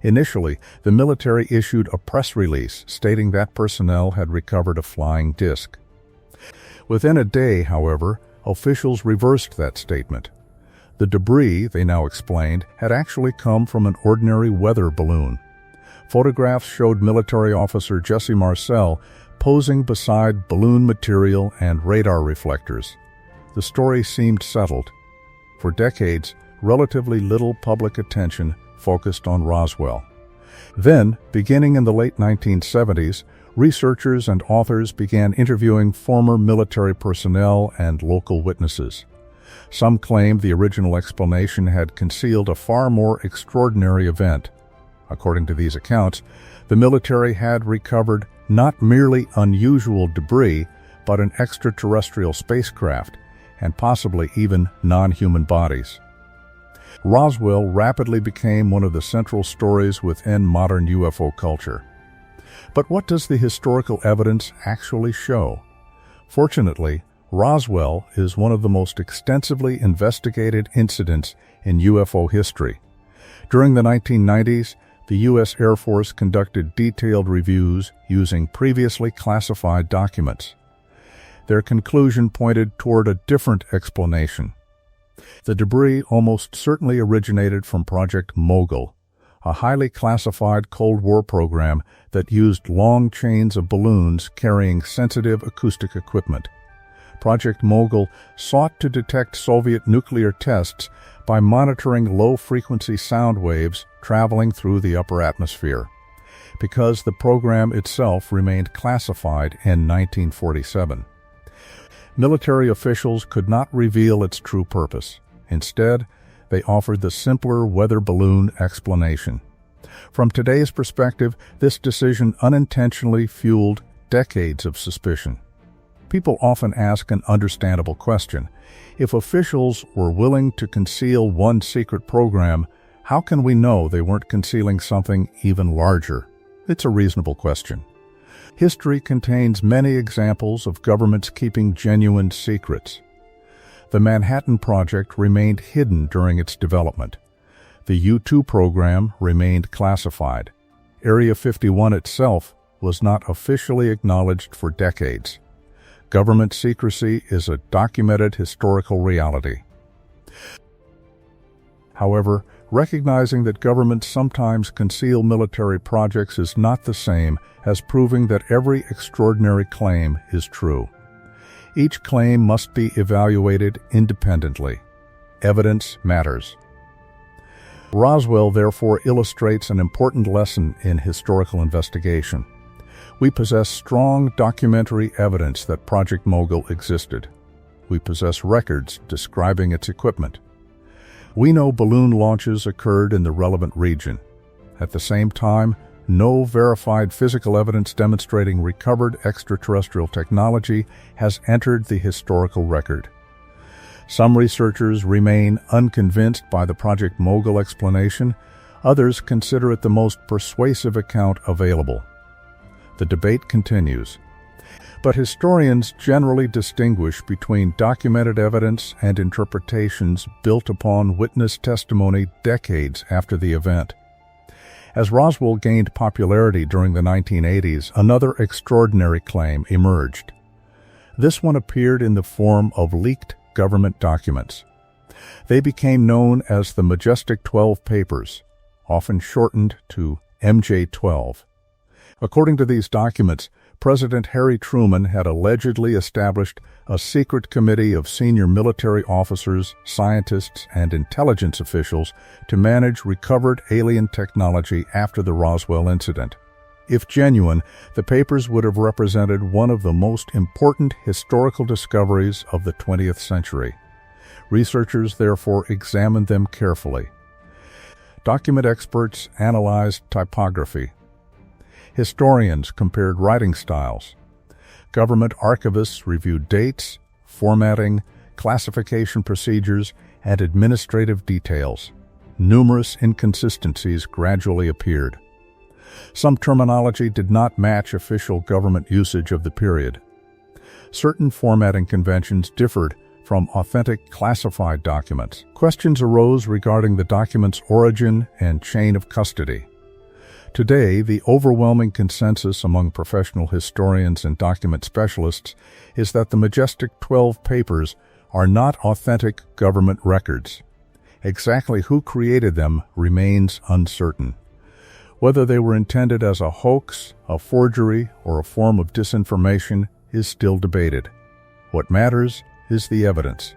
Initially, the military issued a press release stating that personnel had recovered a flying disc. Within a day, however, officials reversed that statement. The debris, they now explained, had actually come from an ordinary weather balloon. Photographs showed military officer Jesse Marcel posing beside balloon material and radar reflectors. The story seemed settled. For decades, relatively little public attention focused on Roswell. Then, beginning in the late 1970s, researchers and authors began interviewing former military personnel and local witnesses. Some claimed the original explanation had concealed a far more extraordinary event. According to these accounts, the military had recovered not merely unusual debris, but an extraterrestrial spacecraft, and possibly even non-human bodies. Roswell rapidly became one of the central stories within modern UFO culture. But what does the historical evidence actually show? Fortunately, Roswell is one of the most extensively investigated incidents in UFO history. During the 1990s, the U.S. Air Force conducted detailed reviews using previously classified documents. Their conclusion pointed toward a different explanation. The debris almost certainly originated from Project Mogul, a highly classified Cold War program that used long chains of balloons carrying sensitive acoustic equipment. Project Mogul sought to detect Soviet nuclear tests by monitoring low-frequency sound waves traveling through the upper atmosphere. Because the program itself remained classified in 1947. Military officials could not reveal its true purpose. Instead, they offered the simpler weather balloon explanation. From today's perspective, this decision unintentionally fueled decades of suspicion. People often ask an understandable question. If officials were willing to conceal one secret program, how can we know they weren't concealing something even larger? It's a reasonable question. History contains many examples of governments keeping genuine secrets. The Manhattan Project remained hidden during its development. The U-2 program remained classified. Area 51 itself was not officially acknowledged for decades. Government secrecy is a documented historical reality. However, recognizing that governments sometimes conceal military projects is not the same as proving that every extraordinary claim is true. Each claim must be evaluated independently. Evidence matters. Roswell, therefore, illustrates an important lesson in historical investigation. We possess strong documentary evidence that Project Mogul existed. We possess records describing its equipment. We know balloon launches occurred in the relevant region. At the same time, no verified physical evidence demonstrating recovered extraterrestrial technology has entered the historical record. Some researchers remain unconvinced by the Project Mogul explanation. Others consider it the most persuasive account available. The debate continues. But historians generally distinguish between documented evidence and interpretations built upon witness testimony decades after the event. As Roswell gained popularity during the 1980s, another extraordinary claim emerged. This one appeared in the form of leaked government documents. They became known as the Majestic 12 Papers, often shortened to MJ-12. According to these documents, President Harry Truman had allegedly established a secret committee of senior military officers, scientists, and intelligence officials to manage recovered alien technology after the Roswell incident. If genuine, the papers would have represented one of the most important historical discoveries of the 20th century. Researchers therefore examined them carefully. Document experts analyzed typography. Historians compared writing styles. Government archivists reviewed dates, formatting, classification procedures, and administrative details. Numerous inconsistencies gradually appeared. Some terminology did not match official government usage of the period. Certain formatting conventions differed from authentic classified documents. Questions arose regarding the document's origin and chain of custody. Today, the overwhelming consensus among professional historians and document specialists is that the Majestic 12 Papers are not authentic government records. Exactly who created them remains uncertain. Whether they were intended as a hoax, a forgery, or a form of disinformation is still debated. What matters is the evidence.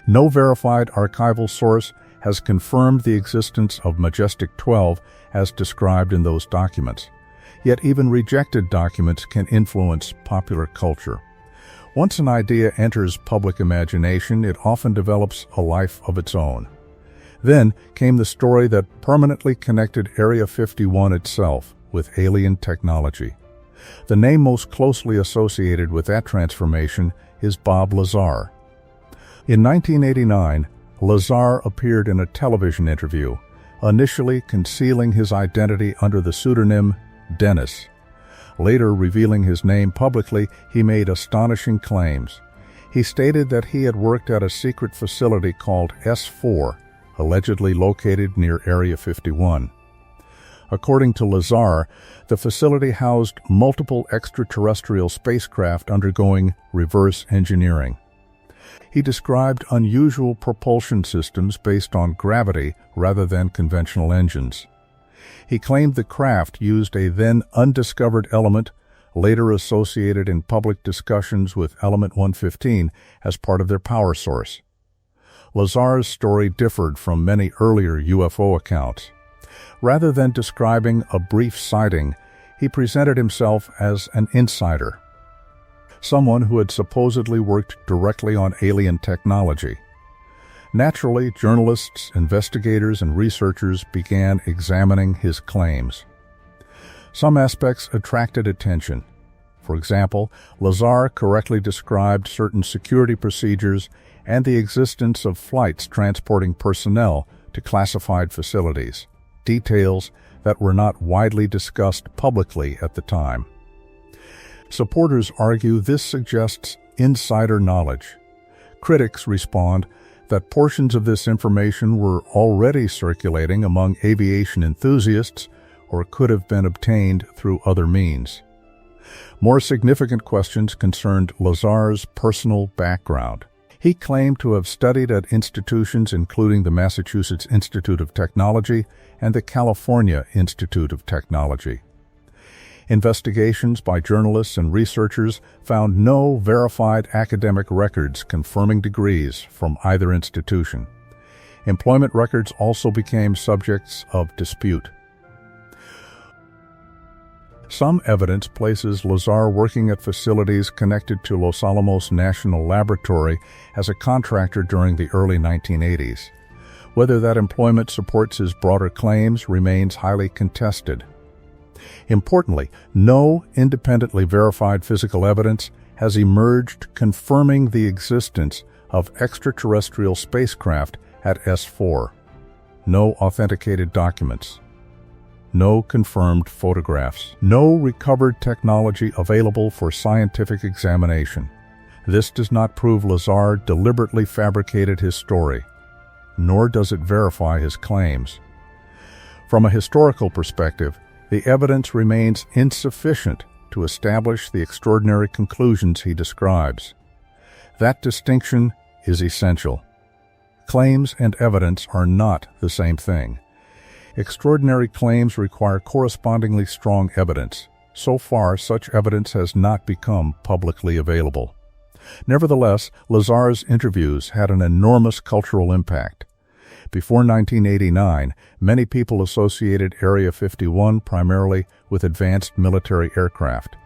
No verified archival source has confirmed the existence of Majestic 12 as described in those documents. Yet even rejected documents can influence popular culture. Once an idea enters public imagination, it often develops a life of its own. Then came the story that permanently connected Area 51 itself with alien technology. The name most closely associated with that transformation is Bob Lazar. In 1989, Lazar appeared in a television interview, initially concealing his identity under the pseudonym Dennis. Later revealing his name publicly, he made astonishing claims. He stated that he had worked at a secret facility called S4, allegedly located near Area 51. According to Lazar, the facility housed multiple extraterrestrial spacecraft undergoing reverse engineering. He described unusual propulsion systems based on gravity rather than conventional engines. He claimed the craft used a then undiscovered element, later associated in public discussions with Element 115, as part of their power source. Lazar's story differed from many earlier UFO accounts. Rather than describing a brief sighting, he presented himself as an insider, someone who had supposedly worked directly on alien technology. Naturally, journalists, investigators, and researchers began examining his claims. Some aspects attracted attention. For example, Lazar correctly described certain security procedures and the existence of flights transporting personnel to classified facilities, details that were not widely discussed publicly at the time. Supporters argue this suggests insider knowledge. Critics respond that portions of this information were already circulating among aviation enthusiasts or could have been obtained through other means. More significant questions concerned Lazar's personal background. He claimed to have studied at institutions including the Massachusetts Institute of Technology and the California Institute of Technology. Investigations by journalists and researchers found no verified academic records confirming degrees from either institution. Employment records also became subjects of dispute. Some evidence places Lazar working at facilities connected to Los Alamos National Laboratory as a contractor during the early 1980s. Whether that employment supports his broader claims remains highly contested. Importantly, no independently verified physical evidence has emerged confirming the existence of extraterrestrial spacecraft at S4. No authenticated documents. No confirmed photographs. No recovered technology available for scientific examination. This does not prove Lazar deliberately fabricated his story, nor does it verify his claims. From a historical perspective, the evidence remains insufficient to establish the extraordinary conclusions he describes. That distinction is essential. Claims and evidence are not the same thing. Extraordinary claims require correspondingly strong evidence. So far, such evidence has not become publicly available. Nevertheless, Lazar's interviews had an enormous cultural impact. Before 1989, many people associated Area 51 primarily with advanced military aircraft.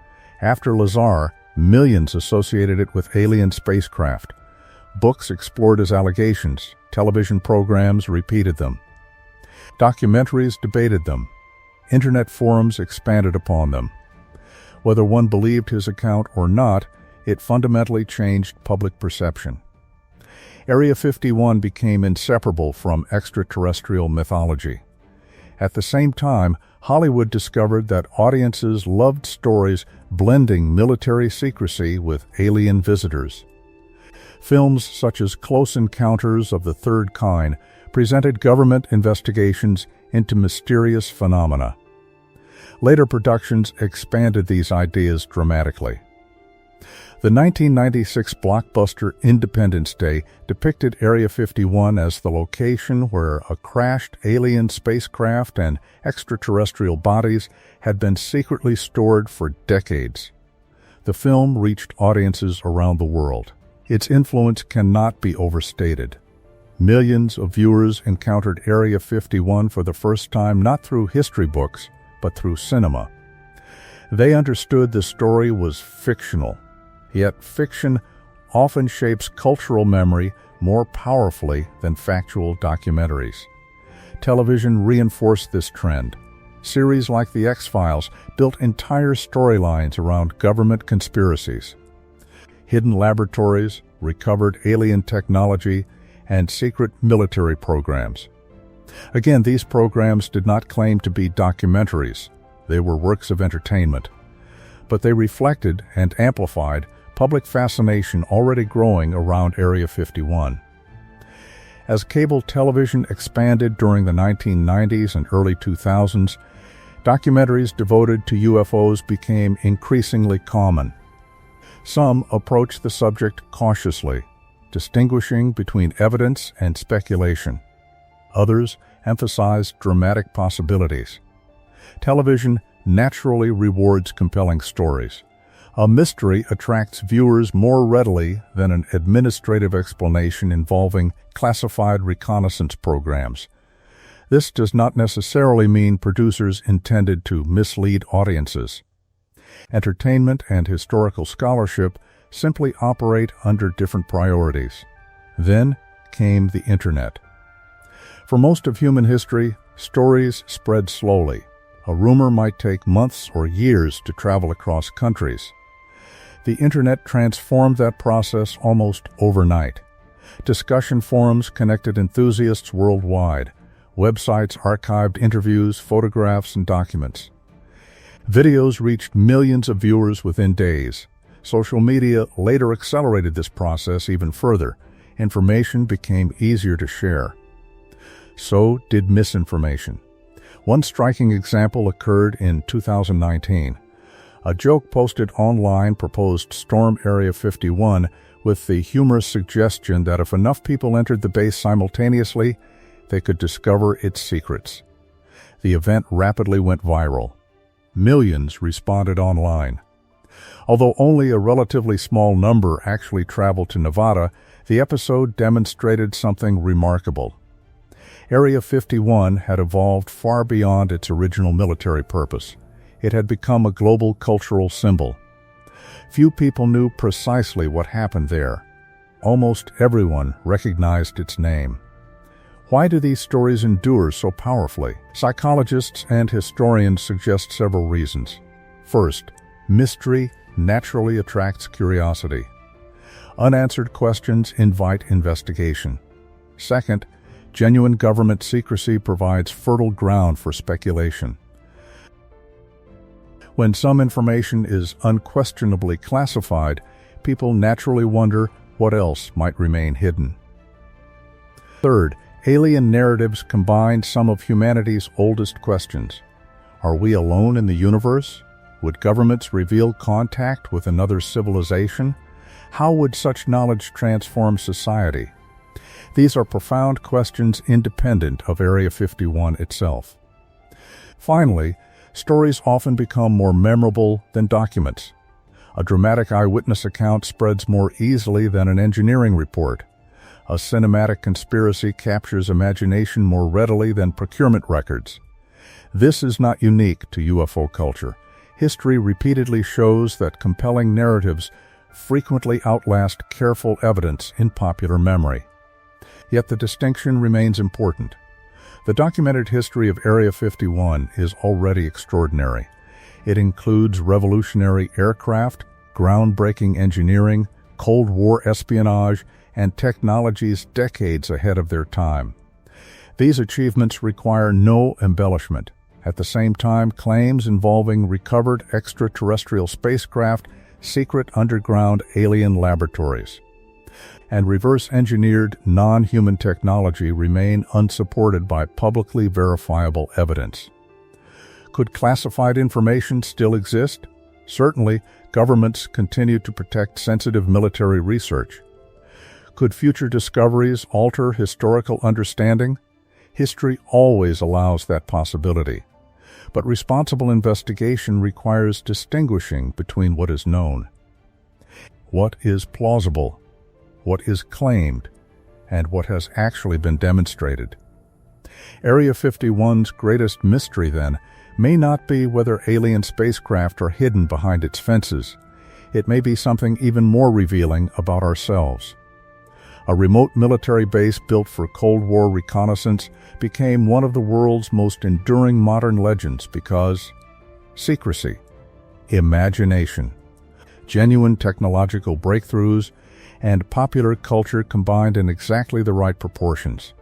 After Lazar, millions associated it with alien spacecraft. Books explored his allegations, television programs repeated them. Documentaries debated them. Internet forums expanded upon them. Whether one believed his account or not, it fundamentally changed public perception. Area 51 became inseparable from extraterrestrial mythology. At the same time, Hollywood discovered that audiences loved stories blending military secrecy with alien visitors. Films such as Close Encounters of the Third Kind presented government investigations into mysterious phenomena. Later productions expanded these ideas dramatically. The 1996 blockbuster Independence Day depicted Area 51 as the location where a crashed alien spacecraft and extraterrestrial bodies had been secretly stored for decades. The film reached audiences around the world. Its influence cannot be overstated. Millions of viewers encountered Area 51 for the first time not through history books, but through cinema. They understood the story was fictional. Yet fiction often shapes cultural memory more powerfully than factual documentaries. Television reinforced this trend. Series like The X-Files built entire storylines around government conspiracies. Hidden laboratories, recovered alien technology, and secret military programs. Again, these programs did not claim to be documentaries. They were works of entertainment. But they reflected and amplified public fascination already growing around Area 51. As cable television expanded during the 1990s and early 2000s, documentaries devoted to UFOs became increasingly common. Some approached the subject cautiously, distinguishing between evidence and speculation. Others emphasized dramatic possibilities. Television naturally rewards compelling stories. A mystery attracts viewers more readily than an administrative explanation involving classified reconnaissance programs. This does not necessarily mean producers intended to mislead audiences. Entertainment and historical scholarship simply operate under different priorities. Then came the Internet. For most of human history, stories spread slowly. A rumor might take months or years to travel across countries. The Internet transformed that process almost overnight. Discussion forums connected enthusiasts worldwide. Websites archived interviews, photographs, and documents. Videos reached millions of viewers within days. Social media later accelerated this process even further. Information became easier to share. So did misinformation. One striking example occurred in 2019. A joke posted online proposed Storm Area 51 with the humorous suggestion that if enough people entered the base simultaneously, they could discover its secrets. The event rapidly went viral. Millions responded online. Although only a relatively small number actually traveled to Nevada, the episode demonstrated something remarkable. Area 51 had evolved far beyond its original military purpose. It had become a global cultural symbol. Few people knew precisely what happened there. Almost everyone recognized its name. Why do these stories endure so powerfully? Psychologists and historians suggest several reasons. First, mystery naturally attracts curiosity. Unanswered questions invite investigation. Second, genuine government secrecy provides fertile ground for speculation. When some information is unquestionably classified, people naturally wonder what else might remain hidden. Third, alien narratives combine some of humanity's oldest questions. Are we alone in the universe? Would governments reveal contact with another civilization? How would such knowledge transform society? These are profound questions independent of Area 51 itself. Finally, stories often become more memorable than documents. A dramatic eyewitness account spreads more easily than an engineering report. A cinematic conspiracy captures imagination more readily than procurement records. This is not unique to UFO culture. History repeatedly shows that compelling narratives frequently outlast careful evidence in popular memory. Yet the distinction remains important. The documented history of Area 51 is already extraordinary. It includes revolutionary aircraft, groundbreaking engineering, Cold War espionage, and technologies decades ahead of their time. These achievements require no embellishment. At the same time, claims involving recovered extraterrestrial spacecraft, secret underground alien laboratories, and reverse-engineered non-human technology remain unsupported by publicly verifiable evidence. Could classified information still exist? Certainly, governments continue to protect sensitive military research. Could future discoveries alter historical understanding? History always allows that possibility. But responsible investigation requires distinguishing between what is known, what is plausible, what is claimed, and what has actually been demonstrated. Area 51's greatest mystery, then, may not be whether alien spacecraft are hidden behind its fences. It may be something even more revealing about ourselves. A remote military base built for Cold War reconnaissance became one of the world's most enduring modern legends because secrecy, imagination, genuine technological breakthroughs, and popular culture combined in exactly the right proportions.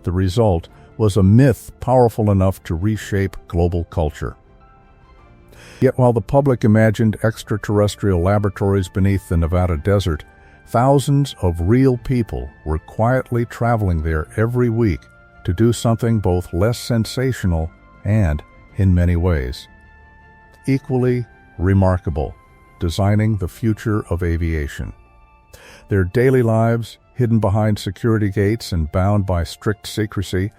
The result was a myth powerful enough to reshape global culture. Yet while the public imagined extraterrestrial laboratories beneath the Nevada desert, thousands of real people were quietly traveling there every week to do something both less sensational and, in many ways, equally remarkable, designing the future of aviation. Their daily lives, hidden behind security gates and bound by strict secrecy,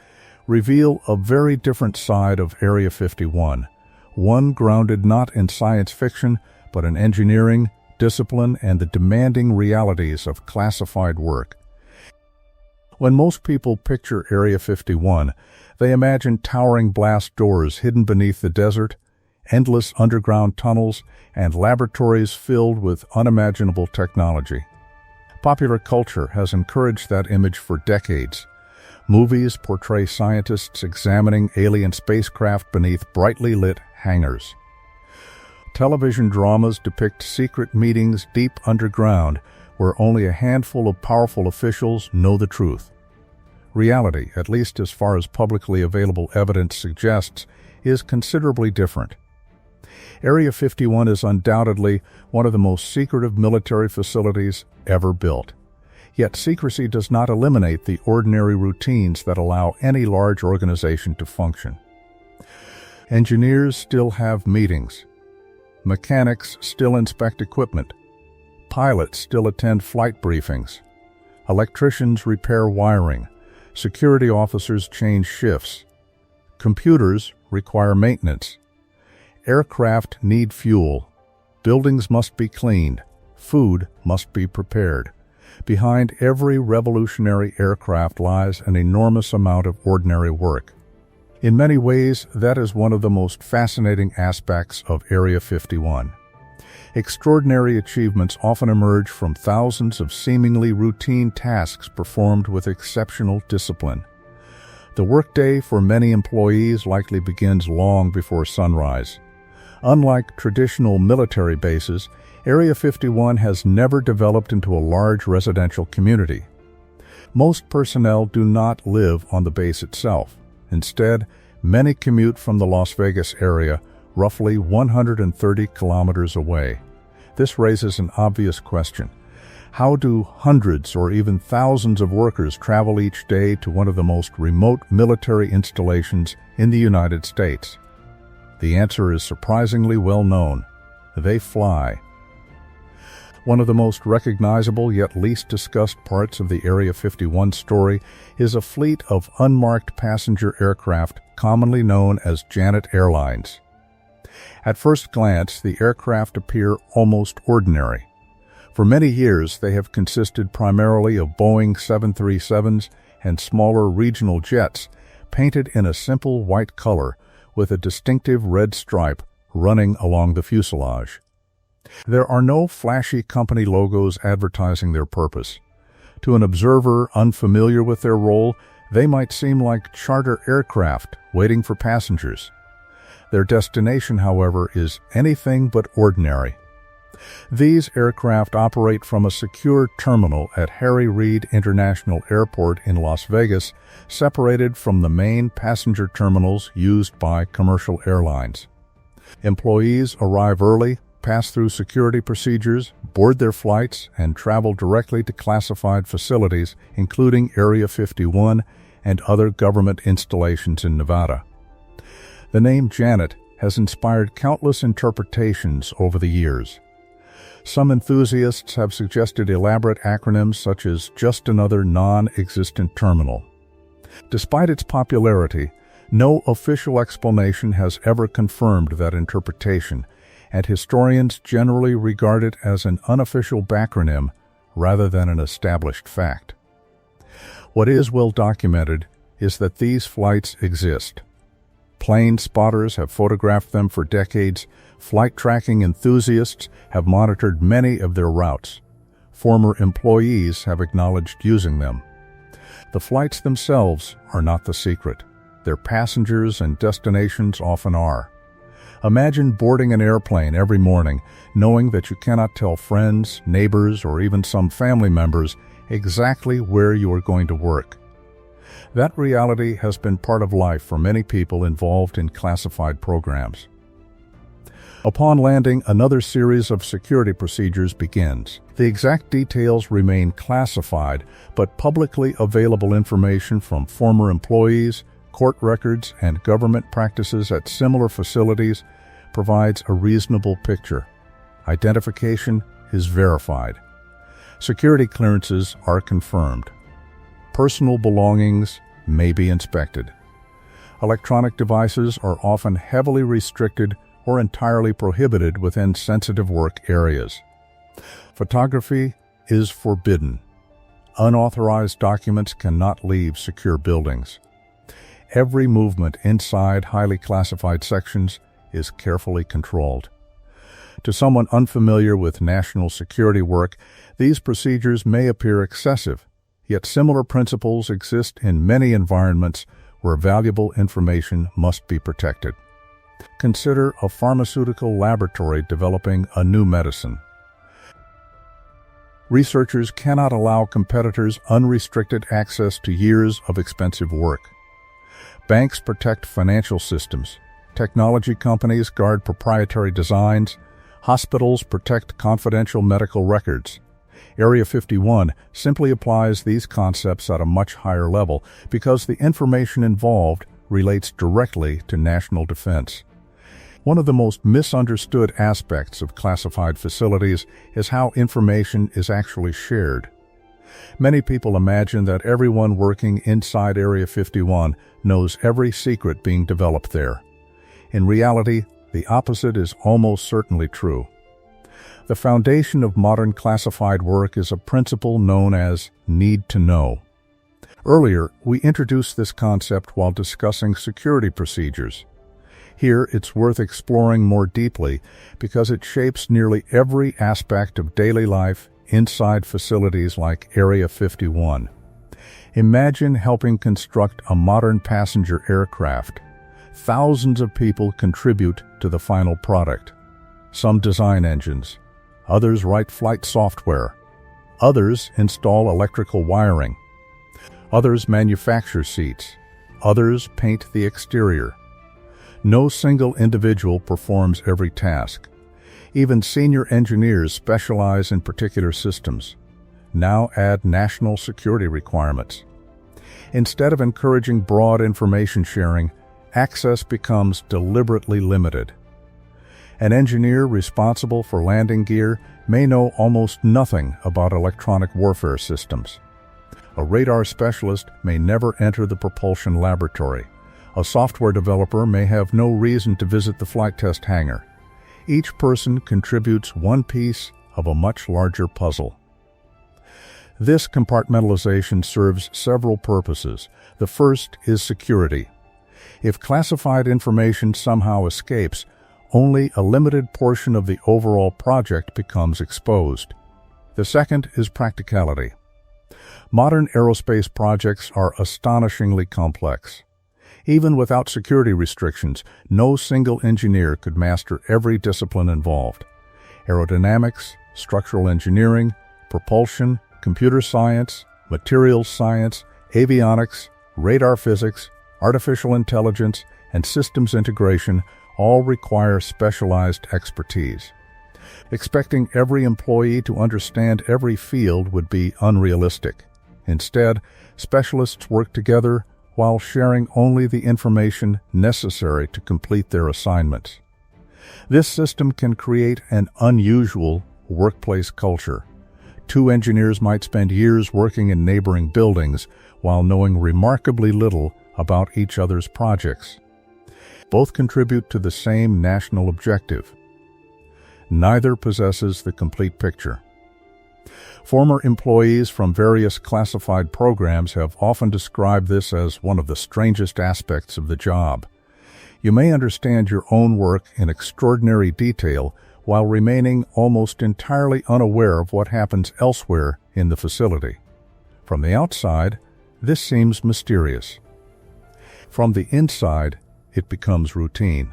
reveal a very different side of Area 51, one grounded not in science fiction, but in engineering, discipline, and the demanding realities of classified work. When most people picture Area 51, they imagine towering blast doors hidden beneath the desert, endless underground tunnels, and laboratories filled with unimaginable technology. Popular culture has encouraged that image for decades. Movies portray scientists examining alien spacecraft beneath brightly lit hangars. Television dramas depict secret meetings deep underground where only a handful of powerful officials know the truth. Reality, at least as far as publicly available evidence suggests, is considerably different. Area 51 is undoubtedly one of the most secretive military facilities ever built. Yet secrecy does not eliminate the ordinary routines that allow any large organization to function. Engineers still have meetings. Mechanics still inspect equipment. Pilots still attend flight briefings. Electricians repair wiring. Security officers change shifts. Computers require maintenance. Aircraft need fuel. Buildings must be cleaned. Food must be prepared. Behind every revolutionary aircraft lies an enormous amount of ordinary work. In many ways, that is one of the most fascinating aspects of Area 51. Extraordinary achievements often emerge from thousands of seemingly routine tasks performed with exceptional discipline. The workday for many employees likely begins long before sunrise. Unlike traditional military bases, Area 51 has never developed into a large residential community. Most personnel do not live on the base itself. Instead, many commute from the Las Vegas area, roughly 130 kilometers away. This raises an obvious question. How do hundreds or even thousands of workers travel each day to one of the most remote military installations in the United States? The answer is surprisingly well known. They fly. One of the most recognizable yet least discussed parts of the Area 51 story is a fleet of unmarked passenger aircraft commonly known as Janet Airlines. At first glance, the aircraft appear almost ordinary. For many years, they have consisted primarily of Boeing 737s and smaller regional jets, painted in a simple white color with a distinctive red stripe running along the fuselage. There are no flashy company logos advertising their purpose. To an observer unfamiliar with their role, they might seem like charter aircraft waiting for passengers. Their destination, however, is anything but ordinary. These aircraft operate from a secure terminal at Harry Reid International Airport in Las Vegas, separated from the main passenger terminals used by commercial airlines. Employees arrive early, pass through security procedures, board their flights, and travel directly to classified facilities, including Area 51 and other government installations in Nevada. The name Janet has inspired countless interpretations over the years. Some enthusiasts have suggested elaborate acronyms such as just another non-existent terminal. Despite its popularity, no official explanation has ever confirmed that interpretation, and historians generally regard it as an unofficial backronym rather than an established fact. What is well documented is that these flights exist. Plane spotters have photographed them for decades. Flight tracking enthusiasts have monitored many of their routes. former employees have acknowledged using them. The flights themselves are not the secret. Their passengers and destinations often are. Imagine boarding an airplane every morning, knowing that you cannot tell friends, neighbors, or even some family members exactly where you are going to work. That reality has been part of life for many people involved in classified programs. Upon landing, another series of security procedures begins. The exact details remain classified, but publicly available information from former employees, court records, and government practices at similar facilities provides a reasonable picture. Identification is verified. Security clearances are confirmed. Personal belongings may be inspected. Electronic devices are often heavily restricted or entirely prohibited within sensitive work areas. Photography is forbidden. Unauthorized documents cannot leave secure buildings. Every movement inside highly classified sections is carefully controlled. To someone unfamiliar with national security work, these procedures may appear excessive, yet similar principles exist in many environments where valuable information must be protected. Consider a pharmaceutical laboratory developing a new medicine. Researchers cannot allow competitors unrestricted access to years of expensive work. Banks protect financial systems. Technology companies guard proprietary designs. Hospitals protect confidential medical records. Area 51 simply applies these concepts at a much higher level because the information involved relates directly to national defense. One of the most misunderstood aspects of classified facilities is how information is actually shared. Many people imagine that everyone working inside Area 51 knows every secret being developed there. In reality, the opposite is almost certainly true. The foundation of modern classified work is a principle known as need to know. Earlier, we introduced this concept while discussing security procedures. Here, it's worth exploring more deeply because it shapes nearly every aspect of daily life inside facilities like Area 51. Imagine helping construct a modern passenger aircraft. Thousands of people contribute to the final product. Some design engines. Others write flight software. Others install electrical wiring. Others manufacture seats. Others paint the exterior. No single individual performs every task. Even senior engineers specialize in particular systems. Now add national security requirements. Instead of encouraging broad information sharing, access becomes deliberately limited. An engineer responsible for landing gear may know almost nothing about electronic warfare systems. A radar specialist may never enter the propulsion laboratory. A software developer may have no reason to visit the flight test hangar. Each person contributes one piece of a much larger puzzle. This compartmentalization serves several purposes. The first is security. If classified information somehow escapes, only a limited portion of the overall project becomes exposed. The second is practicality. Modern aerospace projects are astonishingly complex. Even without security restrictions, no single engineer could master every discipline involved. Aerodynamics, structural engineering, propulsion, computer science, materials science, avionics, radar physics, artificial intelligence, and systems integration all require specialized expertise. Expecting every employee to understand every field would be unrealistic. Instead, specialists work together while sharing only the information necessary to complete their assignments. This system can create an unusual workplace culture. Two engineers might spend years working in neighboring buildings while knowing remarkably little about each other's projects. Both contribute to the same national objective. Neither possesses the complete picture. Former employees from various classified programs have often described this as one of the strangest aspects of the job. You may understand your own work in extraordinary detail while remaining almost entirely unaware of what happens elsewhere in the facility. From the outside, this seems mysterious. From the inside, it becomes routine.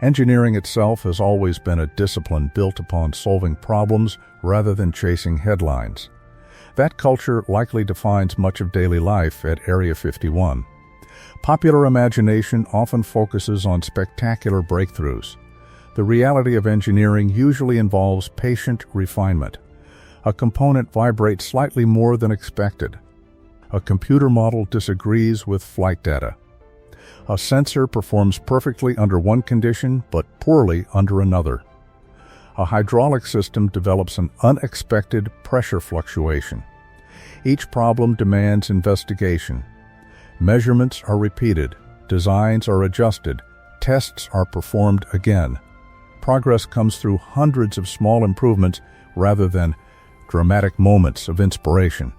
Engineering itself has always been a discipline built upon solving problems rather than chasing headlines. That culture likely defines much of daily life at Area 51. Popular imagination often focuses on spectacular breakthroughs. The reality of engineering usually involves patient refinement. A component vibrates slightly more than expected. A computer model disagrees with flight data. A sensor performs perfectly under one condition but poorly under another. A hydraulic system develops an unexpected pressure fluctuation. Each problem demands investigation. Measurements are repeated, designs are adjusted, tests are performed again. Progress comes through hundreds of small improvements rather than dramatic moments of inspiration.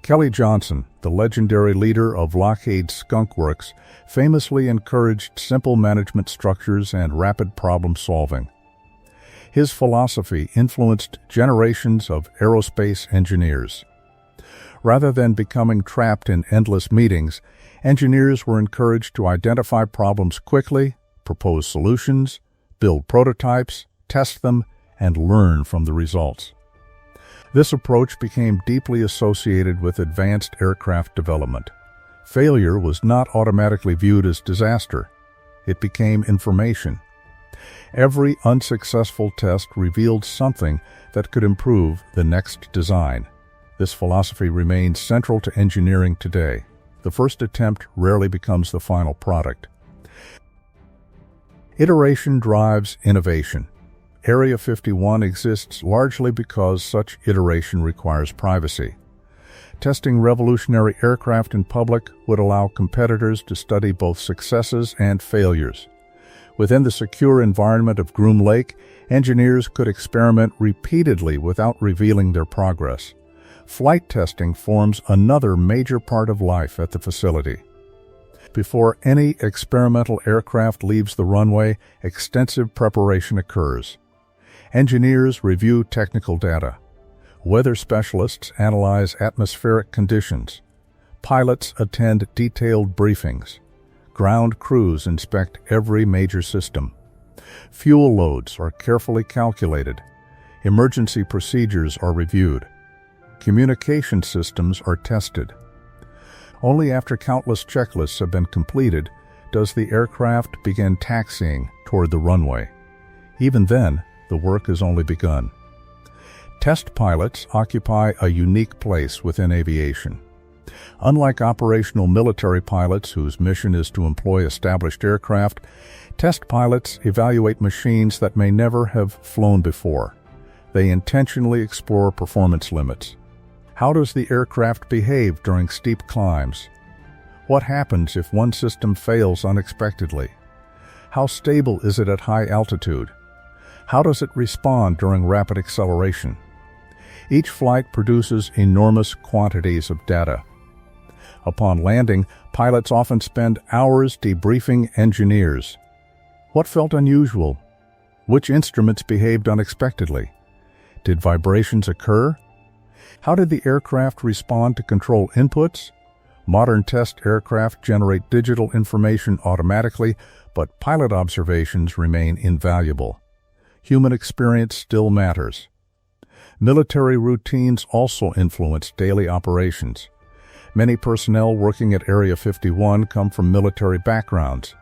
Kelly Johnson, the legendary leader of Lockheed Skunk Works, famously encouraged simple management structures and rapid problem solving. His philosophy influenced generations of aerospace engineers. Rather than becoming trapped in endless meetings, engineers were encouraged to identify problems quickly, propose solutions, build prototypes, test them, and learn from the results. This approach became deeply associated with advanced aircraft development. Failure was not automatically viewed as disaster. It became information. Every unsuccessful test revealed something that could improve the next design. This philosophy remains central to engineering today. The first attempt rarely becomes the final product. Iteration drives innovation. Area 51 exists largely because such iteration requires privacy. Testing revolutionary aircraft in public would allow competitors to study both successes and failures. Within the secure environment of Groom Lake, engineers could experiment repeatedly without revealing their progress. Flight testing forms another major part of life at the facility. Before any experimental aircraft leaves the runway, extensive preparation occurs. Engineers review technical data. Weather specialists analyze atmospheric conditions. Pilots attend detailed briefings. Ground crews inspect every major system. Fuel loads are carefully calculated. Emergency procedures are reviewed. Communication systems are tested. Only after countless checklists have been completed does the aircraft begin taxiing toward the runway. Even then, the work has only begun. Test pilots occupy a unique place within aviation. Unlike operational military pilots whose mission is to employ established aircraft, test pilots evaluate machines that may never have flown before. They intentionally explore performance limits. How does the aircraft behave during steep climbs? What happens if one system fails unexpectedly? How stable is it at high altitude? How does it respond during rapid acceleration? Each flight produces enormous quantities of data. Upon landing, pilots often spend hours debriefing engineers. What felt unusual? Which instruments behaved unexpectedly? Did vibrations occur? How did the aircraft respond to control inputs? Modern test aircraft generate digital information automatically, but pilot observations remain invaluable. Human experience still matters. Military routines also influence daily operations. Many personnel working at Area 51 come from military backgrounds.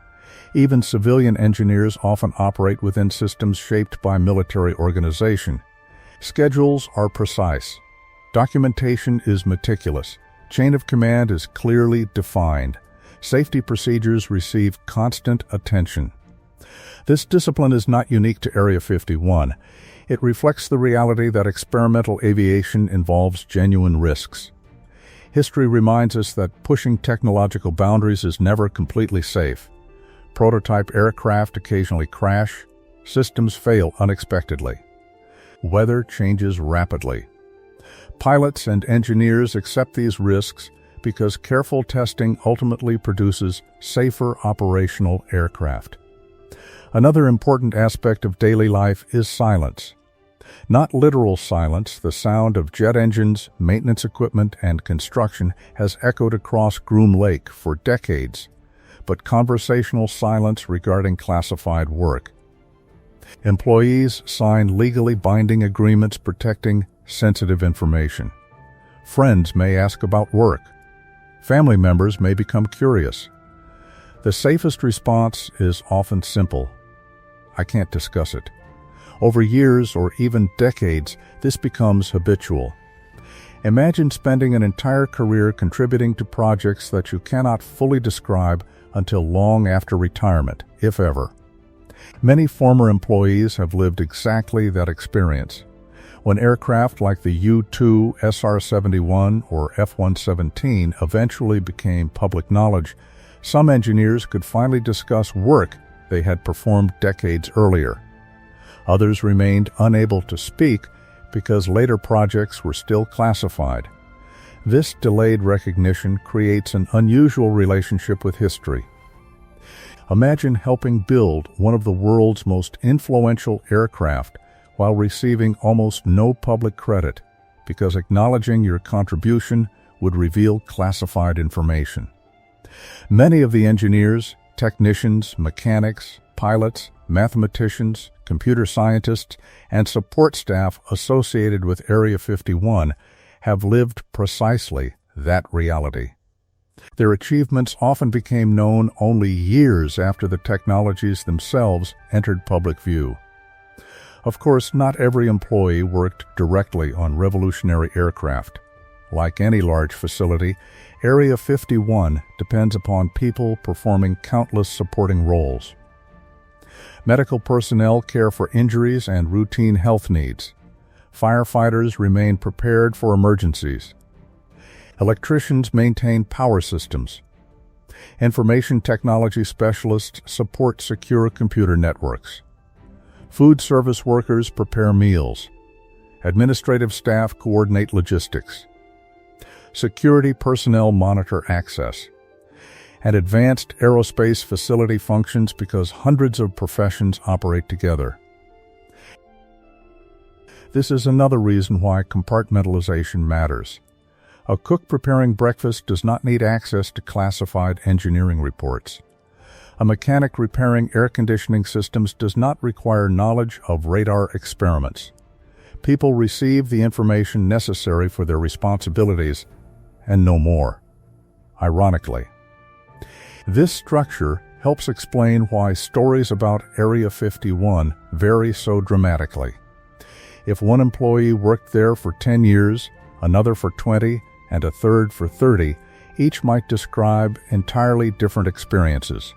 Even civilian engineers often operate within systems shaped by military organization. Schedules are precise. Documentation is meticulous. Chain of command is clearly defined. Safety procedures receive constant attention. This discipline is not unique to Area 51. It reflects the reality that experimental aviation involves genuine risks. History reminds us that pushing technological boundaries is never completely safe. Prototype aircraft occasionally crash. Systems fail unexpectedly. Weather changes rapidly. Pilots and engineers accept these risks because careful testing ultimately produces safer operational aircraft. Another important aspect of daily life is silence. Not literal silence, the sound of jet engines, maintenance equipment, and construction has echoed across Groom Lake for decades, but conversational silence regarding classified work. Employees sign legally binding agreements protecting sensitive information. Friends may ask about work. Family members may become curious. The safest response is often simple: "I can't discuss it." Over years or even decades, this becomes habitual. Imagine spending an entire career contributing to projects that you cannot fully describe until long after retirement, if ever. Many former employees have lived exactly that experience. When aircraft like the U-2 SR-71 or F-117 eventually became public knowledge, some engineers could finally discuss work they had performed decades earlier. Others remained unable to speak because later projects were still classified. This delayed recognition creates an unusual relationship with history. Imagine helping build one of the world's most influential aircraft while receiving almost no public credit, because acknowledging your contribution would reveal classified information. Many of the engineers, technicians, mechanics, pilots, mathematicians, computer scientists, and support staff associated with Area 51 have lived precisely that reality. Their achievements often became known only years after the technologies themselves entered public view. Of course, not every employee worked directly on revolutionary aircraft. Like any large facility, Area 51 depends upon people performing countless supporting roles. Medical personnel care for injuries and routine health needs. Firefighters remain prepared for emergencies. Electricians maintain power systems. Information technology specialists support secure computer networks. Food service workers prepare meals. Administrative staff coordinate logistics. Security personnel monitor access. And advanced aerospace facility functions because hundreds of professions operate together. This is another reason why compartmentalization matters. A cook preparing breakfast does not need access to classified engineering reports. A mechanic repairing air conditioning systems does not require knowledge of radar experiments. People receive the information necessary for their responsibilities and no more. Ironically, this structure helps explain why stories about Area 51 vary so dramatically. If one employee worked there for 10 years, another for 20, and a third for 30, each might describe entirely different experiences.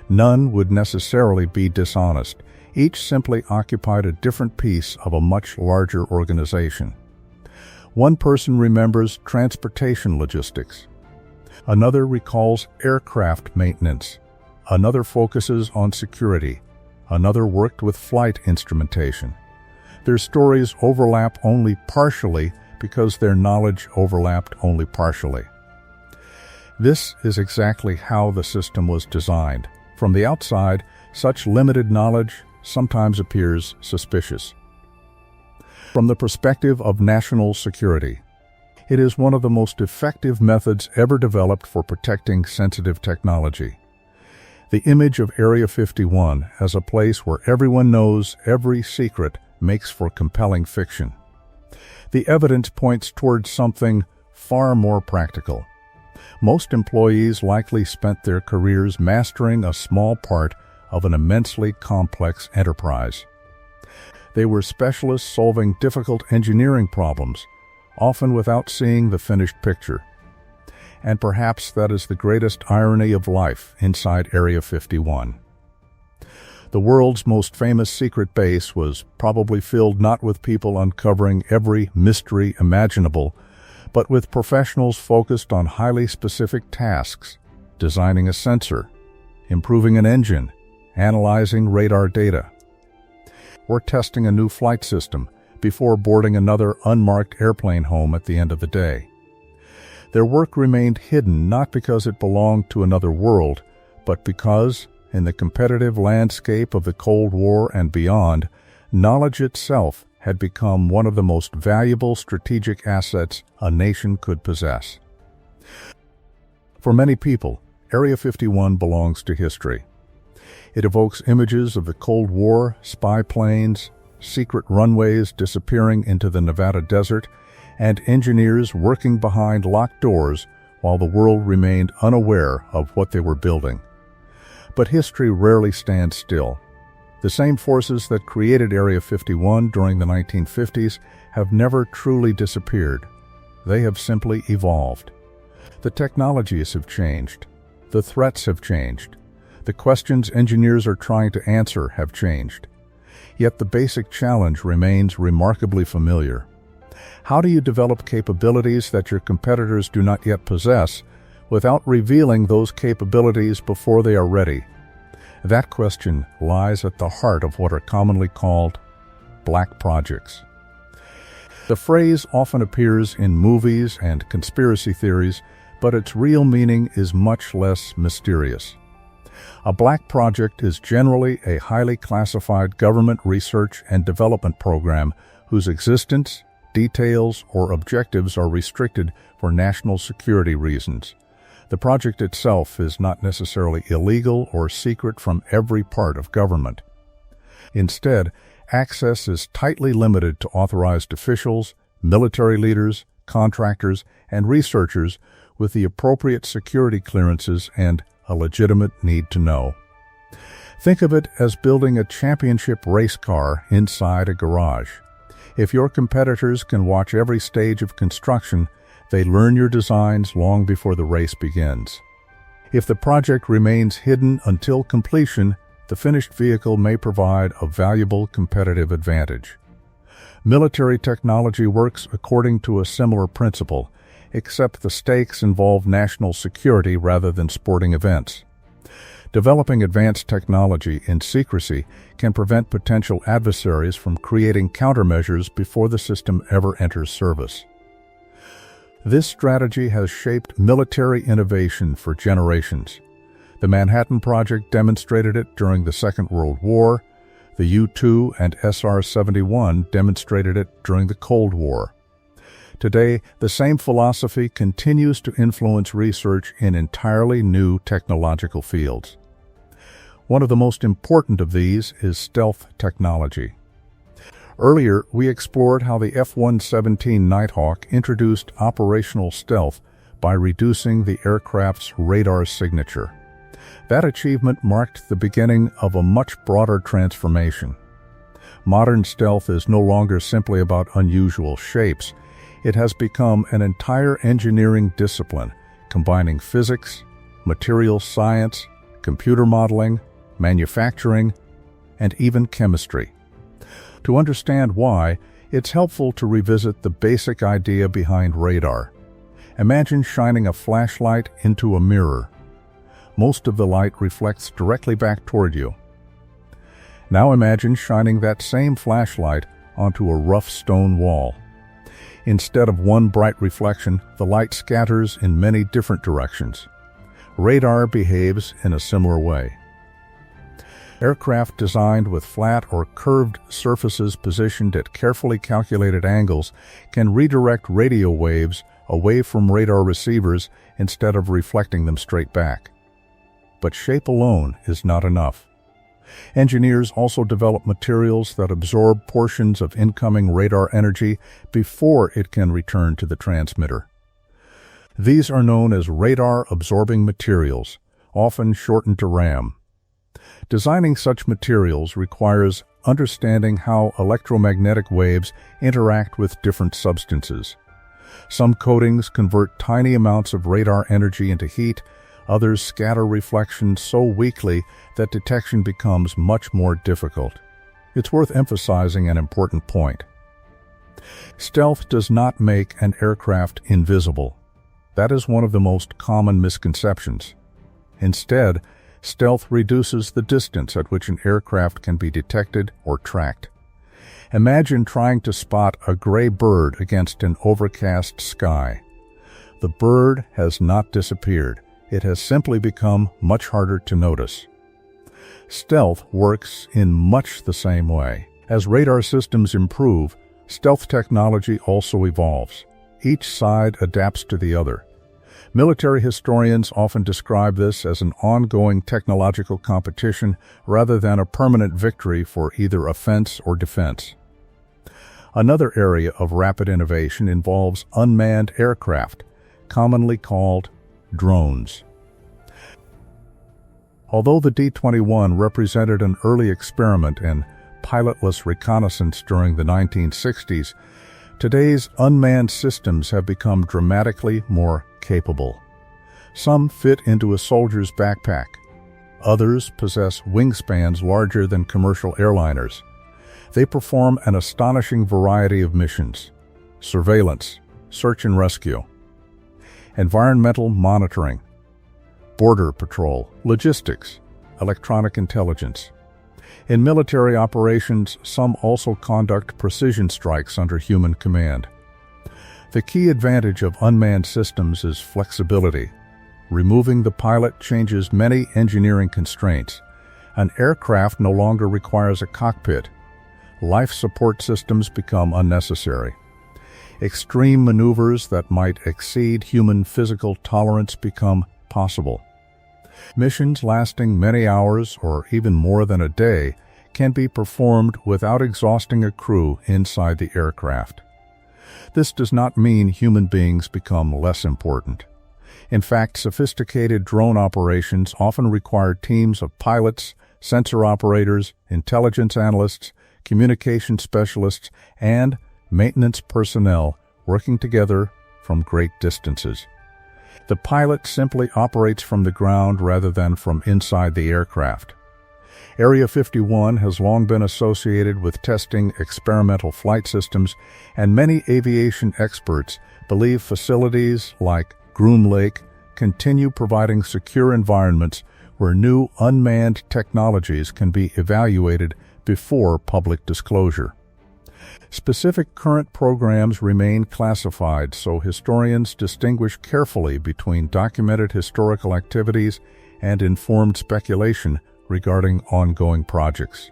None would necessarily be dishonest. Each simply occupied a different piece of a much larger organization. One person remembers transportation logistics. Another recalls aircraft maintenance. Another focuses on security. Another worked with flight instrumentation. Their stories overlap only partially because their knowledge overlapped only partially. This is exactly how the system was designed. From the outside, such limited knowledge sometimes appears suspicious. From the perspective of national security, it is one of the most effective methods ever developed for protecting sensitive technology. The image of Area 51 as a place where everyone knows every secret makes for compelling fiction. The evidence points towards something far more practical. Most employees likely spent their careers mastering a small part of an immensely complex enterprise. They were specialists solving difficult engineering problems, often without seeing the finished picture. And perhaps that is the greatest irony of life inside Area 51. The world's most famous secret base was probably filled not with people uncovering every mystery imaginable, but with professionals focused on highly specific tasks, designing a sensor, improving an engine, analyzing radar data, or testing a new flight system before boarding another unmarked airplane home at the end of the day. Their work remained hidden not because it belonged to another world, but because, In the competitive landscape of the Cold War and beyond, knowledge itself had become one of the most valuable strategic assets a nation could possess. For many people, Area 51 belongs to history. It evokes images of the Cold War, spy planes, secret runways disappearing into the Nevada desert, and engineers working behind locked doors while the world remained unaware of what they were building. But history rarely stands still. The same forces that created Area 51 during the 1950s have never truly disappeared. They have simply evolved. The technologies have changed. The threats have changed. The questions engineers are trying to answer have changed. Yet the basic challenge remains remarkably familiar. How do you develop capabilities that your competitors do not yet possess without revealing those capabilities before they are ready? That question lies at the heart of what are commonly called black projects. The phrase often appears in movies and conspiracy theories, but its real meaning is much less mysterious. A black project is generally a highly classified government research and development program whose existence, details, or objectives are restricted for national security reasons. The project itself is not necessarily illegal or secret from every part of government. Instead, access is tightly limited to authorized officials, military leaders, contractors, and researchers with the appropriate security clearances and a legitimate need to know. Think of it as building a championship race car inside a garage. If your competitors can watch every stage of construction, they learn your designs long before the race begins. If the project remains hidden until completion, the finished vehicle may provide a valuable competitive advantage. Military technology works according to a similar principle, except the stakes involve national security rather than sporting events. Developing advanced technology in secrecy can prevent potential adversaries from creating countermeasures before the system ever enters service. This strategy has shaped military innovation for generations. The Manhattan Project demonstrated it during the Second World War. The U-2 and SR-71 demonstrated it during the Cold War. Today, the same philosophy continues to influence research in entirely new technological fields. One of the most important of these is stealth technology. Earlier, we explored how the F-117 Nighthawk introduced operational stealth by reducing the aircraft's radar signature. That achievement marked the beginning of a much broader transformation. Modern stealth is no longer simply about unusual shapes. It has become an entire engineering discipline, combining physics, material science, computer modeling, manufacturing, and even chemistry. To understand why, it's helpful to revisit the basic idea behind radar. Imagine shining a flashlight into a mirror. Most of the light reflects directly back toward you. Now imagine shining that same flashlight onto a rough stone wall. Instead of one bright reflection, the light scatters in many different directions. Radar behaves in a similar way. Aircraft designed with flat or curved surfaces positioned at carefully calculated angles can redirect radio waves away from radar receivers instead of reflecting them straight back. But shape alone is not enough. Engineers also develop materials that absorb portions of incoming radar energy before it can return to the transmitter. These are known as radar-absorbing materials, often shortened to RAM. Designing such materials requires understanding how electromagnetic waves interact with different substances. Some coatings convert tiny amounts of radar energy into heat, others scatter reflections so weakly that detection becomes much more difficult. It's worth emphasizing an important point. Stealth does not make an aircraft invisible. That is one of the most common misconceptions. Instead, stealth reduces the distance at which an aircraft can be detected or tracked. Imagine trying to spot a gray bird against an overcast sky. The bird has not disappeared. It has simply become much harder to notice. Stealth works in much the same way. As radar systems improve, stealth technology also evolves. Each side adapts to the other. Military historians often describe this as an ongoing technological competition rather than a permanent victory for either offense or defense. Another area of rapid innovation involves unmanned aircraft, commonly called drones. Although the D-21 represented an early experiment in pilotless reconnaissance during the 1960s, today's unmanned systems have become dramatically more capable. Some fit into a soldier's backpack. Others possess wingspans larger than commercial airliners. They perform an astonishing variety of missions: surveillance, search and rescue, environmental monitoring, border patrol, logistics, electronic intelligence. In military operations, some also conduct precision strikes under human command. The key advantage of unmanned systems is flexibility. Removing the pilot changes many engineering constraints. An aircraft no longer requires a cockpit. Life support systems become unnecessary. Extreme maneuvers that might exceed human physical tolerance become possible. Missions lasting many hours or even more than a day can be performed without exhausting a crew inside the aircraft. This does not mean human beings become less important. In fact, sophisticated drone operations often require teams of pilots, sensor operators, intelligence analysts, communication specialists, and maintenance personnel working together from great distances. The pilot simply operates from the ground rather than from inside the aircraft. Area 51 has long been associated with testing experimental flight systems, and many aviation experts believe facilities like Groom Lake continue providing secure environments where new unmanned technologies can be evaluated before public disclosure. Specific current programs remain classified, so historians distinguish carefully between documented historical activities and informed speculation regarding ongoing projects.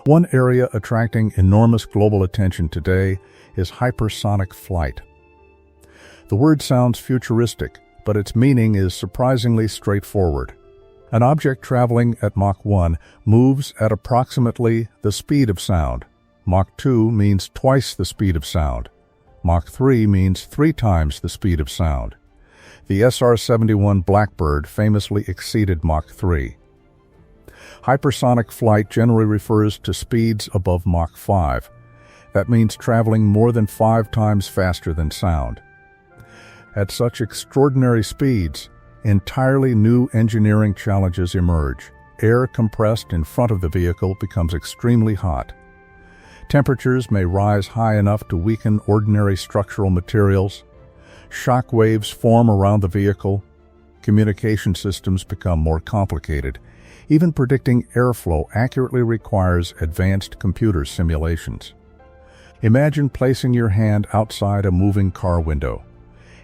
One area attracting enormous global attention today is hypersonic flight. The word sounds futuristic, but its meaning is surprisingly straightforward. An object traveling at Mach 1 moves at approximately the speed of sound. Mach 2 means twice the speed of sound. Mach 3 means 3 times the speed of sound. The SR-71 Blackbird famously exceeded Mach 3. Hypersonic flight generally refers to speeds above Mach 5. That means traveling more than 5 times faster than sound. At such extraordinary speeds, entirely new engineering challenges emerge. Air compressed in front of the vehicle becomes extremely hot. Temperatures may rise high enough to weaken ordinary structural materials. Shock waves form around the vehicle. Communication systems become more complicated. Even predicting airflow accurately requires advanced computer simulations. Imagine placing your hand outside a moving car window.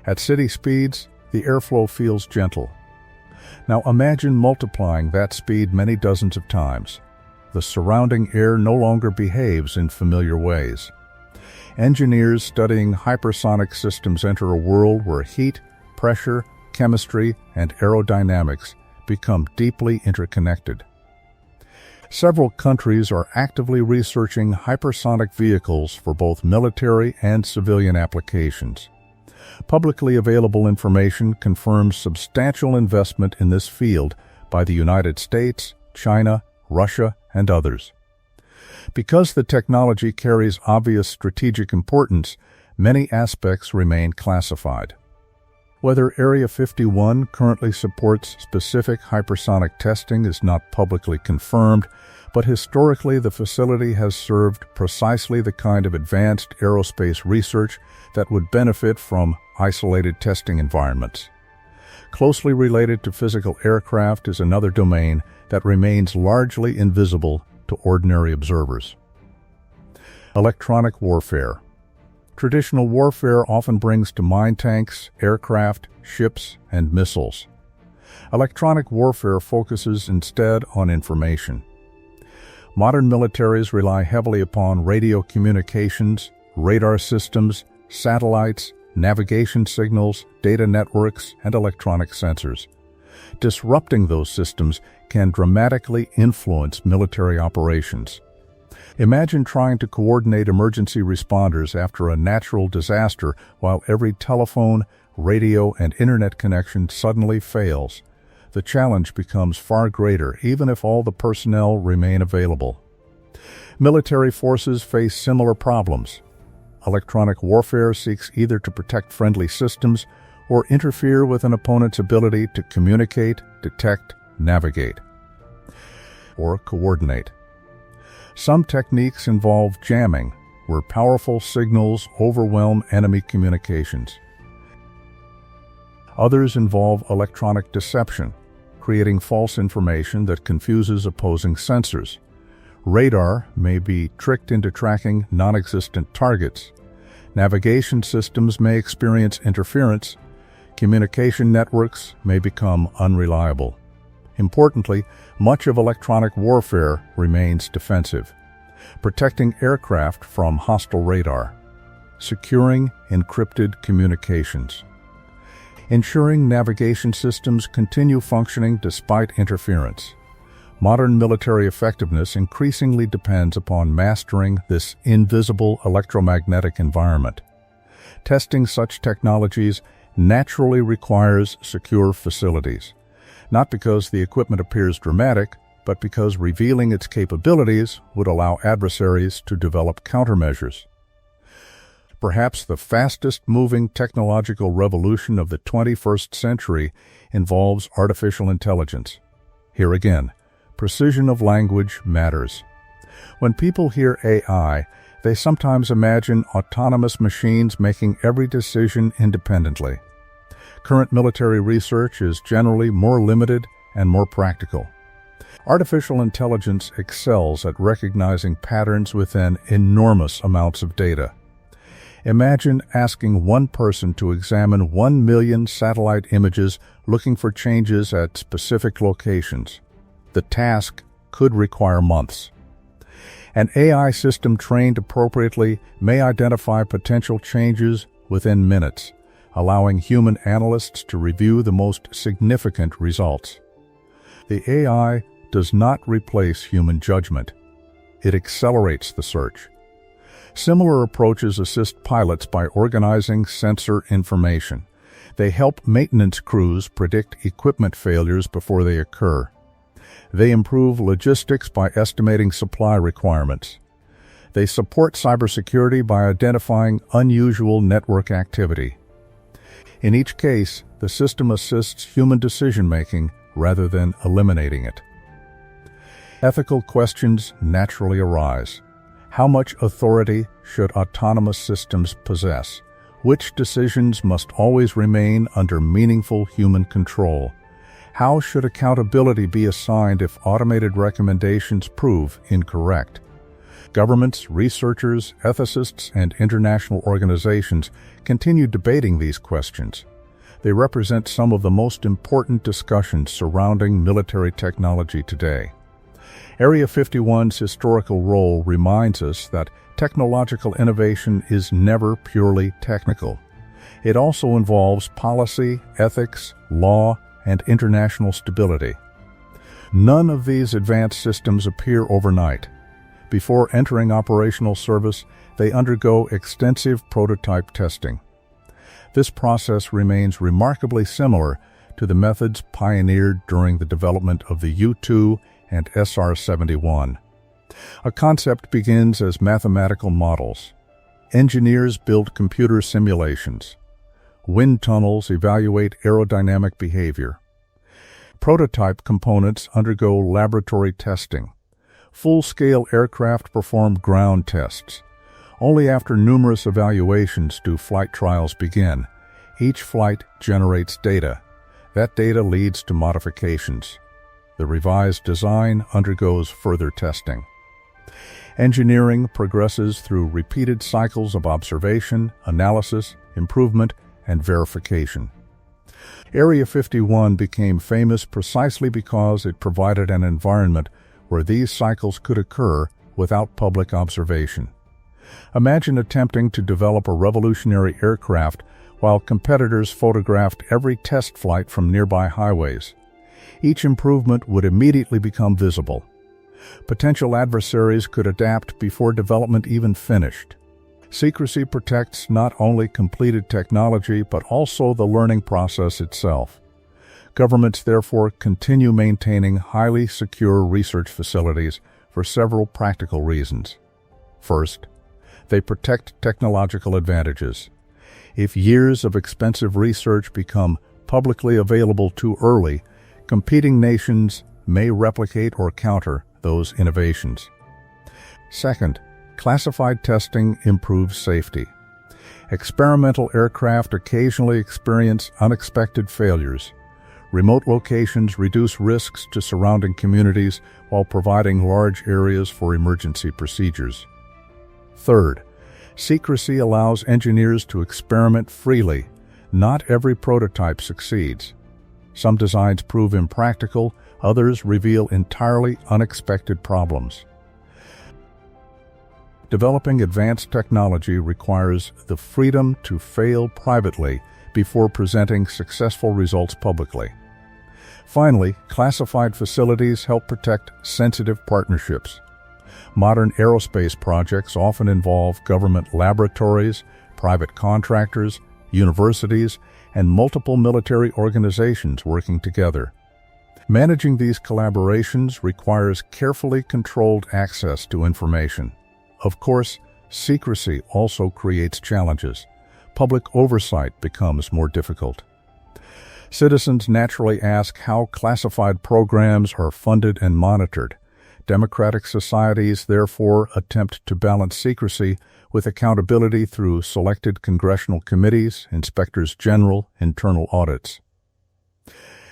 At city speeds, the airflow feels gentle. Now imagine multiplying that speed many dozens of times. The surrounding air no longer behaves in familiar ways. Engineers studying hypersonic systems enter a world where heat, pressure, chemistry, and aerodynamics become deeply interconnected. Several countries are actively researching hypersonic vehicles for both military and civilian applications. Publicly available information confirms substantial investment in this field by the United States, China, Russia, and others. Because the technology carries obvious strategic importance, many aspects remain classified. Whether Area 51 currently supports specific hypersonic testing is not publicly confirmed, but historically the facility has served precisely the kind of advanced aerospace research that would benefit from isolated testing environments. Closely related to physical aircraft is another domain that remains largely invisible to ordinary observers. Electronic warfare. Traditional warfare often brings to mind tanks, aircraft, ships, and missiles. Electronic warfare focuses instead on information. Modern militaries rely heavily upon radio communications, radar systems, satellites, navigation signals, data networks, and electronic sensors. Disrupting those systems can dramatically influence military operations. Imagine trying to coordinate emergency responders after a natural disaster while every telephone, radio, and internet connection suddenly fails. The challenge becomes far greater, even if all the personnel remain available. Military forces face similar problems. Electronic warfare seeks either to protect friendly systems or interfere with an opponent's ability to communicate, detect, navigate, or coordinate. Some techniques involve jamming, where powerful signals overwhelm enemy communications. Others involve electronic deception, creating false information that confuses opposing sensors. Radar may be tricked into tracking non-existent targets. Navigation systems may experience interference. Communication networks may become unreliable. Importantly, much of electronic warfare remains defensive, protecting aircraft from hostile radar, securing encrypted communications, ensuring navigation systems continue functioning despite interference. Modern military effectiveness increasingly depends upon mastering this invisible electromagnetic environment. Testing such technologies naturally requires secure facilities, not because the equipment appears dramatic, but because revealing its capabilities would allow adversaries to develop countermeasures. Perhaps the fastest-moving technological revolution of the 21st century involves artificial intelligence. Here again, precision of language matters. When people hear AI, they sometimes imagine autonomous machines making every decision independently. Current military research is generally more limited and more practical. Artificial intelligence excels at recognizing patterns within enormous amounts of data. Imagine asking one person to examine 1 million satellite images looking for changes at specific locations. The task could require months. An AI system trained appropriately may identify potential changes within minutes, allowing human analysts to review the most significant results. The AI does not replace human judgment. It accelerates the search. Similar approaches assist pilots by organizing sensor information. They help maintenance crews predict equipment failures before they occur. They improve logistics by estimating supply requirements. They support cybersecurity by identifying unusual network activity. In each case, the system assists human decision-making rather than eliminating it. Ethical questions naturally arise. How much authority should autonomous systems possess? Which decisions must always remain under meaningful human control? How should accountability be assigned if automated recommendations prove incorrect? Governments, researchers, ethicists, and international organizations continue debating these questions. They represent some of the most important discussions surrounding military technology today. Area 51's historical role reminds us that technological innovation is never purely technical. It also involves policy, ethics, law, and international stability. None of these advanced systems appear overnight. Before entering operational service, they undergo extensive prototype testing. This process remains remarkably similar to the methods pioneered during the development of the U-2 and SR-71. A concept begins as mathematical models. Engineers build computer simulations. Wind tunnels evaluate aerodynamic behavior. Prototype components undergo laboratory testing. Full-scale aircraft perform ground tests. Only after numerous evaluations do flight trials begin. Each flight generates data. That data leads to modifications. The revised design undergoes further testing. Engineering progresses through repeated cycles of observation, analysis, improvement, and verification. Area 51 became famous precisely because it provided an environment where these cycles could occur without public observation. Imagine attempting to develop a revolutionary aircraft while competitors photographed every test flight from nearby highways. Each improvement would immediately become visible. Potential adversaries could adapt before development even finished. Secrecy protects not only completed technology but also the learning process itself. Governments therefore continue maintaining highly secure research facilities for several practical reasons. First, they protect technological advantages. If years of expensive research become publicly available too early, competing nations may replicate or counter those innovations. Second, classified testing improves safety. Experimental aircraft occasionally experience unexpected failures. Remote locations reduce risks to surrounding communities while providing large areas for emergency procedures. Third, secrecy allows engineers to experiment freely. Not every prototype succeeds. Some designs prove impractical, others reveal entirely unexpected problems. Developing advanced technology requires the freedom to fail privately before presenting successful results publicly. Finally, classified facilities help protect sensitive partnerships. Modern aerospace projects often involve government laboratories, private contractors, universities, and multiple military organizations working together. Managing these collaborations requires carefully controlled access to information. Of course, secrecy also creates challenges. Public oversight becomes more difficult. Citizens naturally ask how classified programs are funded and monitored. Democratic societies therefore attempt to balance secrecy with accountability through selected congressional committees, inspectors general, internal audits,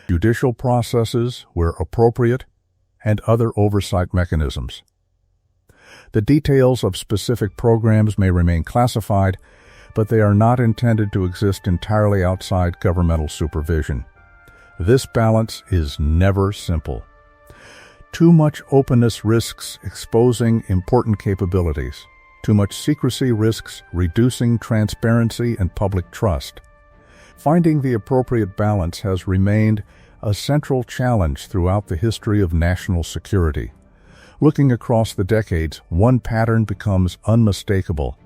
judicial processes where appropriate, and other oversight mechanisms. The details of specific programs may remain classified, but they are not intended to exist entirely outside governmental supervision. This balance is never simple. Too much openness risks exposing important capabilities. Too much secrecy risks reducing transparency and public trust. Finding the appropriate balance has remained a central challenge throughout the history of national security. Looking across the decades, one pattern becomes unmistakable.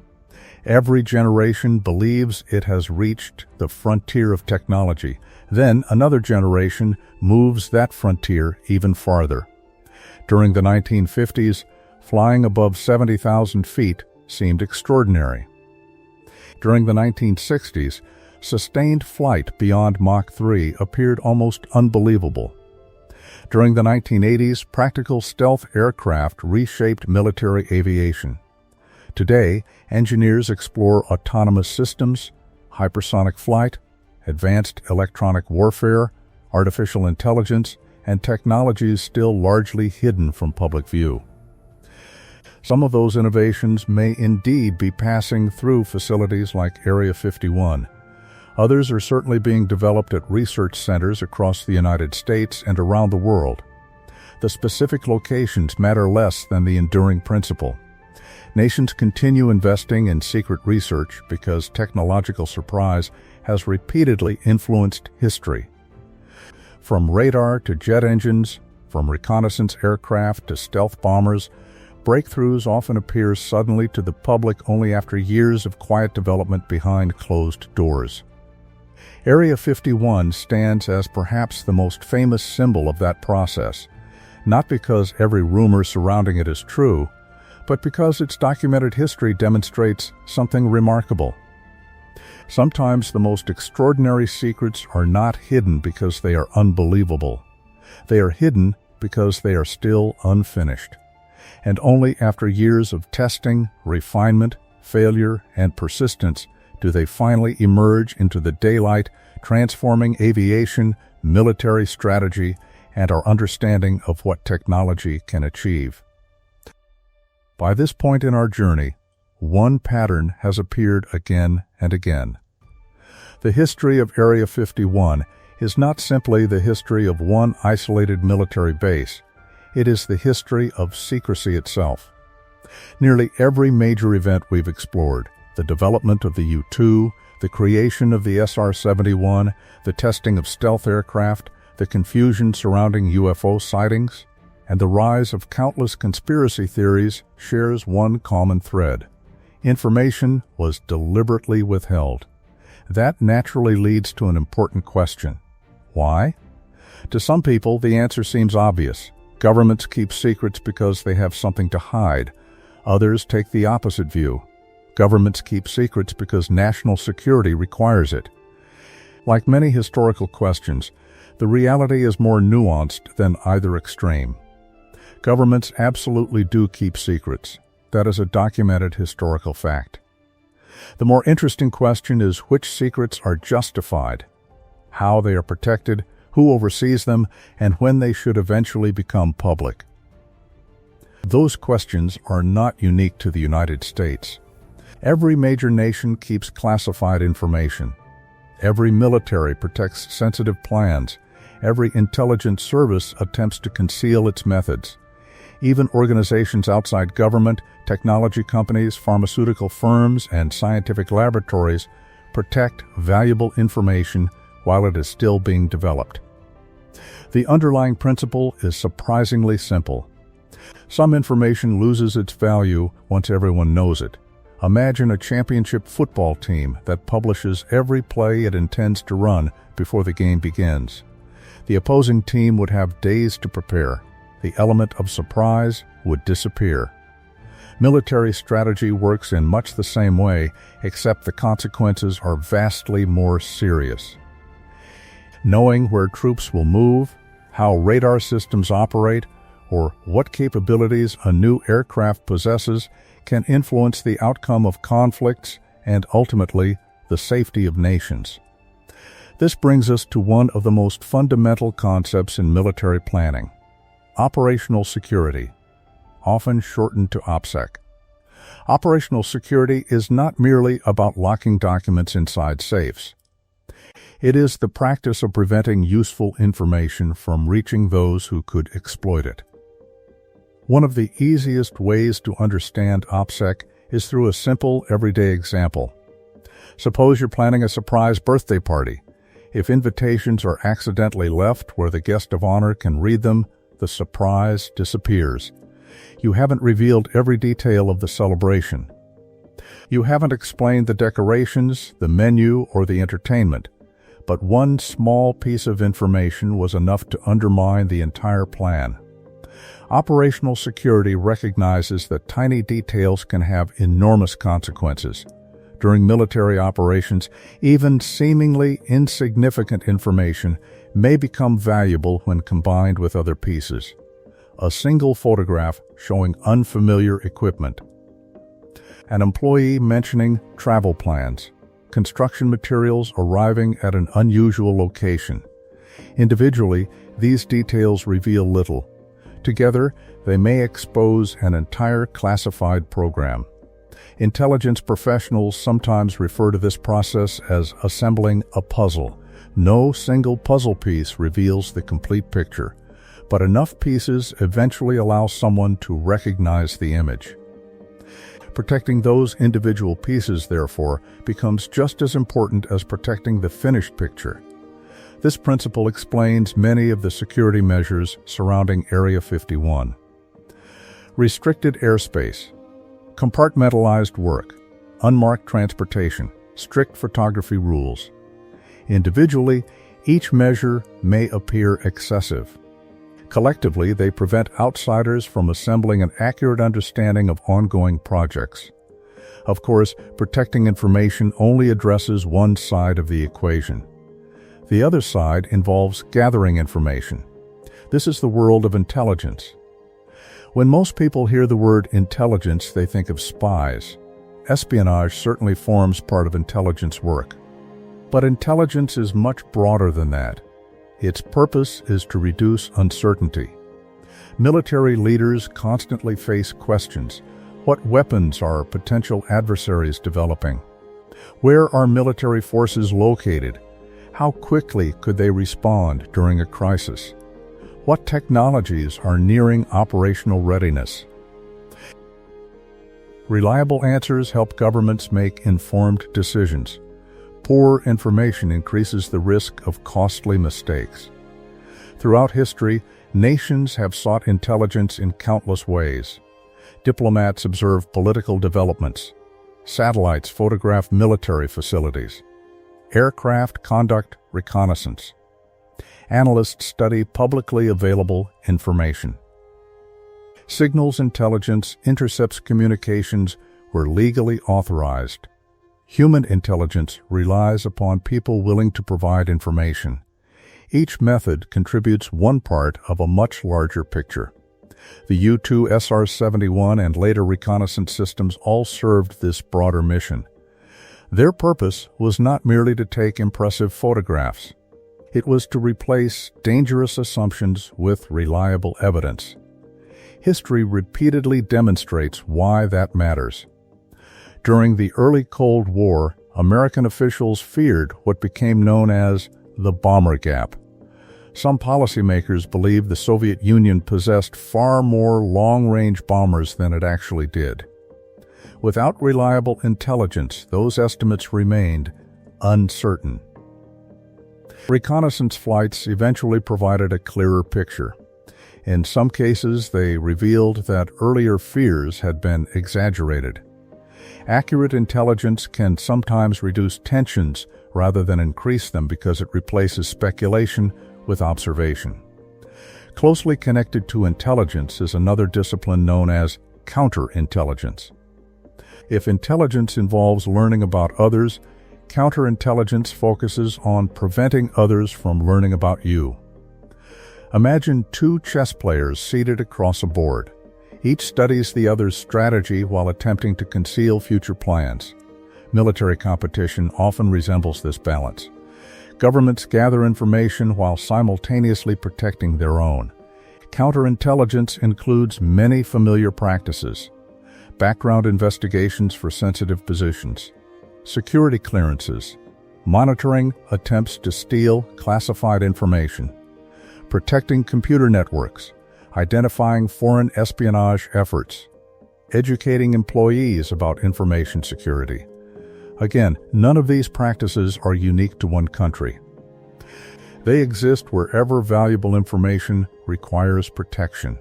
Every generation believes it has reached the frontier of technology. Then another generation moves that frontier even farther. During the 1950s, flying above 70,000 feet seemed extraordinary. During the 1960s, sustained flight beyond Mach 3 appeared almost unbelievable. During the 1980s, practical stealth aircraft reshaped military aviation. Today, engineers explore autonomous systems, hypersonic flight, advanced electronic warfare, artificial intelligence, and technologies still largely hidden from public view. Some of those innovations may indeed be passing through facilities like Area 51. Others are certainly being developed at research centers across the United States and around the world. The specific locations matter less than the enduring principle. Nations continue investing in secret research because technological surprise has repeatedly influenced history. From radar to jet engines, from reconnaissance aircraft to stealth bombers, breakthroughs often appear suddenly to the public only after years of quiet development behind closed doors. Area 51 stands as perhaps the most famous symbol of that process, not because every rumor surrounding it is true, but because its documented history demonstrates something remarkable. Sometimes the most extraordinary secrets are not hidden because they are unbelievable. They are hidden because they are still unfinished. And only after years of testing, refinement, failure, and persistence do they finally emerge into the daylight, transforming aviation, military strategy, and our understanding of what technology can achieve. By this point in our journey, one pattern has appeared again and again. The history of Area 51 is not simply the history of one isolated military base. It is the history of secrecy itself. Nearly every major event we've explored, the development of the U-2, the creation of the SR-71, the testing of stealth aircraft, the confusion surrounding UFO sightings, and the rise of countless conspiracy theories shares one common thread. Information was deliberately withheld. That naturally leads to an important question. Why? To some people, the answer seems obvious. Governments keep secrets because they have something to hide. Others take the opposite view. Governments keep secrets because national security requires it. Like many historical questions, the reality is more nuanced than either extreme. Governments absolutely do keep secrets. That is a documented historical fact. The more interesting question is which secrets are justified, how they are protected, who oversees them, and when they should eventually become public. Those questions are not unique to the United States. Every major nation keeps classified information. Every military protects sensitive plans. Every intelligence service attempts to conceal its methods. Even organizations outside government, technology companies, pharmaceutical firms, and scientific laboratories protect valuable information while it is still being developed. The underlying principle is surprisingly simple. Some information loses its value once everyone knows it. Imagine a championship football team that publishes every play it intends to run before the game begins. The opposing team would have days to prepare. The element of surprise would disappear. Military strategy works in much the same way, except the consequences are vastly more serious. Knowing where troops will move, how radar systems operate, or what capabilities a new aircraft possesses can influence the outcome of conflicts and, ultimately, the safety of nations. This brings us to one of the most fundamental concepts in military planning: operational security, often shortened to OPSEC. Operational security is not merely about locking documents inside safes. It is the practice of preventing useful information from reaching those who could exploit it. One of the easiest ways to understand OPSEC is through a simple, everyday example. Suppose you're planning a surprise birthday party. If invitations are accidentally left where the guest of honor can read them, the surprise disappears. You haven't revealed every detail of the celebration. You haven't explained the decorations, the menu, or the entertainment. But one small piece of information was enough to undermine the entire plan. Operational security recognizes that tiny details can have enormous consequences. During military operations, even seemingly insignificant information may become valuable when combined with other pieces. A single photograph showing unfamiliar equipment. An employee mentioning travel plans. Construction materials arriving at an unusual location. Individually, these details reveal little. Together, they may expose an entire classified program. Intelligence professionals sometimes refer to this process as assembling a puzzle. No single puzzle piece reveals the complete picture, but enough pieces eventually allow someone to recognize the image. Protecting those individual pieces, therefore, becomes just as important as protecting the finished picture. This principle explains many of the security measures surrounding Area 51. Restricted airspace, compartmentalized work, unmarked transportation, strict photography rules. Individually, each measure may appear excessive. Collectively, they prevent outsiders from assembling an accurate understanding of ongoing projects. Of course, protecting information only addresses one side of the equation. The other side involves gathering information. This is the world of intelligence. When most people hear the word intelligence, they think of spies. Espionage certainly forms part of intelligence work. But intelligence is much broader than that. Its purpose is to reduce uncertainty. Military leaders constantly face questions. What weapons are potential adversaries developing? Where are military forces located? How quickly could they respond during a crisis? What technologies are nearing operational readiness? Reliable answers help governments make informed decisions. Poor information increases the risk of costly mistakes. Throughout history, nations have sought intelligence in countless ways. Diplomats observe political developments. Satellites photograph military facilities. Aircraft conduct reconnaissance. Analysts study publicly available information. Signals intelligence intercepts communications where legally authorized. Human intelligence relies upon people willing to provide information. Each method contributes one part of a much larger picture. The U-2 SR-71 and later reconnaissance systems all served this broader mission. Their purpose was not merely to take impressive photographs. It was to replace dangerous assumptions with reliable evidence. History repeatedly demonstrates why that matters. During the early Cold War, American officials feared what became known as the bomber gap. Some policymakers believed the Soviet Union possessed far more long-range bombers than it actually did. Without reliable intelligence, those estimates remained uncertain. Reconnaissance flights eventually provided a clearer picture. In some cases, they revealed that earlier fears had been exaggerated. Accurate intelligence can sometimes reduce tensions rather than increase them because it replaces speculation with observation. Closely connected to intelligence is another discipline known as counterintelligence. If intelligence involves learning about others, counterintelligence focuses on preventing others from learning about you. Imagine two chess players seated across a board. Each studies the other's strategy while attempting to conceal future plans. Military competition often resembles this balance. Governments gather information while simultaneously protecting their own. Counterintelligence includes many familiar practices: background investigations for sensitive positions, security clearances, monitoring attempts to steal classified information, protecting computer networks, identifying foreign espionage efforts, educating employees about information security. Again, none of these practices are unique to one country. They exist wherever valuable information requires protection.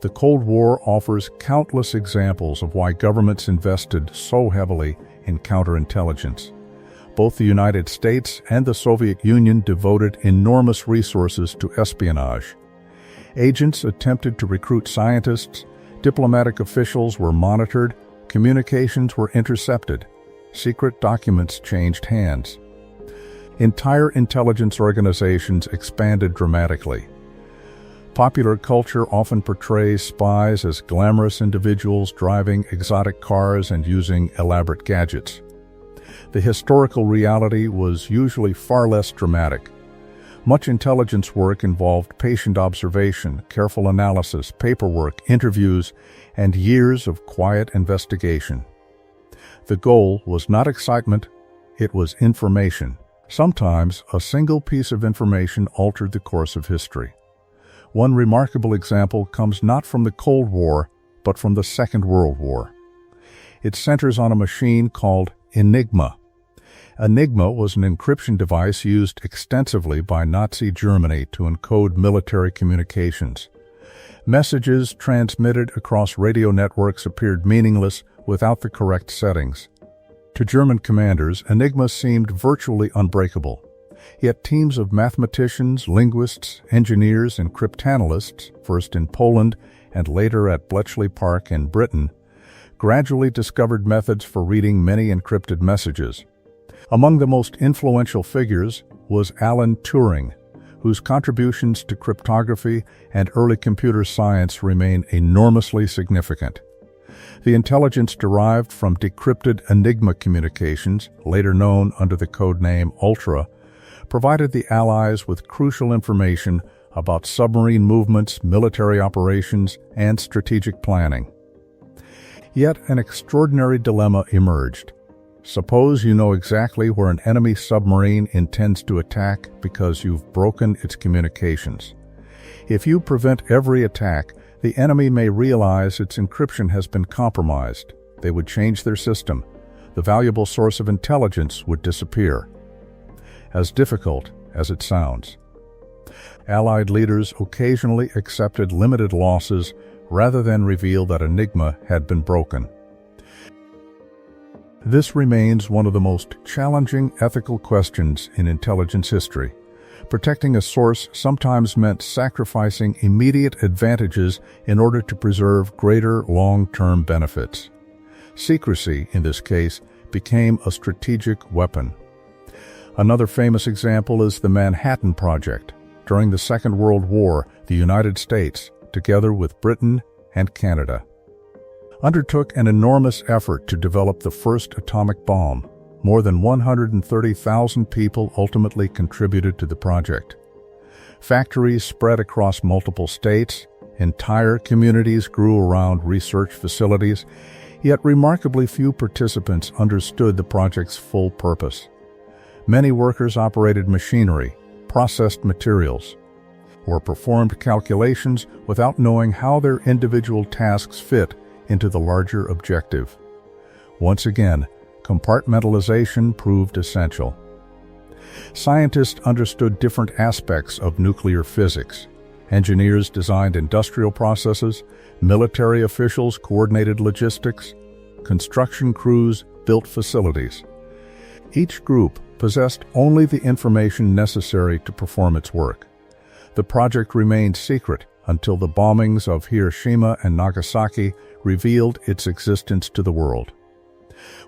The Cold War offers countless examples of why governments invested so heavily in counterintelligence. Both the United States and the Soviet Union devoted enormous resources to espionage. Agents attempted to recruit scientists, diplomatic officials were monitored, communications were intercepted, secret documents changed hands. Entire intelligence organizations expanded dramatically. Popular culture often portrays spies as glamorous individuals driving exotic cars and using elaborate gadgets. The historical reality was usually far less dramatic. Much intelligence work involved patient observation, careful analysis, paperwork, interviews, and years of quiet investigation. The goal was not excitement, it was information. Sometimes a single piece of information altered the course of history. One remarkable example comes not from the Cold War, but from the Second World War. It centers on a machine called Enigma. Enigma was an encryption device used extensively by Nazi Germany to encode military communications. Messages transmitted across radio networks appeared meaningless without the correct settings. To German commanders, Enigma seemed virtually unbreakable. Yet teams of mathematicians, linguists, engineers, and cryptanalysts, first in Poland and later at Bletchley Park in Britain, gradually discovered methods for reading many encrypted messages. Among the most influential figures was Alan Turing, whose contributions to cryptography and early computer science remain enormously significant. The intelligence derived from decrypted Enigma communications, later known under the code name Ultra, provided the Allies with crucial information about submarine movements, military operations, and strategic planning. Yet an extraordinary dilemma emerged. Suppose you know exactly where an enemy submarine intends to attack because you've broken its communications. If you prevent every attack, the enemy may realize its encryption has been compromised. They would change their system. The valuable source of intelligence would disappear. As difficult as it sounds. Allied leaders occasionally accepted limited losses rather than reveal that enigma had been broken. This remains one of the most challenging ethical questions in intelligence history. Protecting a source sometimes meant sacrificing immediate advantages in order to preserve greater long-term benefits. Secrecy, in this case, became a strategic weapon. Another famous example is the Manhattan Project. During the Second World War, the United States, together with Britain and Canada, undertook an enormous effort to develop the first atomic bomb. More than 130,000 people ultimately contributed to the project. Factories spread across multiple states, entire communities grew around research facilities, yet remarkably few participants understood the project's full purpose. Many workers operated machinery, processed materials, or performed calculations without knowing how their individual tasks fit into the larger objective. Once again, compartmentalization proved essential. Scientists understood different aspects of nuclear physics. Engineers designed industrial processes, military officials coordinated logistics, construction crews built facilities. Each group possessed only the information necessary to perform its work. The project remained secret until the bombings of Hiroshima and Nagasaki revealed its existence to the world.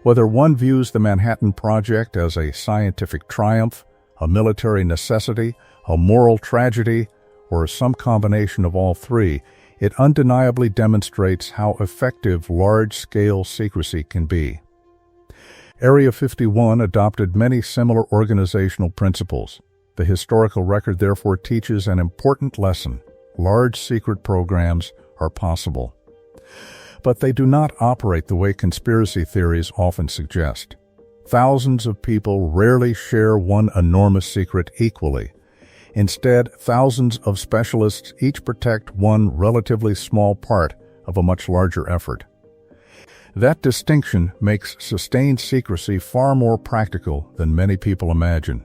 Whether one views the Manhattan Project as a scientific triumph, a military necessity, a moral tragedy, or some combination of all three, it undeniably demonstrates how effective large-scale secrecy can be. Area 51 adopted many similar organizational principles. The historical record therefore teaches an important lesson. Large secret programs are possible. But they do not operate the way conspiracy theories often suggest. Thousands of people rarely share one enormous secret equally. Instead, thousands of specialists each protect one relatively small part of a much larger effort. That distinction makes sustained secrecy far more practical than many people imagine.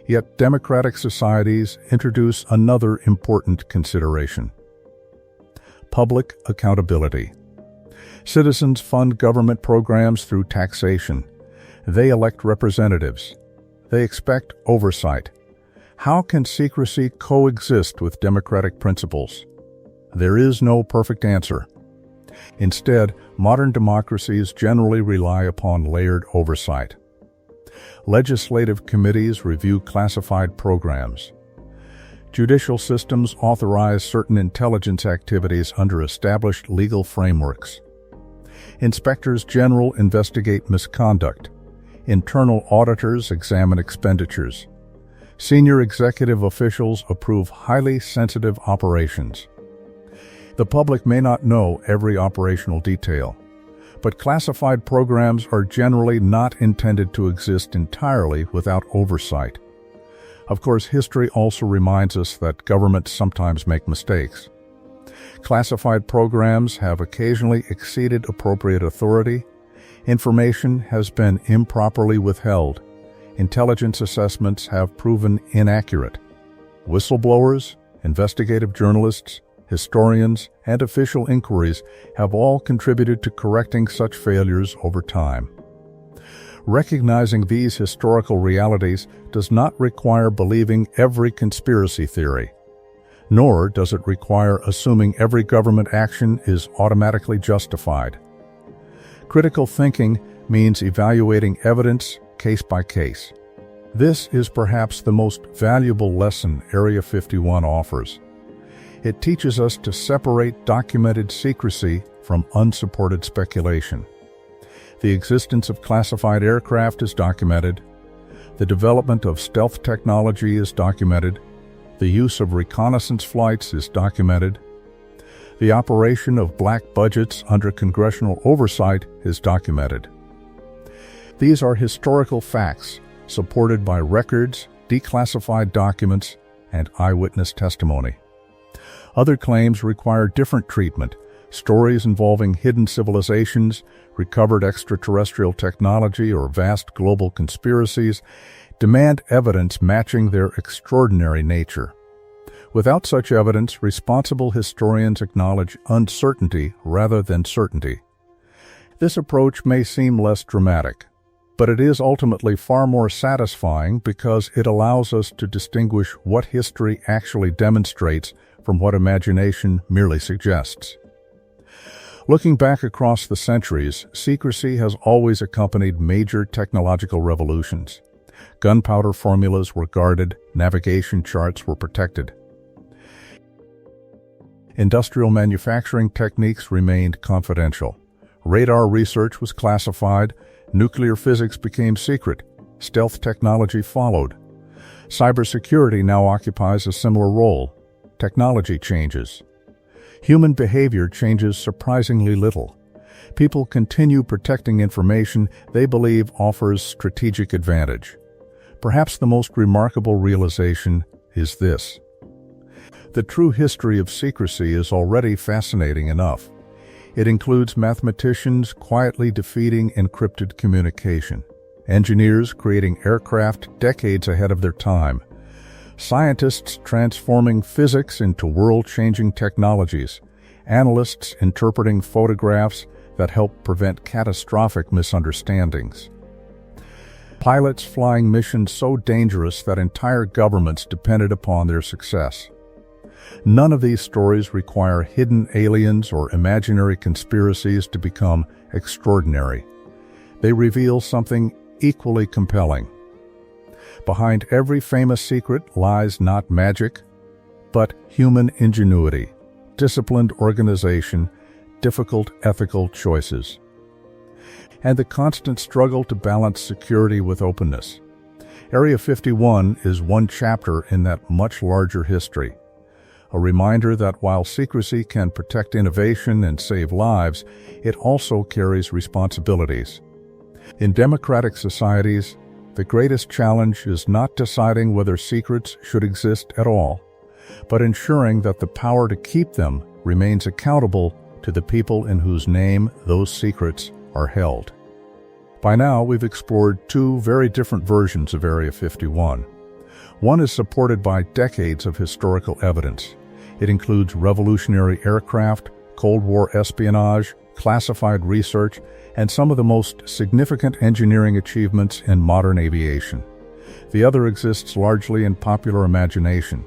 Yet democratic societies introduce another important consideration: public accountability. Citizens fund government programs through taxation. They elect representatives. They expect oversight. How can secrecy coexist with democratic principles? There is no perfect answer. Instead, modern democracies generally rely upon layered oversight. Legislative committees review classified programs. Judicial systems authorize certain intelligence activities under established legal frameworks. Inspectors general investigate misconduct. Internal auditors examine expenditures. Senior executive officials approve highly sensitive operations. The public may not know every operational detail, but classified programs are generally not intended to exist entirely without oversight. Of course, history also reminds us that governments sometimes make mistakes. Classified programs have occasionally exceeded appropriate authority. Information has been improperly withheld. Intelligence assessments have proven inaccurate. Whistleblowers, investigative journalists, historians, and official inquiries have all contributed to correcting such failures over time. Recognizing these historical realities does not require believing every conspiracy theory, nor does it require assuming every government action is automatically justified. Critical thinking means evaluating evidence case by case. This is perhaps the most valuable lesson Area 51 offers. It teaches us to separate documented secrecy from unsupported speculation. The existence of classified aircraft is documented. The development of stealth technology is documented. The use of reconnaissance flights is documented. The operation of black budgets under congressional oversight is documented. These are historical facts, supported by records, declassified documents, and eyewitness testimony. Other claims require different treatment. Stories involving hidden civilizations, recovered extraterrestrial technology, or vast global conspiracies demand evidence matching their extraordinary nature. Without such evidence, responsible historians acknowledge uncertainty rather than certainty. This approach may seem less dramatic, but it is ultimately far more satisfying because it allows us to distinguish what history actually demonstrates from what imagination merely suggests. Looking back across the centuries, secrecy has always accompanied major technological revolutions. Gunpowder formulas were guarded, navigation charts were protected. Industrial manufacturing techniques remained confidential. Radar research was classified, nuclear physics became secret, stealth technology followed. Cybersecurity now occupies a similar role. Technology changes. Human behavior changes surprisingly little. People continue protecting information they believe offers strategic advantage. Perhaps the most remarkable realization is this: the true history of secrecy is already fascinating enough. It includes mathematicians quietly defeating encrypted communication, engineers creating aircraft decades ahead of their time, scientists transforming physics into world-changing technologies, analysts interpreting photographs that help prevent catastrophic misunderstandings, pilots flying missions so dangerous that entire governments depended upon their success. None of these stories require hidden aliens or imaginary conspiracies to become extraordinary. They reveal something equally compelling. Behind every famous secret lies not magic, but human ingenuity, disciplined organization, difficult ethical choices, and the constant struggle to balance security with openness. Area 51 is one chapter in that much larger history, a reminder that while secrecy can protect innovation and save lives, it also carries responsibilities. In democratic societies, the greatest challenge is not deciding whether secrets should exist at all, but ensuring that the power to keep them remains accountable to the people in whose name those secrets are held. By now, we've explored two very different versions of Area 51. One is supported by decades of historical evidence. It includes revolutionary aircraft, Cold War espionage, classified research, and some of the most significant engineering achievements in modern aviation. The other exists largely in popular imagination.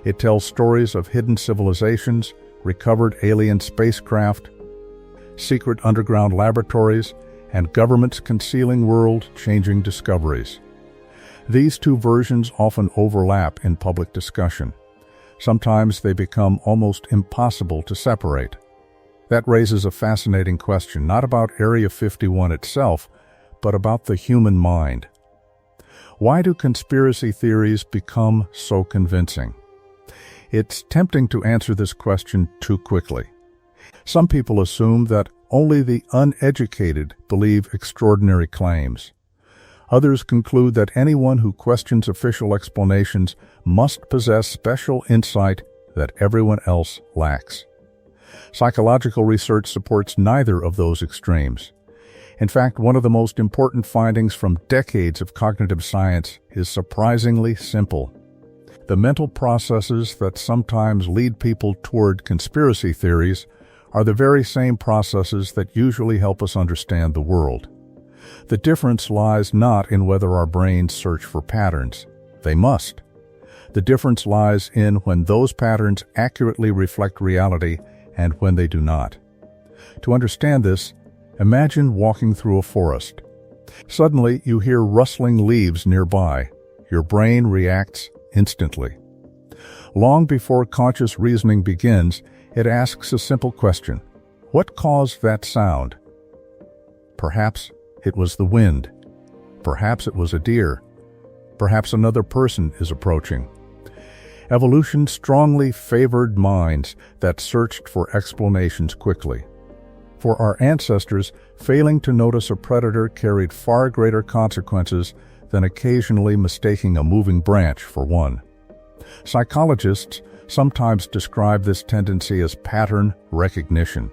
It tells stories of hidden civilizations, recovered alien spacecraft, secret underground laboratories, and governments concealing world-changing discoveries. These two versions often overlap in public discussion. Sometimes they become almost impossible to separate. That raises a fascinating question, not about Area 51 itself, but about the human mind. Why do conspiracy theories become so convincing? It's tempting to answer this question too quickly. Some people assume that only the uneducated believe extraordinary claims. Others conclude that anyone who questions official explanations must possess special insight that everyone else lacks. Psychological research supports neither of those extremes. In fact, one of the most important findings from decades of cognitive science is surprisingly simple. The mental processes that sometimes lead people toward conspiracy theories are the very same processes that usually help us understand the world. The difference lies not in whether our brains search for patterns. They must. The difference lies in when those patterns accurately reflect reality and when they do not. To understand this, imagine walking through a forest. Suddenly, you hear rustling leaves nearby. Your brain reacts instantly. Long before conscious reasoning begins, it asks a simple question: what caused that sound? Perhaps it was the wind. Perhaps it was a deer. Perhaps another person is approaching. Evolution strongly favored minds that searched for explanations quickly. For our ancestors, failing to notice a predator carried far greater consequences than occasionally mistaking a moving branch for one. Psychologists sometimes describe this tendency as pattern recognition.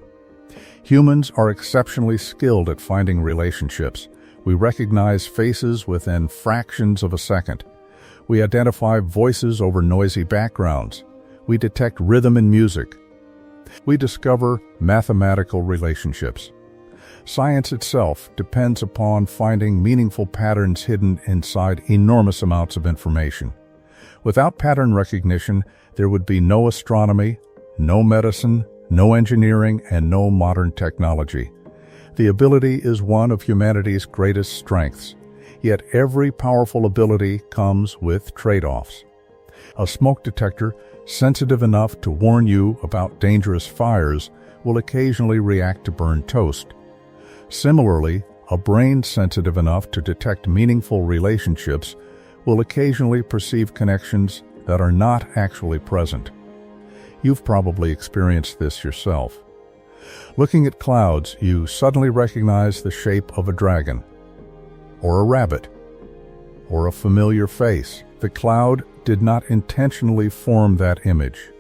Humans are exceptionally skilled at finding relationships. We recognize faces within fractions of a second. We identify voices over noisy backgrounds. We detect rhythm in music. We discover mathematical relationships. Science itself depends upon finding meaningful patterns hidden inside enormous amounts of information. Without pattern recognition, there would be no astronomy, no medicine, no engineering, and no modern technology. The ability is one of humanity's greatest strengths, yet every powerful ability comes with trade-offs. A smoke detector, sensitive enough to warn you about dangerous fires, will occasionally react to burned toast. Similarly, a brain sensitive enough to detect meaningful relationships will occasionally perceive connections that are not actually present. You've probably experienced this yourself. Looking at clouds, you suddenly recognize the shape of a dragon, or a rabbit, or a familiar face. The cloud did not intentionally form that image.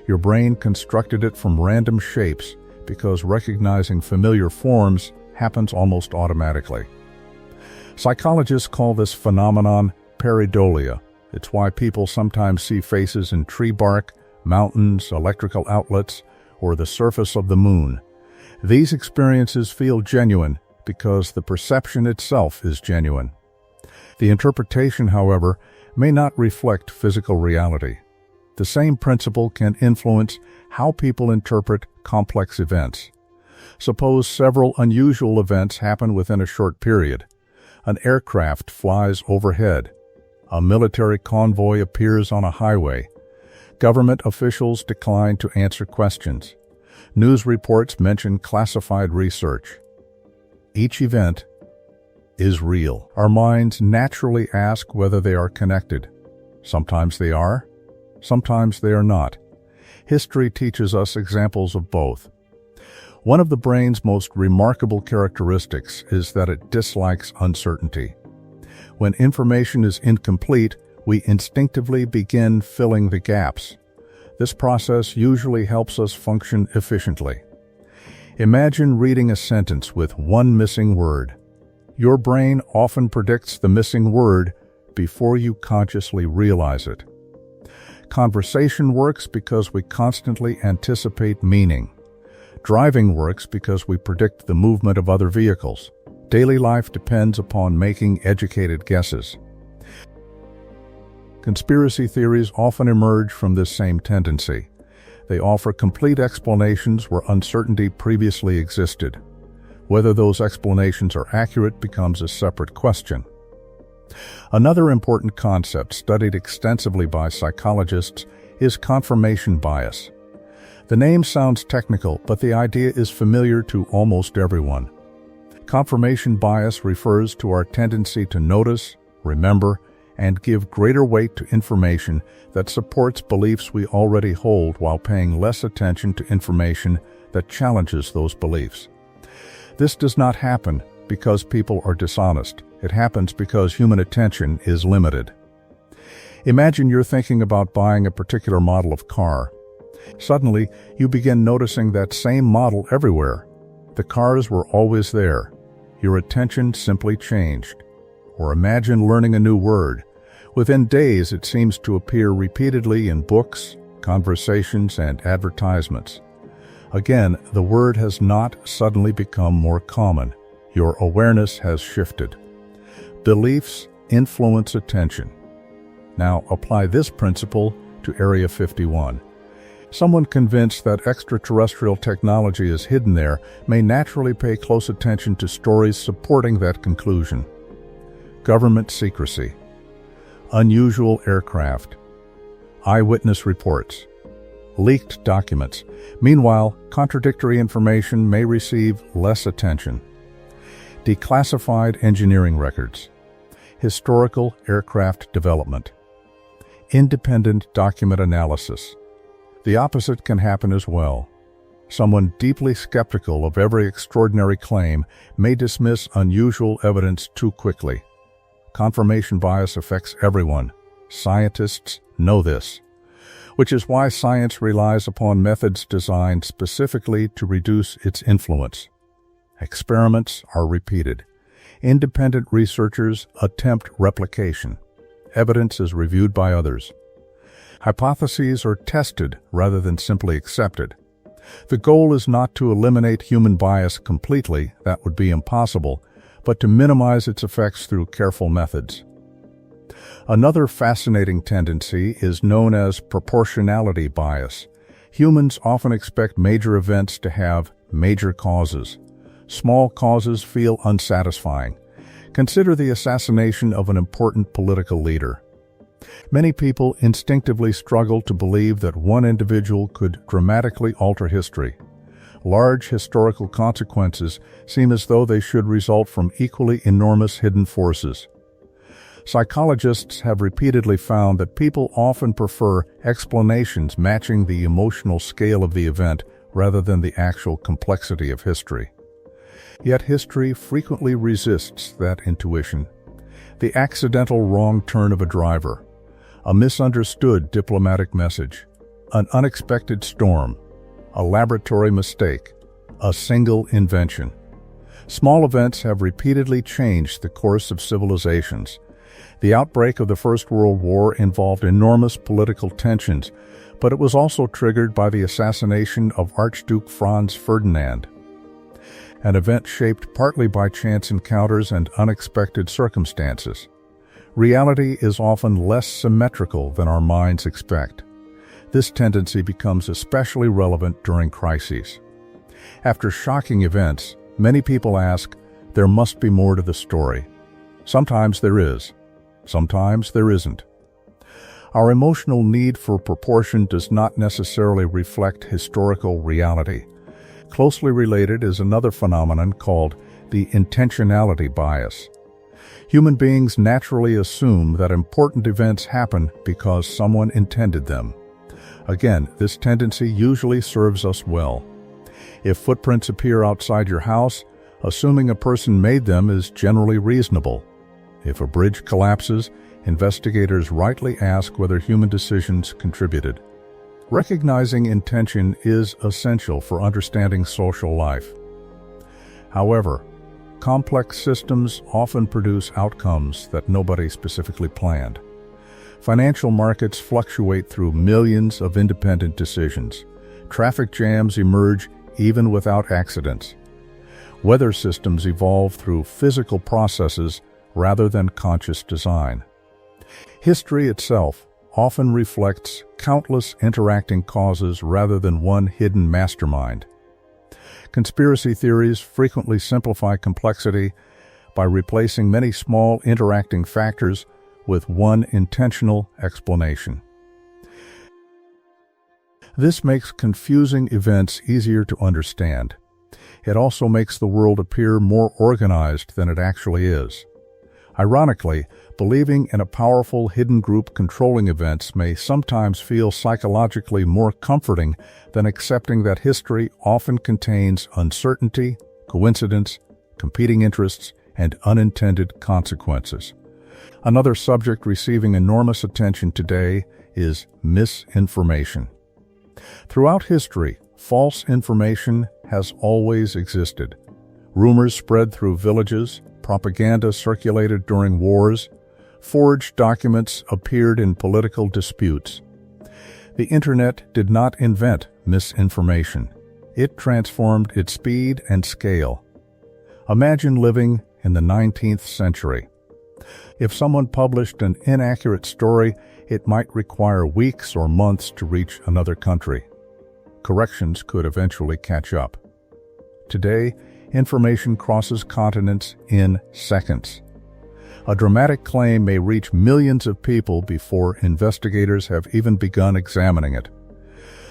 Your brain constructed it from random shapes because recognizing familiar forms happens almost automatically. Psychologists call this phenomenon pareidolia. It's why people sometimes see faces in tree bark, mountains, electrical outlets, or the surface of the moon. These experiences feel genuine because the perception itself is genuine. The interpretation, however, may not reflect physical reality. The same principle can influence how people interpret complex events. Suppose several unusual events happen within a short period. An aircraft flies overhead. A military convoy appears on a highway. Government officials decline to answer questions. News reports mention classified research. Each event is real. Our minds naturally ask whether they are connected. Sometimes they are, sometimes they are not. History teaches us examples of both. One of the brain's most remarkable characteristics is that it dislikes uncertainty. When information is incomplete, we instinctively begin filling the gaps. This process usually helps us function efficiently. Imagine reading a sentence with one missing word. Your brain often predicts the missing word before you consciously realize it. Conversation works because we constantly anticipate meaning. Driving works because we predict the movement of other vehicles. Daily life depends upon making educated guesses. Conspiracy theories often emerge from this same tendency. They offer complete explanations where uncertainty previously existed. Whether those explanations are accurate becomes a separate question. Another important concept studied extensively by psychologists is confirmation bias. The name sounds technical, but the idea is familiar to almost everyone. Confirmation bias refers to our tendency to notice, remember, and give greater weight to information that supports beliefs we already hold while paying less attention to information that challenges those beliefs. This does not happen because people are dishonest. It happens because human attention is limited. Imagine you're thinking about buying a particular model of car. Suddenly, you begin noticing that same model everywhere. The cars were always there. Your attention simply changed. Or imagine learning a new word. Within days, it seems to appear repeatedly in books, conversations, and advertisements. Again, the word has not suddenly become more common. Your awareness has shifted. Beliefs influence attention. Now, apply this principle to Area 51. Someone convinced that extraterrestrial technology is hidden there may naturally pay close attention to stories supporting that conclusion. Government secrecy, unusual aircraft, eyewitness reports, leaked documents. Meanwhile, contradictory information may receive less attention. Declassified engineering records, historical aircraft development, independent document analysis. The opposite can happen as well. Someone deeply skeptical of every extraordinary claim may dismiss unusual evidence too quickly. Confirmation bias affects everyone. Scientists know this, which is why science relies upon methods designed specifically to reduce its influence. Experiments are repeated. Independent researchers attempt replication. Evidence is reviewed by others. Hypotheses are tested rather than simply accepted. The goal is not to eliminate human bias completely, that would be impossible, but to minimize its effects through careful methods. Another fascinating tendency is known as proportionality bias. Humans often expect major events to have major causes. Small causes feel unsatisfying. Consider the assassination of an important political leader. Many people instinctively struggle to believe that one individual could dramatically alter history. Large historical consequences seem as though they should result from equally enormous hidden forces. Psychologists have repeatedly found that people often prefer explanations matching the emotional scale of the event rather than the actual complexity of history. Yet history frequently resists that intuition. The accidental wrong turn of a driver, a misunderstood diplomatic message, an unexpected storm, a laboratory mistake, a single invention. Small events have repeatedly changed the course of civilizations. The outbreak of the First World War involved enormous political tensions, but it was also triggered by the assassination of Archduke Franz Ferdinand, an event shaped partly by chance encounters and unexpected circumstances. Reality is often less symmetrical than our minds expect. This tendency becomes especially relevant during crises. After shocking events, many people ask, there must be more to the story. Sometimes there is. Sometimes there isn't. Our emotional need for proportion does not necessarily reflect historical reality. Closely related is another phenomenon called the intentionality bias. Human beings naturally assume that important events happen because someone intended them. Again, this tendency usually serves us well. If footprints appear outside your house, assuming a person made them is generally reasonable. If a bridge collapses, investigators rightly ask whether human decisions contributed. Recognizing intention is essential for understanding social life. However, complex systems often produce outcomes that nobody specifically planned. Financial markets fluctuate through millions of independent decisions. Traffic jams emerge even without accidents. Weather systems evolve through physical processes rather than conscious design. History itself often reflects countless interacting causes rather than one hidden mastermind. Conspiracy theories frequently simplify complexity by replacing many small interacting factors with one intentional explanation. This makes confusing events easier to understand. It also makes the world appear more organized than it actually is. Ironically, believing in a powerful hidden group controlling events may sometimes feel psychologically more comforting than accepting that history often contains uncertainty, coincidence, competing interests, and unintended consequences. Another subject receiving enormous attention today is misinformation. Throughout history, false information has always existed. Rumors spread through villages, propaganda circulated during wars, forged documents appeared in political disputes. The Internet did not invent misinformation. It transformed its speed and scale. Imagine living in the 19th century. If someone published an inaccurate story, it might require weeks or months to reach another country. Corrections could eventually catch up. Today, information crosses continents in seconds. A dramatic claim may reach millions of people before investigators have even begun examining it.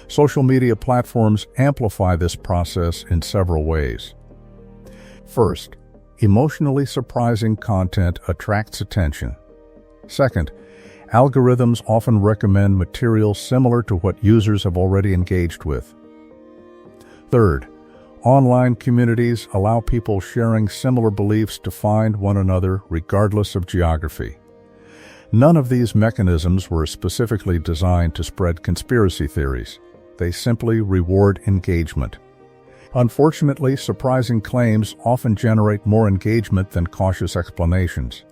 Social media platforms amplify this process in several ways. First, emotionally surprising content attracts attention. Second, algorithms often recommend material similar to what users have already engaged with. Third, online communities allow people sharing similar beliefs to find one another regardless of geography. None of these mechanisms were specifically designed to spread conspiracy theories. They simply reward engagement. Unfortunately, surprising claims often generate more engagement than cautious explanations.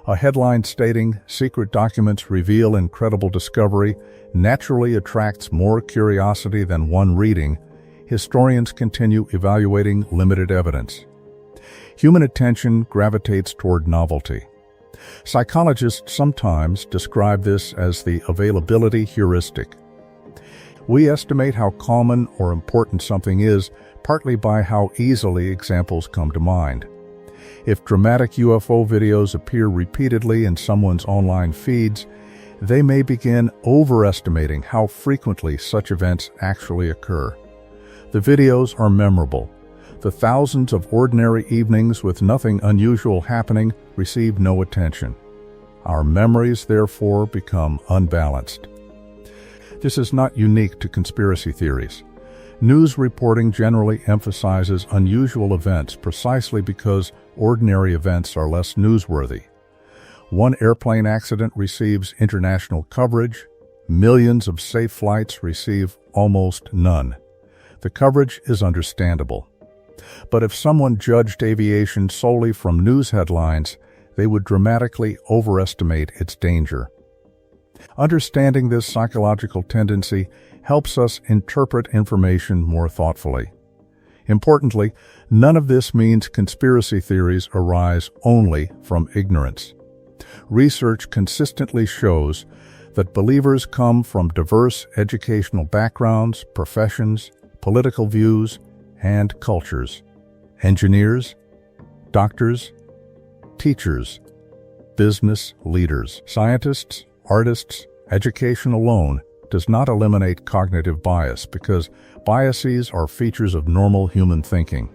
A headline stating, "Secret documents reveal incredible discovery," naturally attracts more curiosity than one reading. Historians continue evaluating limited evidence. Human attention gravitates toward novelty. Psychologists sometimes describe this as the availability heuristic. We estimate how common or important something is partly by how easily examples come to mind. If dramatic UFO videos appear repeatedly in someone's online feeds, they may begin overestimating how frequently such events actually occur. The videos are memorable. The thousands of ordinary evenings with nothing unusual happening receive no attention. Our memories, therefore, become unbalanced. This is not unique to conspiracy theories. News reporting generally emphasizes unusual events precisely because ordinary events are less newsworthy. One airplane accident receives international coverage. Millions of safe flights receive almost none. The coverage is understandable. But if someone judged aviation solely from news headlines, they would dramatically overestimate its danger. Understanding this psychological tendency helps us interpret information more thoughtfully. Importantly, none of this means conspiracy theories arise only from ignorance. Research consistently shows that believers come from diverse educational backgrounds, professions, political views, and cultures. Engineers, doctors, teachers, business leaders, scientists, artists. Education alone does not eliminate cognitive bias because biases are features of normal human thinking.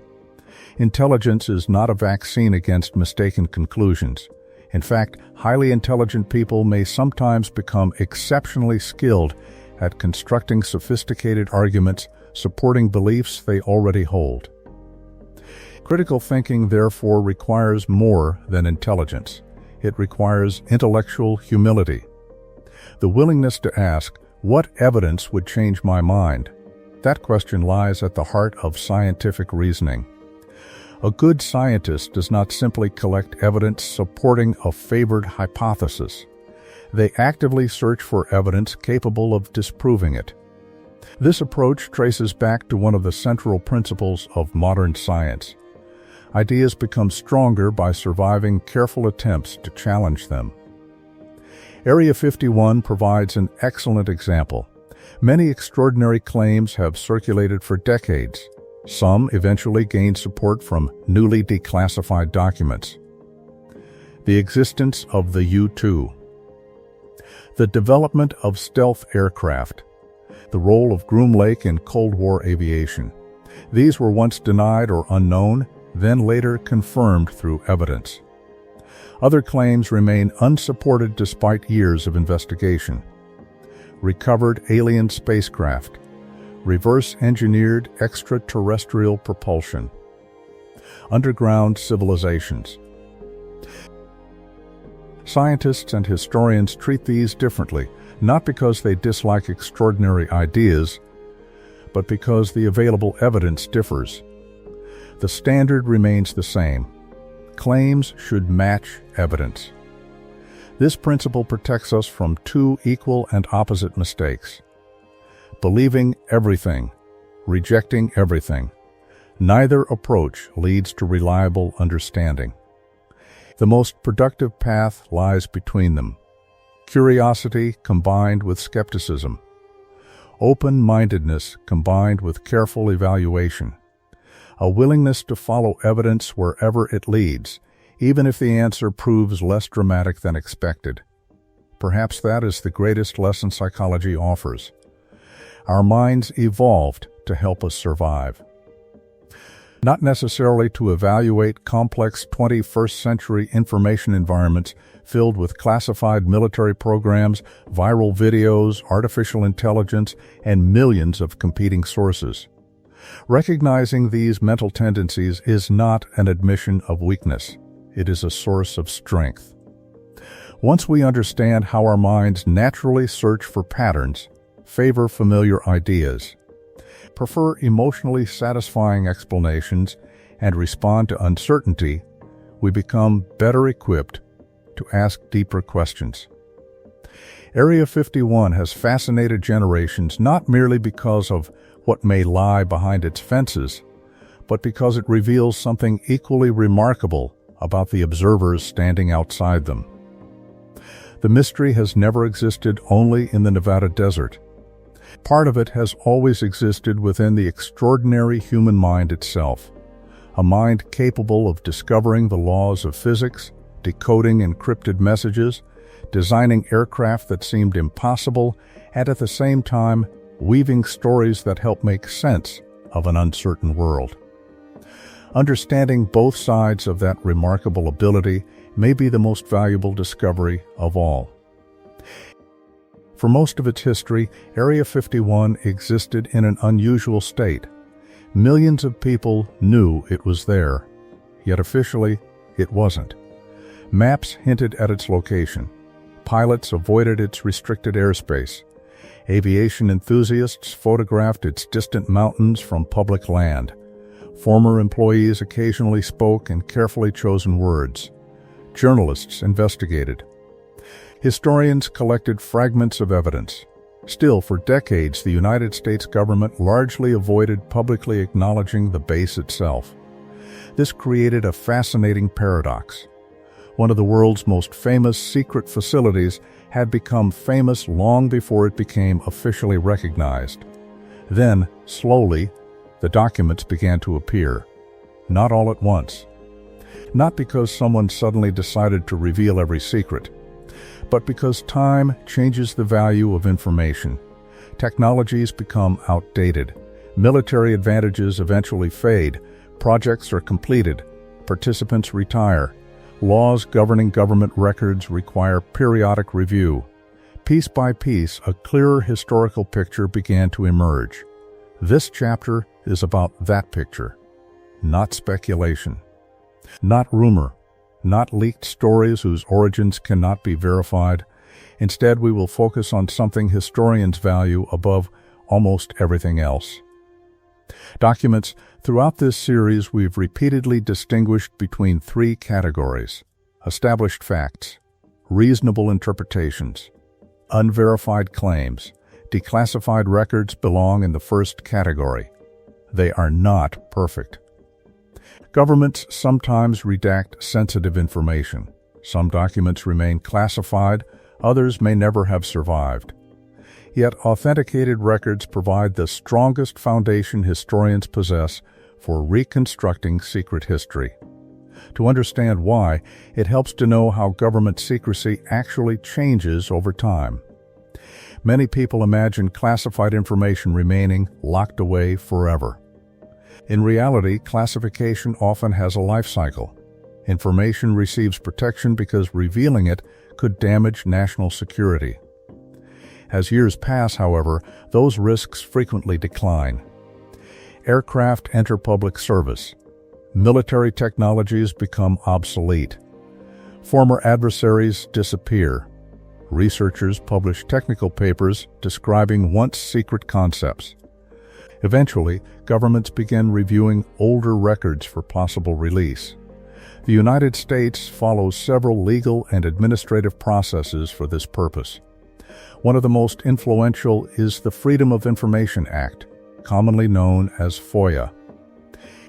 Intelligence is not a vaccine against mistaken conclusions. In fact, highly intelligent people may sometimes become exceptionally skilled at constructing sophisticated arguments supporting beliefs they already hold. Critical thinking, therefore, requires more than intelligence. It requires intellectual humility. The willingness to ask, "What evidence would change my mind?" That question lies at the heart of scientific reasoning. A good scientist does not simply collect evidence supporting a favored hypothesis. They actively search for evidence capable of disproving it. This approach traces back to one of the central principles of modern science. Ideas become stronger by surviving careful attempts to challenge them. Area 51 provides an excellent example. Many extraordinary claims have circulated for decades. Some eventually gained support from newly declassified documents. The existence of the U-2. The development of stealth aircraft. The role of Groom Lake in Cold War aviation. These were once denied or unknown, then later confirmed through evidence. Other claims remain unsupported despite years of investigation. Recovered alien spacecraft. Reverse-engineered extraterrestrial propulsion. Underground civilizations. Scientists and historians treat these differently, not because they dislike extraordinary ideas, but because the available evidence differs. The standard remains the same. Claims should match evidence. This principle protects us from two equal and opposite mistakes. Believing everything, rejecting everything. Neither approach leads to reliable understanding. The most productive path lies between them. Curiosity combined with skepticism. Open-mindedness combined with careful evaluation. A willingness to follow evidence wherever it leads, even if the answer proves less dramatic than expected. Perhaps that is the greatest lesson psychology offers. Our minds evolved to help us survive. Not necessarily to evaluate complex 21st century information environments filled with classified military programs, viral videos, artificial intelligence, and millions of competing sources. Recognizing these mental tendencies is not an admission of weakness. It is a source of strength. Once we understand how our minds naturally search for patterns, favor familiar ideas, prefer emotionally satisfying explanations, and respond to uncertainty, we become better equipped to ask deeper questions. Area 51 has fascinated generations not merely because of what may lie behind its fences, but because it reveals something equally remarkable about the observers standing outside them. The mystery has never existed only in the Nevada desert. Part of it has always existed within the extraordinary human mind itself, a mind capable of discovering the laws of physics, decoding encrypted messages, designing aircraft that seemed impossible, and at the same time weaving stories that help make sense of an uncertain world. Understanding both sides of that remarkable ability may be the most valuable discovery of all. For most of its history, Area 51 existed in an unusual state. Millions of people knew it was there, yet officially it wasn't. Maps hinted at its location. Pilots avoided its restricted airspace. Aviation enthusiasts photographed its distant mountains from public land. Former employees occasionally spoke in carefully chosen words. Journalists investigated. Historians collected fragments of evidence. Still, for decades, the United States government largely avoided publicly acknowledging the base itself. This created a fascinating paradox. One of the world's most famous secret facilities had become famous long before it became officially recognized. Then, slowly, the documents began to appear. Not all at once. Not because someone suddenly decided to reveal every secret, but because time changes the value of information. Technologies become outdated. Military advantages eventually fade. Projects are completed. Participants retire. Laws governing government records require periodic review. Piece by piece, a clearer historical picture began to emerge. This chapter is about that picture, not speculation, not rumor, not leaked stories whose origins cannot be verified. Instead, we will focus on something historians value above almost everything else. Documents. Throughout this series, we've repeatedly distinguished between three categories: established facts, reasonable interpretations, unverified claims. Declassified records belong in the first category. They are not perfect. Governments sometimes redact sensitive information. Some documents remain classified, others may never have survived. Yet authenticated records provide the strongest foundation historians possess for reconstructing secret history. To understand why, it helps to know how government secrecy actually changes over time. Many people imagine classified information remaining locked away forever. In reality, classification often has a life cycle. Information receives protection because revealing it could damage national security. As years pass, however, those risks frequently decline. Aircraft enter public service. Military technologies become obsolete. Former adversaries disappear. Researchers publish technical papers describing once secret concepts. Eventually, governments begin reviewing older records for possible release. The United States follows several legal and administrative processes for this purpose. One of the most influential is the Freedom of Information Act, commonly known as FOIA.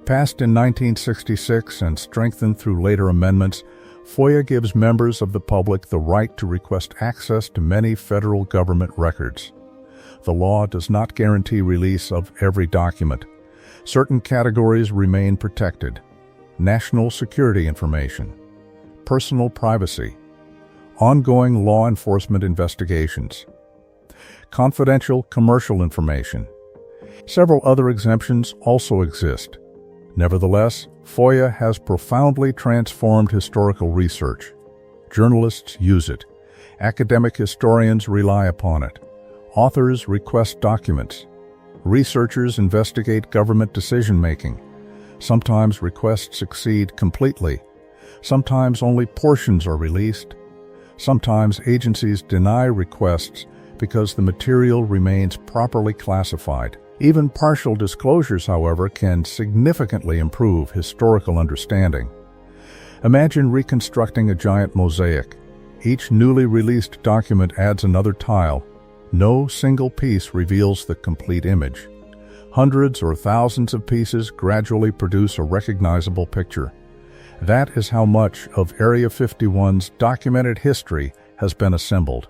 Passed in 1966 and strengthened through later amendments, FOIA gives members of the public the right to request access to many federal government records. The law does not guarantee release of every document. Certain categories remain protected: national security information, personal privacy, ongoing law enforcement investigations, confidential commercial information. Several other exemptions also exist. Nevertheless, FOIA has profoundly transformed historical research. Journalists use it. Academic historians rely upon it. Authors request documents. Researchers investigate government decision-making. Sometimes requests succeed completely. Sometimes only portions are released. Sometimes agencies deny requests because the material remains properly classified. Even partial disclosures, however, can significantly improve historical understanding. Imagine reconstructing a giant mosaic. Each newly released document adds another tile. No single piece reveals the complete image. Hundreds or thousands of pieces gradually produce a recognizable picture. That is how much of Area 51's documented history has been assembled.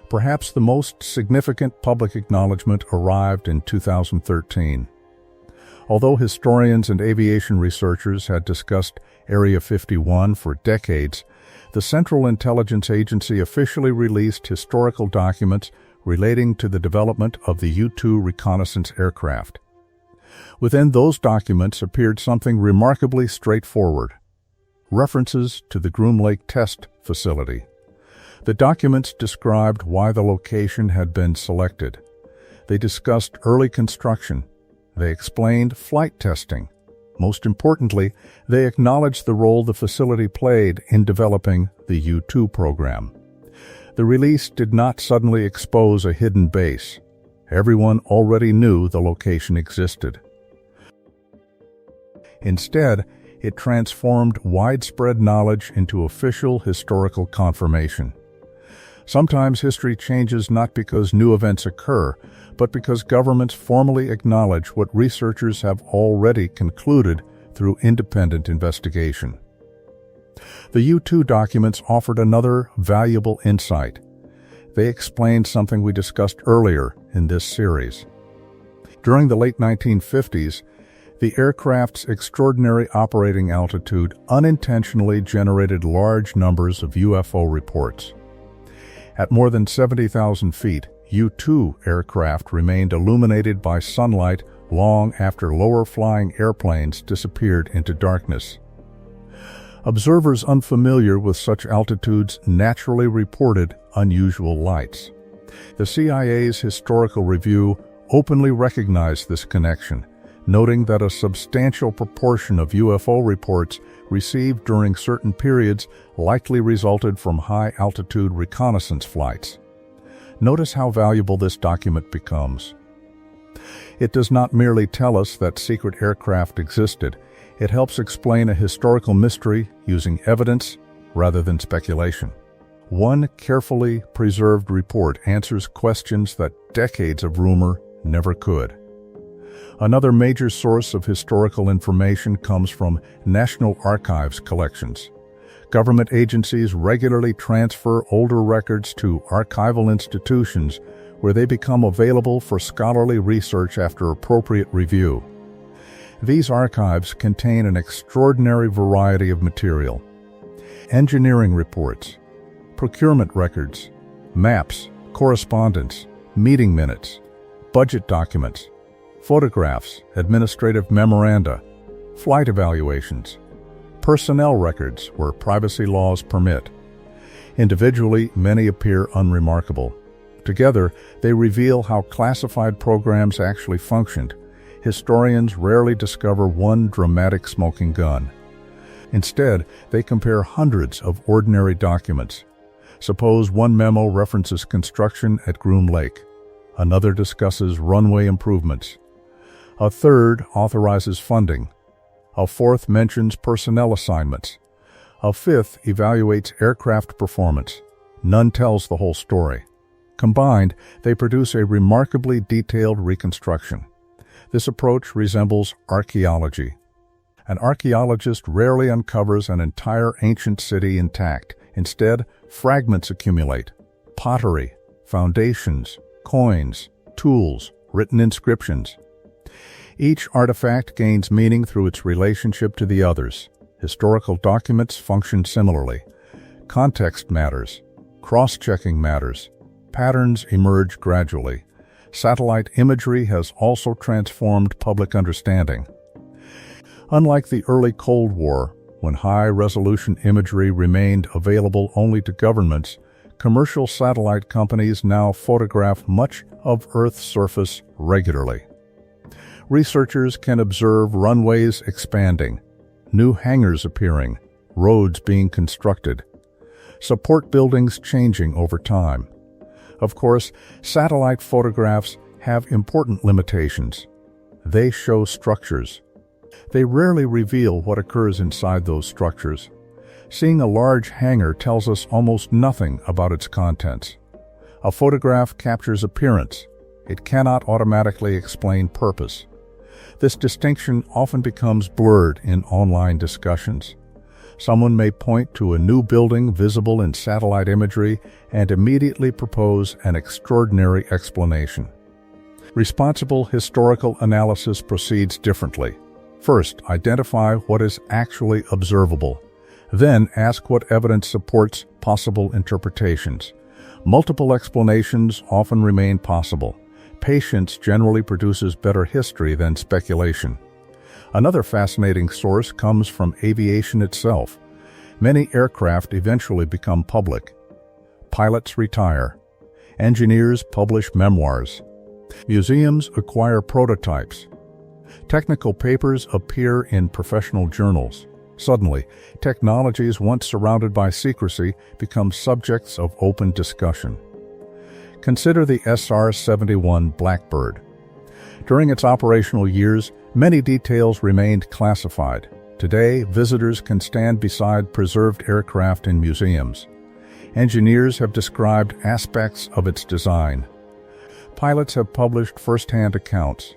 Perhaps the most significant public acknowledgement arrived in 2013. Although historians and aviation researchers had discussed Area 51 for decades, the Central Intelligence Agency officially released historical documents relating to the development of the U-2 reconnaissance aircraft. Within those documents appeared something remarkably straightforward: references to the Groom Lake test facility. The documents described why the location had been selected. They discussed early construction. They explained flight testing. Most importantly, they acknowledged the role the facility played in developing the U-2 program. The release did not suddenly expose a hidden base. Everyone already knew the location existed. Instead, it transformed widespread knowledge into official historical confirmation. Sometimes history changes not because new events occur, but because governments formally acknowledge what researchers have already concluded through independent investigation. The U-2 documents offered another valuable insight. They explained something we discussed earlier in this series. During the late 1950s, the aircraft's extraordinary operating altitude unintentionally generated large numbers of UFO reports. At more than 70,000 feet, U-2 aircraft remained illuminated by sunlight long after lower-flying airplanes disappeared into darkness. Observers unfamiliar with such altitudes naturally reported unusual lights. The CIA's historical review openly recognized this connection, noting that a substantial proportion of UFO reports received during certain periods likely resulted from high-altitude reconnaissance flights. Notice how valuable this document becomes. It does not merely tell us that secret aircraft existed. It helps explain a historical mystery using evidence rather than speculation. One carefully preserved report answers questions that decades of rumor never could. Another major source of historical information comes from National Archives collections. Government agencies regularly transfer older records to archival institutions where they become available for scholarly research after appropriate review. These archives contain an extraordinary variety of material: engineering reports, procurement records, maps, correspondence, meeting minutes, budget documents, photographs, administrative memoranda, flight evaluations, personnel records where privacy laws permit. Individually, many appear unremarkable. Together, they reveal how classified programs actually functioned. Historians rarely discover one dramatic smoking gun. Instead, they compare hundreds of ordinary documents. Suppose one memo references construction at Groom Lake. Another discusses runway improvements. A third authorizes funding. A fourth mentions personnel assignments. A fifth evaluates aircraft performance. None tells the whole story. Combined, they produce a remarkably detailed reconstruction. This approach resembles archaeology. An archaeologist rarely uncovers an entire ancient city intact. Instead, fragments accumulate: pottery, foundations, coins, tools, written inscriptions. Each artifact gains meaning through its relationship to the others. Historical documents function similarly. Context matters. Cross-checking matters. Patterns emerge gradually. Satellite imagery has also transformed public understanding. Unlike the early Cold War, when high-resolution imagery remained available only to governments, commercial satellite companies now photograph much of Earth's surface regularly. Researchers can observe runways expanding, new hangars appearing, roads being constructed, support buildings changing over time. Of course, satellite photographs have important limitations. They show structures. They rarely reveal what occurs inside those structures. Seeing a large hangar tells us almost nothing about its contents. A photograph captures appearance. It cannot automatically explain purpose. This distinction often becomes blurred in online discussions. Someone may point to a new building visible in satellite imagery and immediately propose an extraordinary explanation. Responsible historical analysis proceeds differently. First, identify what is actually observable. Then, ask what evidence supports possible interpretations. Multiple explanations often remain possible. Patience generally produces better history than speculation. Another fascinating source comes from aviation itself. Many aircraft eventually become public. Pilots retire. Engineers publish memoirs. Museums acquire prototypes. Technical papers appear in professional journals. Suddenly, technologies once surrounded by secrecy become subjects of open discussion. Consider the SR-71 Blackbird. During its operational years, many details remained classified. Today, visitors can stand beside preserved aircraft in museums. Engineers have described aspects of its design. Pilots have published first-hand accounts.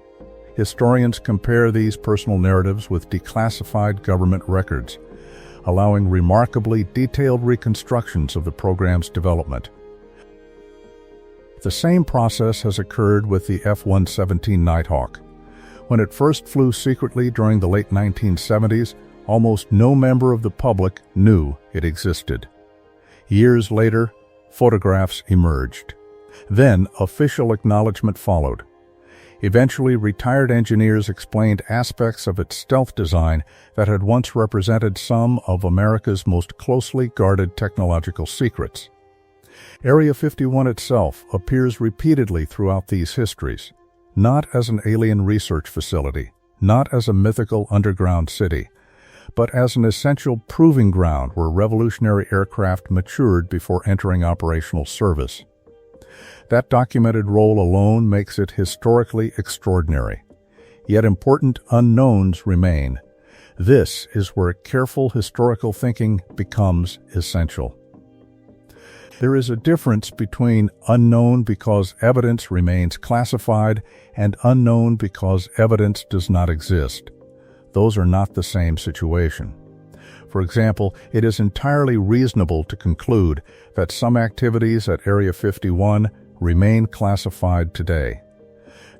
Historians compare these personal narratives with declassified government records, allowing remarkably detailed reconstructions of the program's development. The same process has occurred with the F-117 Nighthawk. When it first flew secretly during the late 1970s, almost no member of the public knew it existed. Years later, photographs emerged. Then, official acknowledgement followed. Eventually, retired engineers explained aspects of its stealth design that had once represented some of America's most closely guarded technological secrets. Area 51 itself appears repeatedly throughout these histories, not as an alien research facility, not as a mythical underground city, but as an essential proving ground where revolutionary aircraft matured before entering operational service. That documented role alone makes it historically extraordinary. Yet important unknowns remain. This is where careful historical thinking becomes essential. There is a difference between unknown because evidence remains classified and unknown because evidence does not exist. Those are not the same situation. For example, it is entirely reasonable to conclude that some activities at Area 51 remain classified today.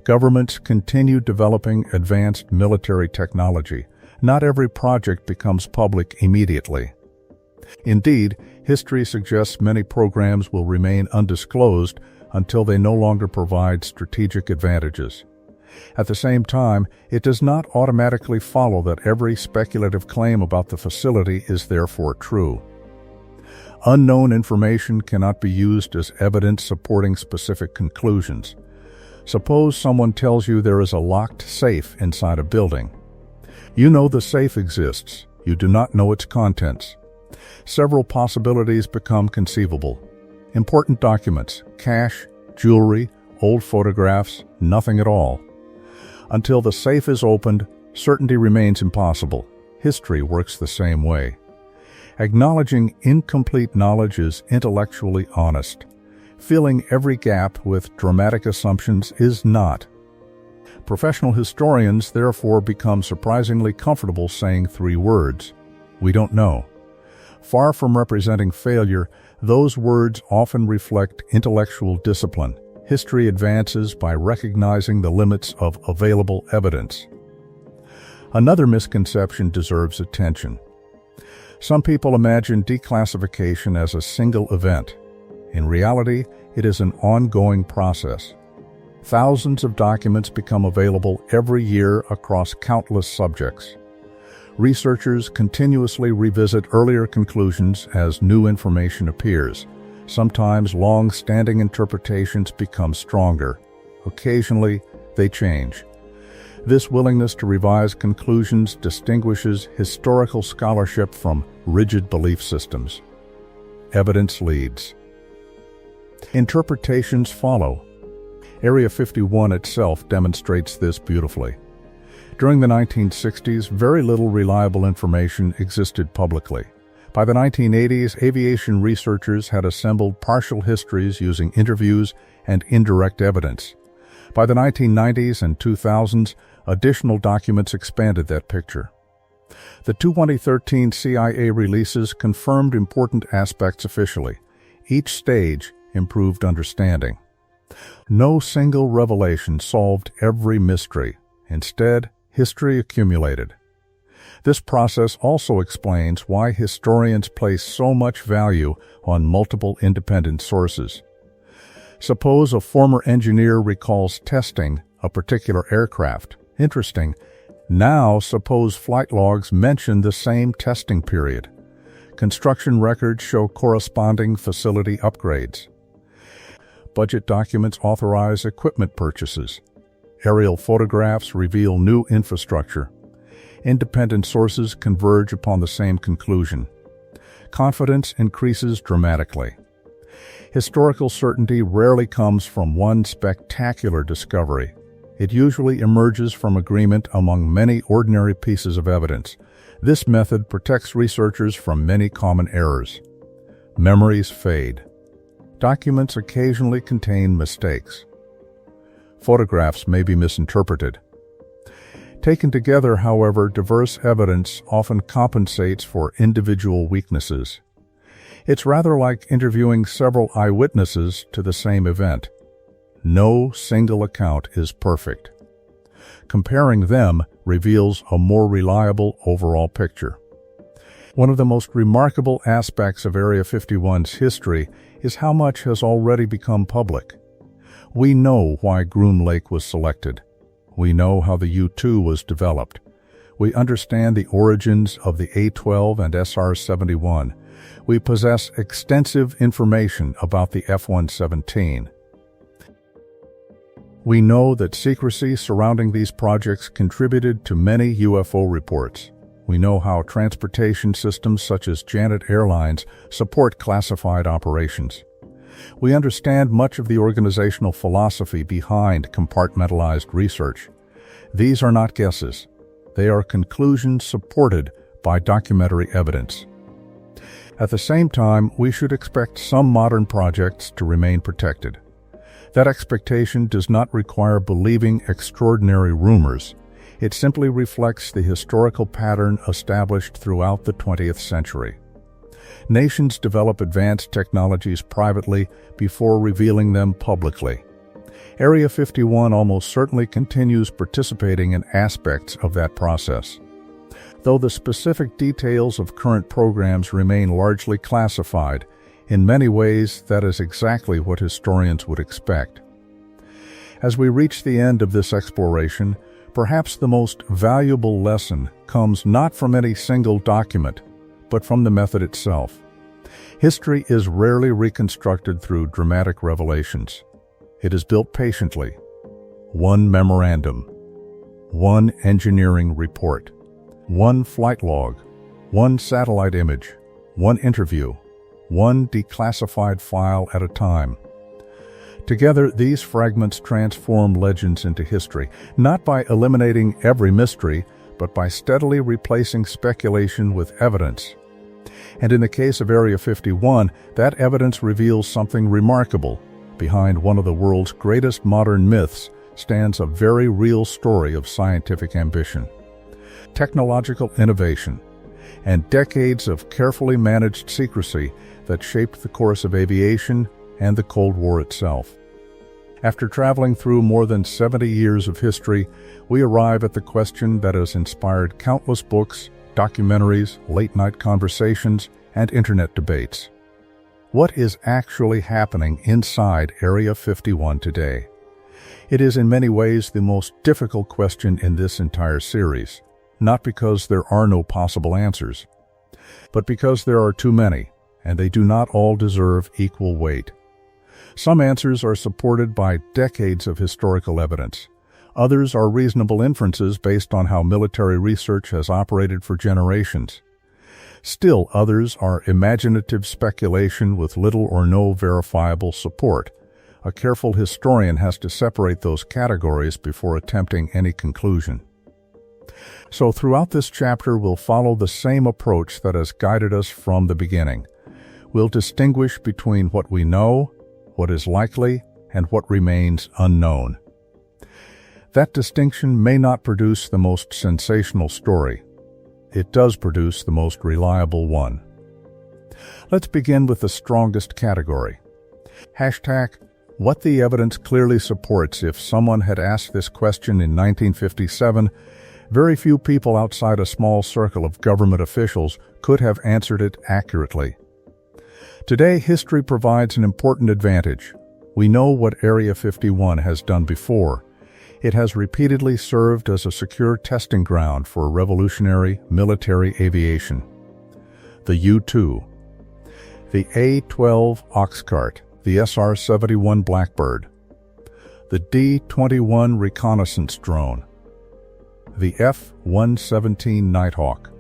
Governments continue developing advanced military technology. Not every project becomes public immediately. Indeed, history suggests many programs will remain undisclosed until they no longer provide strategic advantages. At the same time, it does not automatically follow that every speculative claim about the facility is therefore true. Unknown information cannot be used as evidence supporting specific conclusions. Suppose someone tells you there is a locked safe inside a building. You know the safe exists. You do not know its contents. Several possibilities become conceivable. Important documents, cash, jewelry, old photographs, nothing at all. Until the safe is opened, certainty remains impossible. History works the same way. Acknowledging incomplete knowledge is intellectually honest. Filling every gap with dramatic assumptions is not. Professional historians therefore become surprisingly comfortable saying 3 words: "We don't know." Far from representing failure, those words often reflect intellectual discipline. History advances by recognizing the limits of available evidence. Another misconception deserves attention. Some people imagine declassification as a single event. In reality, it is an ongoing process. Thousands of documents become available every year across countless subjects. Researchers continuously revisit earlier conclusions as new information appears. Sometimes long-standing interpretations become stronger. Occasionally, they change. This willingness to revise conclusions distinguishes historical scholarship from rigid belief systems. Evidence leads. Interpretations follow. Area 51 itself demonstrates this beautifully. During the 1960s, very little reliable information existed publicly. By the 1980s, aviation researchers had assembled partial histories using interviews and indirect evidence. By the 1990s and 2000s, additional documents expanded that picture. The 2013 CIA releases confirmed important aspects officially. Each stage improved understanding. No single revelation solved every mystery. Instead, history accumulated. This process also explains why historians place so much value on multiple independent sources. Suppose a former engineer recalls testing a particular aircraft. Interesting. Now suppose flight logs mention the same testing period. Construction records show corresponding facility upgrades. Budget documents authorize equipment purchases. Aerial photographs reveal new infrastructure. Independent sources converge upon the same conclusion. Confidence increases dramatically. Historical certainty rarely comes from one spectacular discovery. It usually emerges from agreement among many ordinary pieces of evidence. This method protects researchers from many common errors. Memories fade. Documents occasionally contain mistakes. Photographs may be misinterpreted. Taken together, however, diverse evidence often compensates for individual weaknesses. It's rather like interviewing several eyewitnesses to the same event. No single account is perfect. Comparing them reveals a more reliable overall picture. One of the most remarkable aspects of Area 51's history is how much has already become public. We know why Groom Lake was selected. We know how the U-2 was developed. We understand the origins of the A-12 and SR-71. We possess extensive information about the F-117. We know that secrecy surrounding these projects contributed to many UFO reports. We know how transportation systems such as Janet Airlines support classified operations. We understand much of the organizational philosophy behind compartmentalized research. These are not guesses. They are conclusions supported by documentary evidence. At the same time, we should expect some modern projects to remain protected. That expectation does not require believing extraordinary rumors. It simply reflects the historical pattern established throughout the 20th century. Nations develop advanced technologies privately before revealing them publicly. Area 51 almost certainly continues participating in aspects of that process. Though the specific details of current programs remain largely classified, in many ways that is exactly what historians would expect. As we reach the end of this exploration, perhaps the most valuable lesson comes not from any single document, but from the method itself. History is rarely reconstructed through dramatic revelations. It is built patiently. One memorandum, one engineering report, one flight log, one satellite image, one interview, one declassified file at a time. Together, these fragments transform legends into history, not by eliminating every mystery, but by steadily replacing speculation with evidence. And in the case of Area 51, that evidence reveals something remarkable. Behind one of the world's greatest modern myths stands a very real story of scientific ambition, technological innovation, and decades of carefully managed secrecy that shaped the course of aviation and the Cold War itself. After traveling through more than 70 years of history, we arrive at the question that has inspired countless books, documentaries, late-night conversations, and internet debates. What is actually happening inside Area 51 today? It is in many ways the most difficult question in this entire series, not because there are no possible answers, but because there are too many, and they do not all deserve equal weight. Some answers are supported by decades of historical evidence. Others are reasonable inferences based on how military research has operated for generations. Still, others are imaginative speculation with little or no verifiable support. A careful historian has to separate those categories before attempting any conclusion. So throughout this chapter, we'll follow the same approach that has guided us from the beginning. We'll distinguish between what we know, what is likely, and what remains unknown. That distinction may not produce the most sensational story. It does produce the most reliable one. Let's begin with the strongest category. #What the evidence clearly supports. If someone had asked this question in 1957, very few people outside a small circle of government officials could have answered it accurately. Today, history provides an important advantage. We know what Area 51 has done before. It has repeatedly served as a secure testing ground for revolutionary military aviation. The U-2, the A-12 Oxcart, the SR-71 Blackbird, the D-21 reconnaissance drone, the F-117 Nighthawk.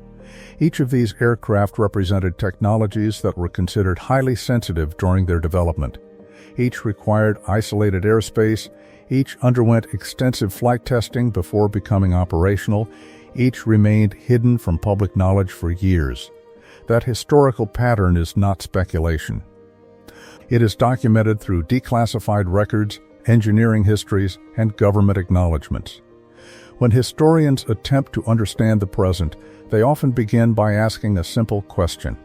Each of these aircraft represented technologies that were considered highly sensitive during their development. Each required isolated airspace. Each underwent extensive flight testing before becoming operational. Each remained hidden from public knowledge for years. That historical pattern is not speculation. It is documented through declassified records, engineering histories, and government acknowledgments. When historians attempt to understand the present, they often begin by asking a simple question.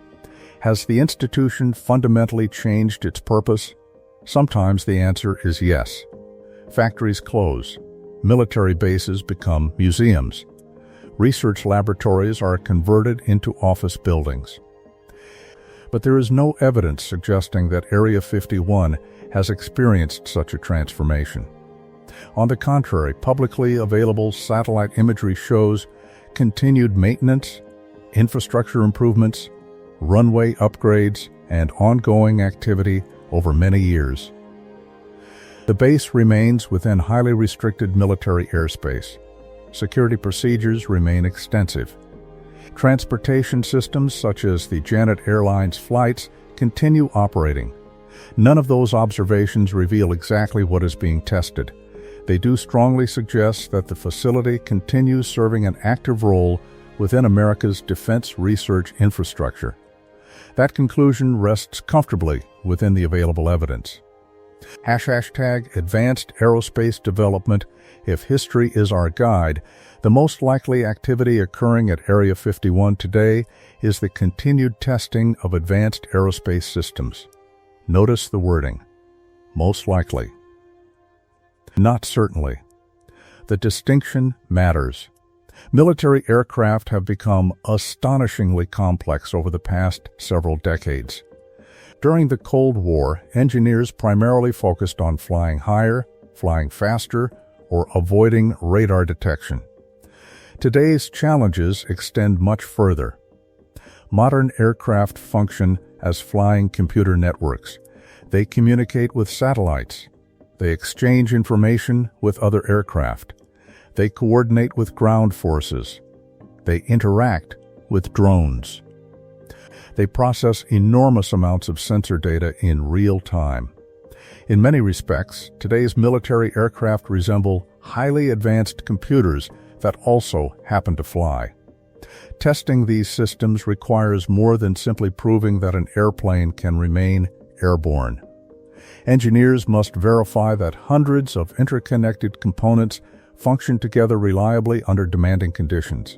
Has the institution fundamentally changed its purpose? Sometimes the answer is yes. Factories close. Military bases become museums. Research laboratories are converted into office buildings. But there is no evidence suggesting that Area 51 has experienced such a transformation. On the contrary, publicly available satellite imagery shows continued maintenance, infrastructure improvements, runway upgrades, and ongoing activity over many years. The base remains within highly restricted military airspace. Security procedures remain extensive. Transportation systems such as the Janet Airlines flights continue operating. None of those observations reveal exactly what is being tested. They do strongly suggest that the facility continues serving an active role within America's defense research infrastructure. That conclusion rests comfortably within the available evidence. #Advanced aerospace development. If history is our guide, the most likely activity occurring at Area 51 today is the continued testing of advanced aerospace systems. Notice the wording. Most likely. Not certainly. The distinction matters. Military aircraft have become astonishingly complex over the past several decades. During the Cold War, engineers primarily focused on flying higher, flying faster, or avoiding radar detection. Today's challenges extend much further. Modern aircraft function as flying computer networks. They communicate with satellites. They exchange information with other aircraft. They coordinate with ground forces. They interact with drones. They process enormous amounts of sensor data in real time. In many respects, today's military aircraft resemble highly advanced computers that also happen to fly. Testing these systems requires more than simply proving that an airplane can remain airborne. Engineers must verify that hundreds of interconnected components function together reliably under demanding conditions.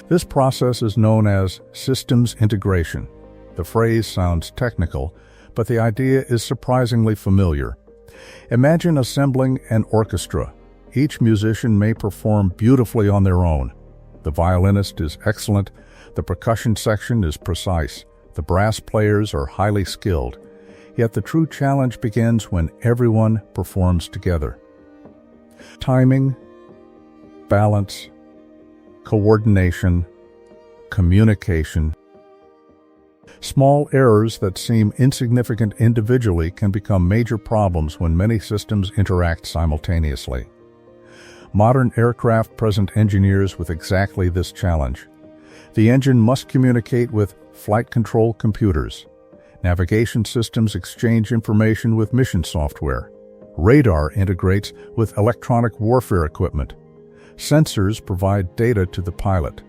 This process is known as systems integration. The phrase sounds technical, but the idea is surprisingly familiar. Imagine assembling an orchestra. Each musician may perform beautifully on their own. The violinist is excellent, the percussion section is precise, the brass players are highly skilled. Yet the true challenge begins when everyone performs together. Timing, balance, coordination, communication. Small errors that seem insignificant individually can become major problems when many systems interact simultaneously. Modern aircraft present engineers with exactly this challenge. The engine must communicate with flight control computers. Navigation systems exchange information with mission software. Radar integrates with electronic warfare equipment. Sensors provide data to the pilot.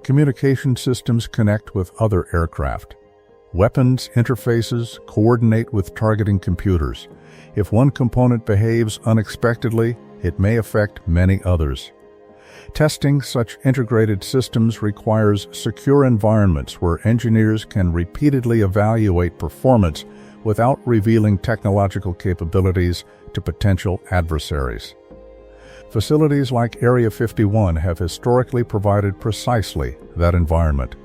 Communication systems connect with other aircraft. Weapons interfaces coordinate with targeting computers. If one component behaves unexpectedly, it may affect many others. Testing such integrated systems requires secure environments where engineers can repeatedly evaluate performance without revealing technological capabilities to potential adversaries. Facilities like Area 51 have historically provided precisely that environment.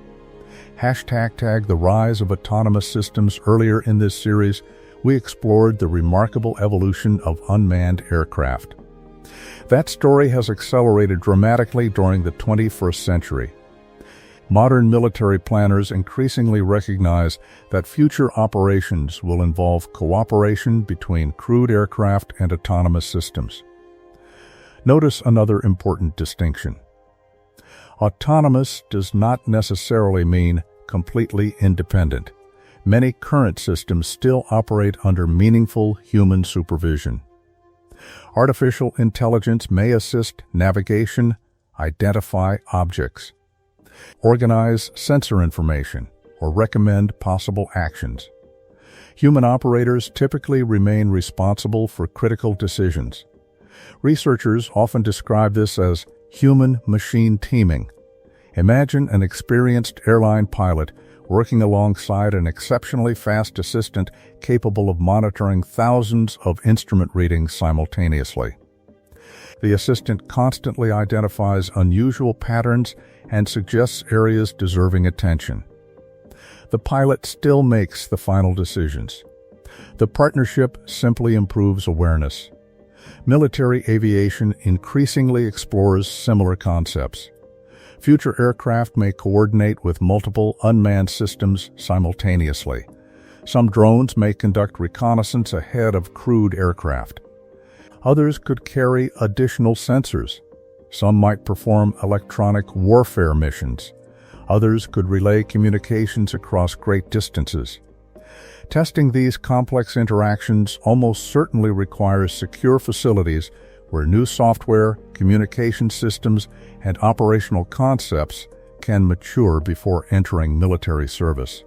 #tag the rise of autonomous systems. Earlier in this series, we explored the remarkable evolution of unmanned aircraft. That story has accelerated dramatically during the 21st century. Modern military planners increasingly recognize that future operations will involve cooperation between crewed aircraft and autonomous systems. Notice another important distinction. Autonomous does not necessarily mean completely independent. Many current systems still operate under meaningful human supervision. Artificial intelligence may assist navigation, identify objects, organize sensor information, or recommend possible actions. Human operators typically remain responsible for critical decisions. Researchers often describe this as human-machine teaming. Imagine an experienced airline pilot working alongside an exceptionally fast assistant capable of monitoring thousands of instrument readings simultaneously. The assistant constantly identifies unusual patterns and suggests areas deserving attention. The pilot still makes the final decisions. The partnership simply improves awareness. Military aviation increasingly explores similar concepts. Future aircraft may coordinate with multiple unmanned systems simultaneously. Some drones may conduct reconnaissance ahead of crewed aircraft. Others could carry additional sensors. Some might perform electronic warfare missions. Others could relay communications across great distances. Testing these complex interactions almost certainly requires secure facilities where new software, communication systems, and operational concepts can mature before entering military service.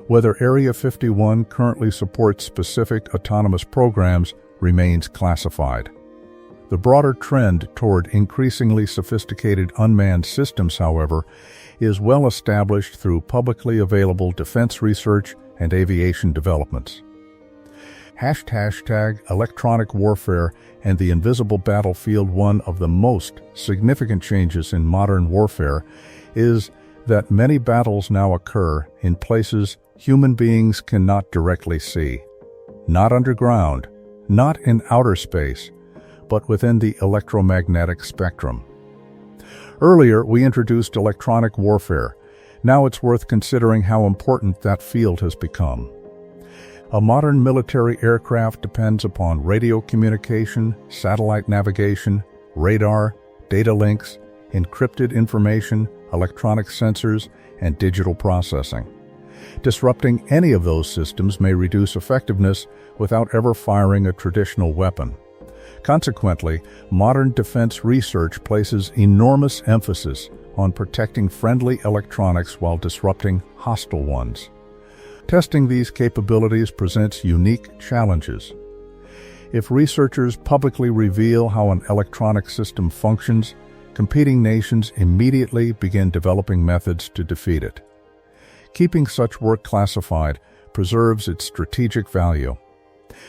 Whether Area 51 currently supports specific autonomous programs remains classified. The broader trend toward increasingly sophisticated unmanned systems, however, is well established through publicly available defense research and aviation developments. #electronic warfare and the invisible battlefield. One of the most significant changes in modern warfare is that many battles now occur in places human beings cannot directly see. Not underground, not in outer space, but within the electromagnetic spectrum. Earlier, we introduced electronic warfare. Now it's worth considering how important that field has become. A modern military aircraft depends upon radio communication, satellite navigation, radar, data links, encrypted information, electronic sensors, and digital processing. Disrupting any of those systems may reduce effectiveness without ever firing a traditional weapon. Consequently, modern defense research places enormous emphasis on protecting friendly electronics while disrupting hostile ones. Testing these capabilities presents unique challenges. If researchers publicly reveal how an electronic system functions, competing nations immediately begin developing methods to defeat it. Keeping such work classified preserves its strategic value.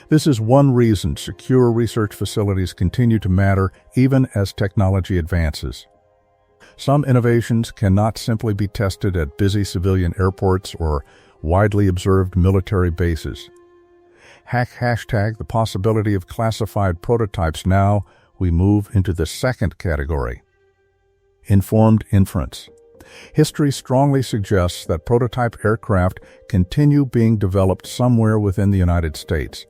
This is one reason secure research facilities continue to matter even as technology advances. Some innovations cannot simply be tested at busy civilian airports or widely observed military bases. The possibility of classified prototypes. Now we move into the second category. Informed inference. History strongly suggests that prototype aircraft continue being developed somewhere within the United States.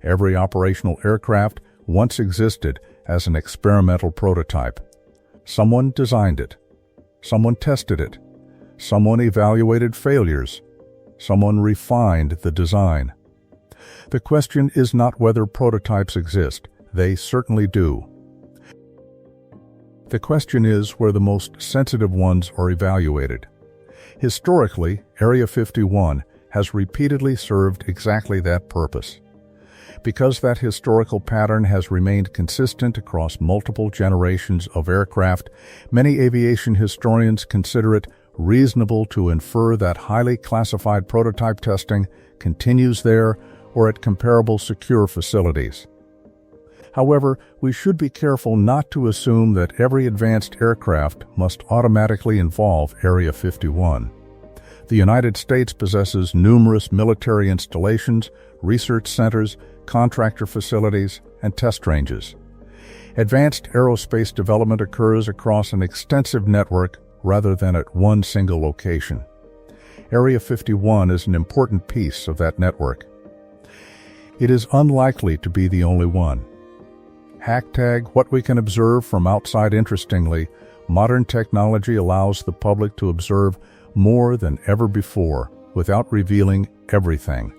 Every operational aircraft once existed as an experimental prototype. Someone designed it. Someone tested it. Someone evaluated failures. Someone refined the design. The question is not whether prototypes exist. They certainly do. The question is where the most sensitive ones are evaluated. Historically, Area 51 has repeatedly served exactly that purpose. Because that historical pattern has remained consistent across multiple generations of aircraft, many aviation historians consider it reasonable to infer that highly classified prototype testing continues there or at comparable secure facilities. However, we should be careful not to assume that every advanced aircraft must automatically involve Area 51. The United States possesses numerous military installations, research centers, contractor facilities, and test ranges. Advanced aerospace development occurs across an extensive network rather than at one single location. Area 51 is an important piece of that network. It is unlikely to be the only one. What we can observe from outside. Interestingly, modern technology allows the public to observe more than ever before without revealing everything.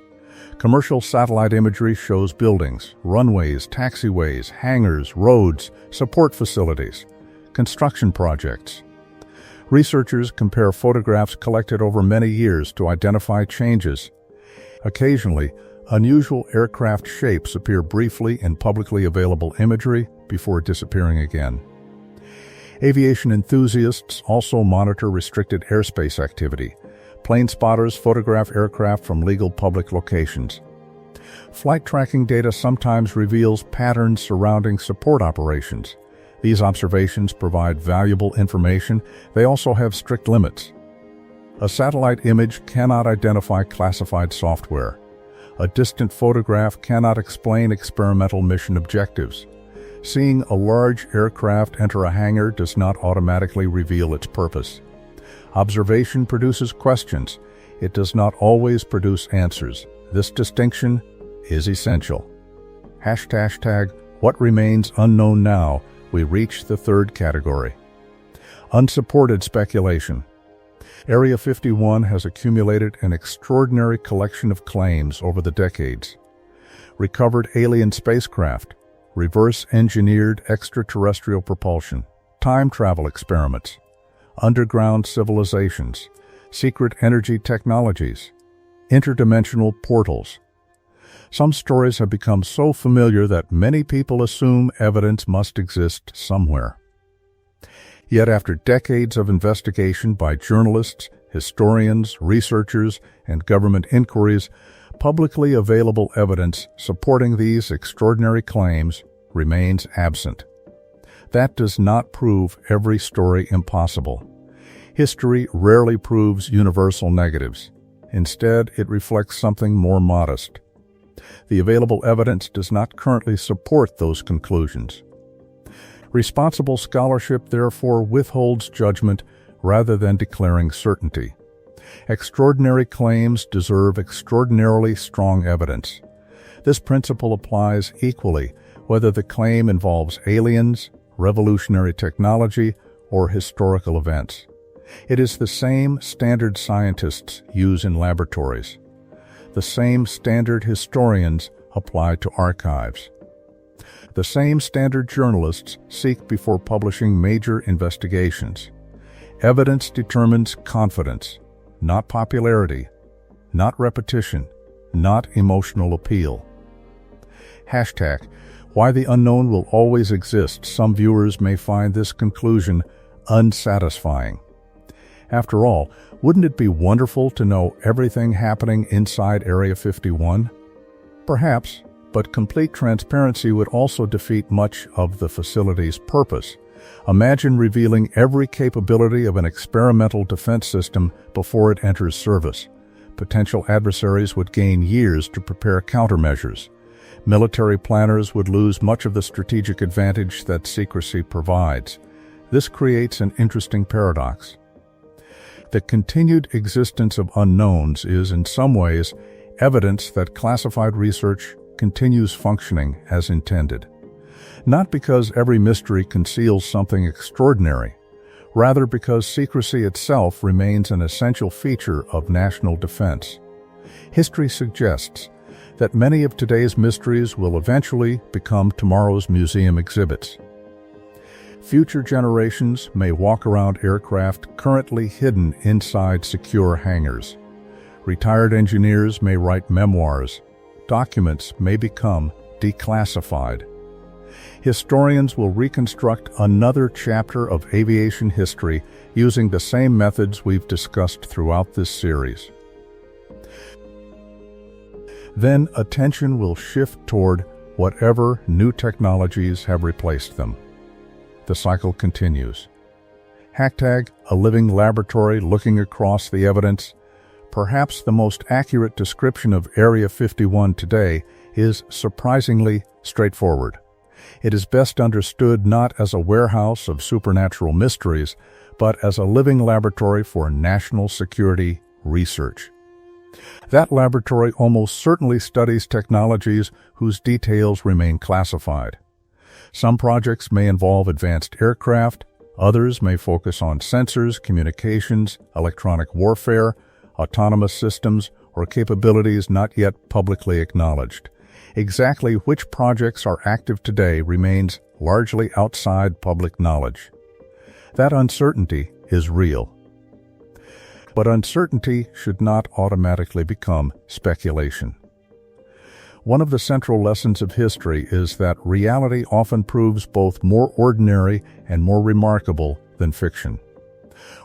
Commercial satellite imagery shows buildings, runways, taxiways, hangars, roads, support facilities, construction projects. Researchers compare photographs collected over many years to identify changes. Occasionally, unusual aircraft shapes appear briefly in publicly available imagery before disappearing again. Aviation enthusiasts also monitor restricted airspace activity. Plane spotters photograph aircraft from legal public locations. Flight tracking data sometimes reveals patterns surrounding support operations. These observations provide valuable information. They also have strict limits. A satellite image cannot identify classified software. A distant photograph cannot explain experimental mission objectives. Seeing a large aircraft enter a hangar does not automatically reveal its purpose. Observation produces questions. It does not always produce answers. This distinction is essential. What remains unknown now, we reach the third category. Unsupported speculation. Area 51 has accumulated an extraordinary collection of claims over the decades. Recovered alien spacecraft, reverse-engineered extraterrestrial propulsion, time travel experiments, underground civilizations, secret energy technologies, interdimensional portals. Some stories have become so familiar that many people assume evidence must exist somewhere. Yet after decades of investigation by journalists, historians, researchers, and government inquiries, publicly available evidence supporting these extraordinary claims remains absent. That does not prove every story impossible. History rarely proves universal negatives. Instead, it reflects something more modest. The available evidence does not currently support those conclusions. Responsible scholarship, therefore, withholds judgment rather than declaring certainty. Extraordinary claims deserve extraordinarily strong evidence. This principle applies equally whether the claim involves aliens, revolutionary technology, or historical events. It is the same standard scientists use in laboratories. The same standard historians apply to archives. The same standard journalists seek before publishing major investigations. Evidence determines confidence, not popularity, not repetition, not emotional appeal. Why the unknown will always exist. Some viewers may find this conclusion unsatisfying. After all, wouldn't it be wonderful to know everything happening inside Area 51? Perhaps, but complete transparency would also defeat much of the facility's purpose. Imagine revealing every capability of an experimental defense system before it enters service. Potential adversaries would gain years to prepare countermeasures. Military planners would lose much of the strategic advantage that secrecy provides. This creates an interesting paradox. The continued existence of unknowns is, in some ways, evidence that classified research continues functioning as intended. Not because every mystery conceals something extraordinary, rather because secrecy itself remains an essential feature of national defense. History suggests that many of today's mysteries will eventually become tomorrow's museum exhibits. Future generations may walk around aircraft currently hidden inside secure hangars. Retired engineers may write memoirs. Documents may become declassified. Historians will reconstruct another chapter of aviation history using the same methods we've discussed throughout this series. Then attention will shift toward whatever new technologies have replaced them. The cycle continues. Hashtag a living laboratory looking across the evidence. Perhaps the most accurate description of Area 51 today is surprisingly straightforward. It is best understood not as a warehouse of supernatural mysteries, but as a living laboratory for national security research. That laboratory almost certainly studies technologies whose details remain classified. Some projects may involve advanced aircraft, others may focus on sensors, communications, electronic warfare, autonomous systems, or capabilities not yet publicly acknowledged. Exactly which projects are active today remains largely outside public knowledge. That uncertainty is real. But uncertainty should not automatically become speculation. One of the central lessons of history is that reality often proves both more ordinary and more remarkable than fiction.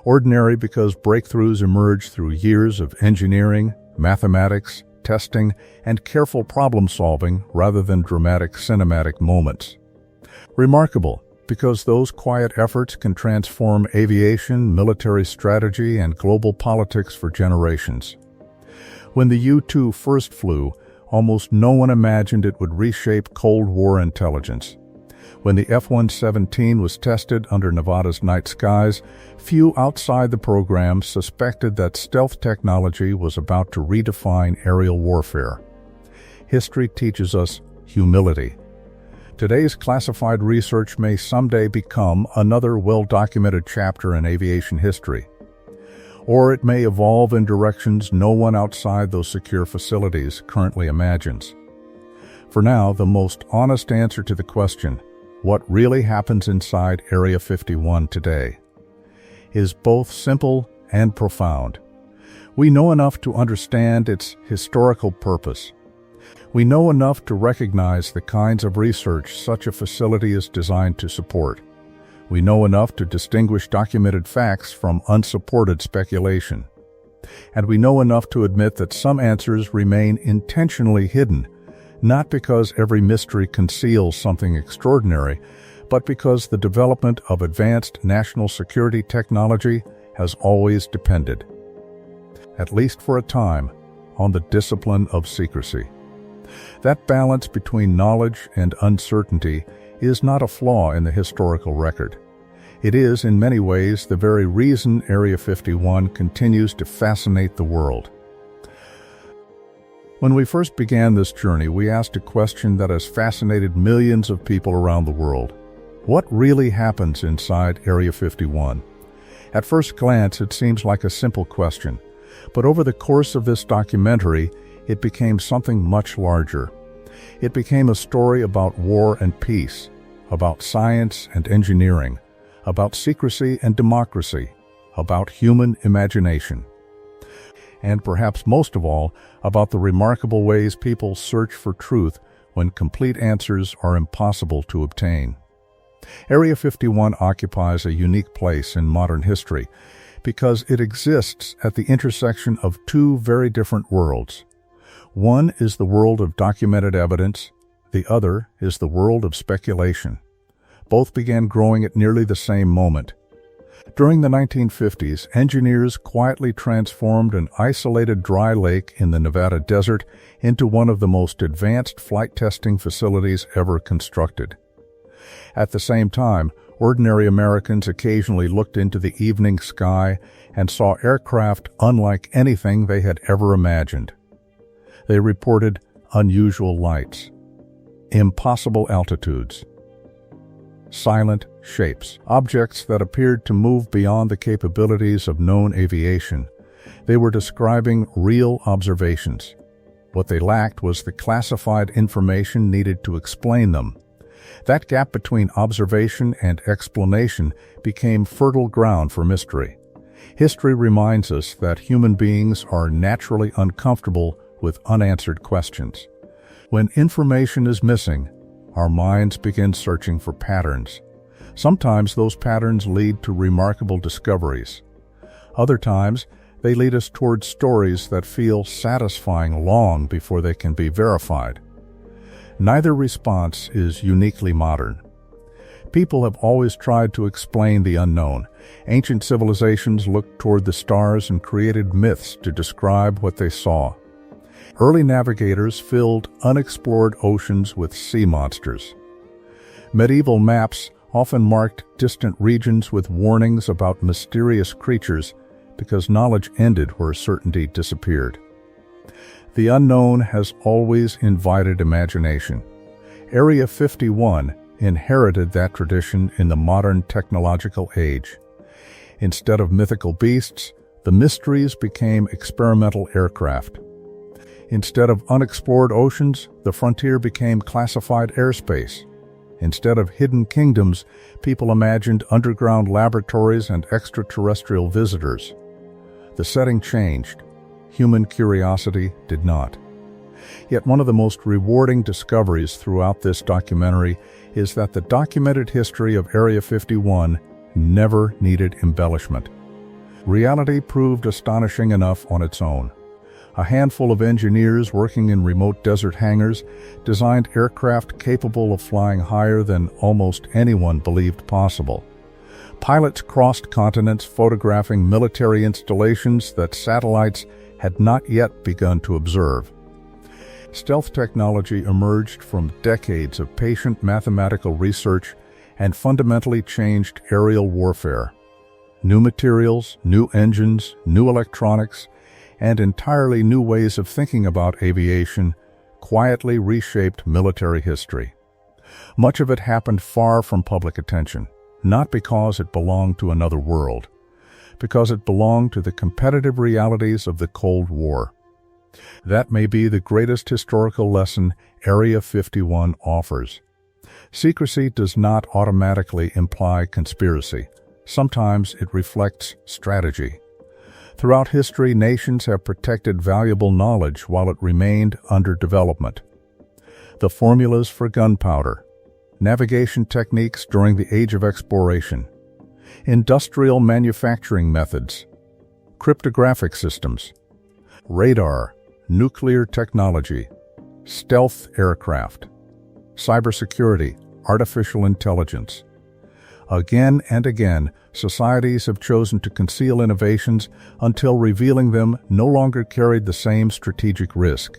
Ordinary because breakthroughs emerge through years of engineering, mathematics, testing, and careful problem-solving rather than dramatic cinematic moments. Remarkable because those quiet efforts can transform aviation, military strategy, and global politics for generations. When the U-2 first flew, almost no one imagined it would reshape Cold War intelligence. When the F-117 was tested under Nevada's night skies, few outside the program suspected that stealth technology was about to redefine aerial warfare. History teaches us humility. Today's classified research may someday become another well-documented chapter in aviation history. Or it may evolve in directions no one outside those secure facilities currently imagines. For now, the most honest answer to the question, what really happens inside Area 51 today, is both simple and profound. We know enough to understand its historical purpose. We know enough to recognize the kinds of research such a facility is designed to support. We know enough to distinguish documented facts from unsupported speculation. And we know enough to admit that some answers remain intentionally hidden, not because every mystery conceals something extraordinary, but because the development of advanced national security technology has always depended, at least for a time, on the discipline of secrecy. That balance between knowledge and uncertainty is not a flaw in the historical record. It is, in many ways, the very reason Area 51 continues to fascinate the world. When we first began this journey, we asked a question that has fascinated millions of people around the world. What really happens inside Area 51? At first glance, it seems like a simple question, but over the course of this documentary, it became something much larger. It became a story about war and peace, about science and engineering, about secrecy and democracy, about human imagination. And perhaps most of all, about the remarkable ways people search for truth when complete answers are impossible to obtain. Area 51 occupies a unique place in modern history because it exists at the intersection of two very different worlds. One is the world of documented evidence, the other is the world of speculation. Both began growing at nearly the same moment. During the 1950s, engineers quietly transformed an isolated dry lake in the Nevada desert into one of the most advanced flight testing facilities ever constructed. At the same time, Ordinary Americans occasionally looked into the evening sky and saw aircraft unlike anything they had ever imagined. They reported unusual lights, impossible altitudes, silent shapes, objects that appeared to move beyond the capabilities of known aviation. They were describing real observations. What they lacked was the classified information needed to explain them. That gap between observation and explanation became fertile ground for mystery. History reminds us that human beings are naturally uncomfortable with unanswered questions. When information is missing, our minds begin searching for patterns. Sometimes those patterns lead to remarkable discoveries. Other times, they lead us toward stories that feel satisfying long before they can be verified. Neither response is uniquely modern. People have always tried to explain the unknown. Ancient civilizations looked toward the stars and created myths to describe what they saw. Early navigators filled unexplored oceans with sea monsters. Medieval maps often marked distant regions with warnings about mysterious creatures because knowledge ended where certainty disappeared. The unknown has always invited imagination. Area 51 inherited that tradition in the modern technological age. Instead of mythical beasts, the mysteries became experimental aircraft. Instead of unexplored oceans, the frontier became classified airspace. Instead of hidden kingdoms, people imagined underground laboratories and extraterrestrial visitors. The setting changed. Human curiosity did not. Yet one of the most rewarding discoveries throughout this documentary is that the documented history of Area 51 never needed embellishment. Reality proved astonishing enough on its own. A handful of engineers working in remote desert hangars designed aircraft capable of flying higher than almost anyone believed possible. Pilots crossed continents photographing military installations that satellites had not yet begun to observe. Stealth technology emerged from decades of patient mathematical research and fundamentally changed aerial warfare. New materials, new engines, new electronics, and entirely new ways of thinking about aviation quietly reshaped military history. Much of it happened far from public attention, not because it belonged to another world, because it belonged to the competitive realities of the Cold War. That may be the greatest historical lesson Area 51 offers. Secrecy does not automatically imply conspiracy. Sometimes it reflects strategy. Throughout history, nations have protected valuable knowledge while it remained under development. The formulas for gunpowder, navigation techniques during the Age of Exploration, industrial manufacturing methods, cryptographic systems, radar, nuclear technology, stealth aircraft, cybersecurity, artificial intelligence. Again and again, societies have chosen to conceal innovations until revealing them no longer carried the same strategic risk.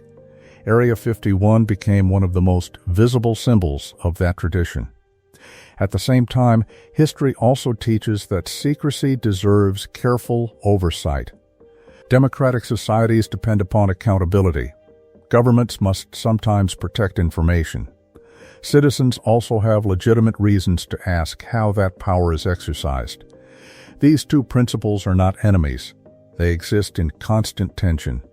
Area 51 became one of the most visible symbols of that tradition. At the same time, history also teaches that secrecy deserves careful oversight. Democratic societies depend upon accountability. Governments must sometimes protect information. Citizens also have legitimate reasons to ask how that power is exercised. These two principles are not enemies. They exist in constant tension.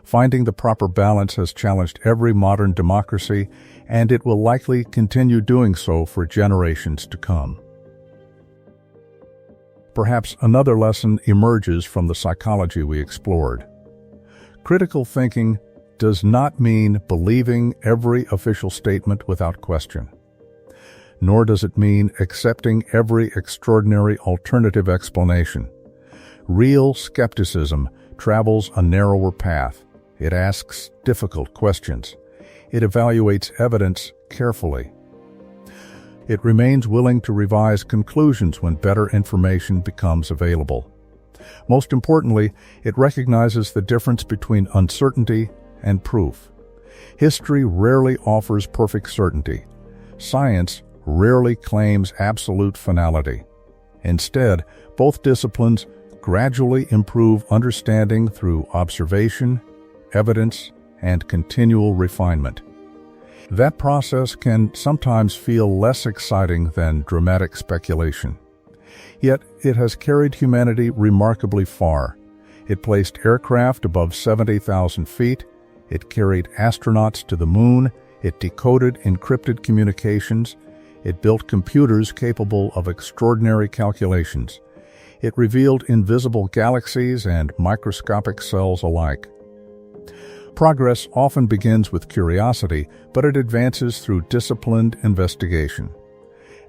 Finding the proper balance has challenged every modern democracy, and it will likely continue doing so for generations to come. Perhaps another lesson emerges from the psychology we explored. Critical thinking does not mean believing every official statement without question. Nor does it mean accepting every extraordinary alternative explanation. Real skepticism travels a narrower path. It asks difficult questions. It evaluates evidence carefully. It remains willing to revise conclusions when better information becomes available. Most importantly, it recognizes the difference between uncertainty and proof. History rarely offers perfect certainty. Science rarely claims absolute finality. Instead, both disciplines gradually improve understanding through observation, evidence, and continual refinement. That process can sometimes feel less exciting than dramatic speculation. Yet it has carried humanity remarkably far. It placed aircraft above 70,000 feet, it carried astronauts to the moon, it decoded encrypted communications, it built computers capable of extraordinary calculations. It revealed invisible galaxies and microscopic cells alike. Progress often begins with curiosity, but it advances through disciplined investigation.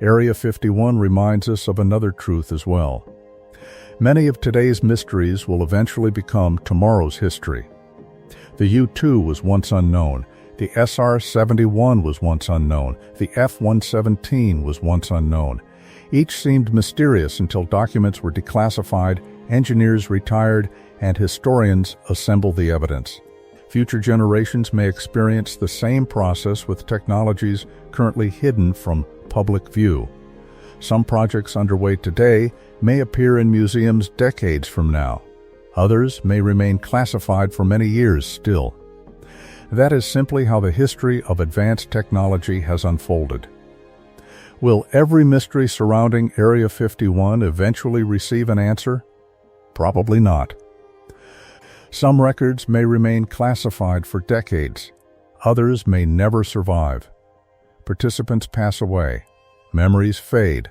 Area 51 reminds us of another truth as well. Many of today's mysteries will eventually become tomorrow's history. The U-2 was once unknown. The SR-71 was once unknown. The F-117 was once unknown. Each seemed mysterious until documents were declassified, engineers retired, and historians assembled the evidence. Future generations may experience the same process with technologies currently hidden from public view. Some projects underway today may appear in museums decades from now. Others may remain classified for many years still. That is simply how the history of advanced technology has unfolded. Will every mystery surrounding Area 51 eventually receive an answer? Probably not. Some records may remain classified for decades. Others may never survive. Participants pass away. Memories fade.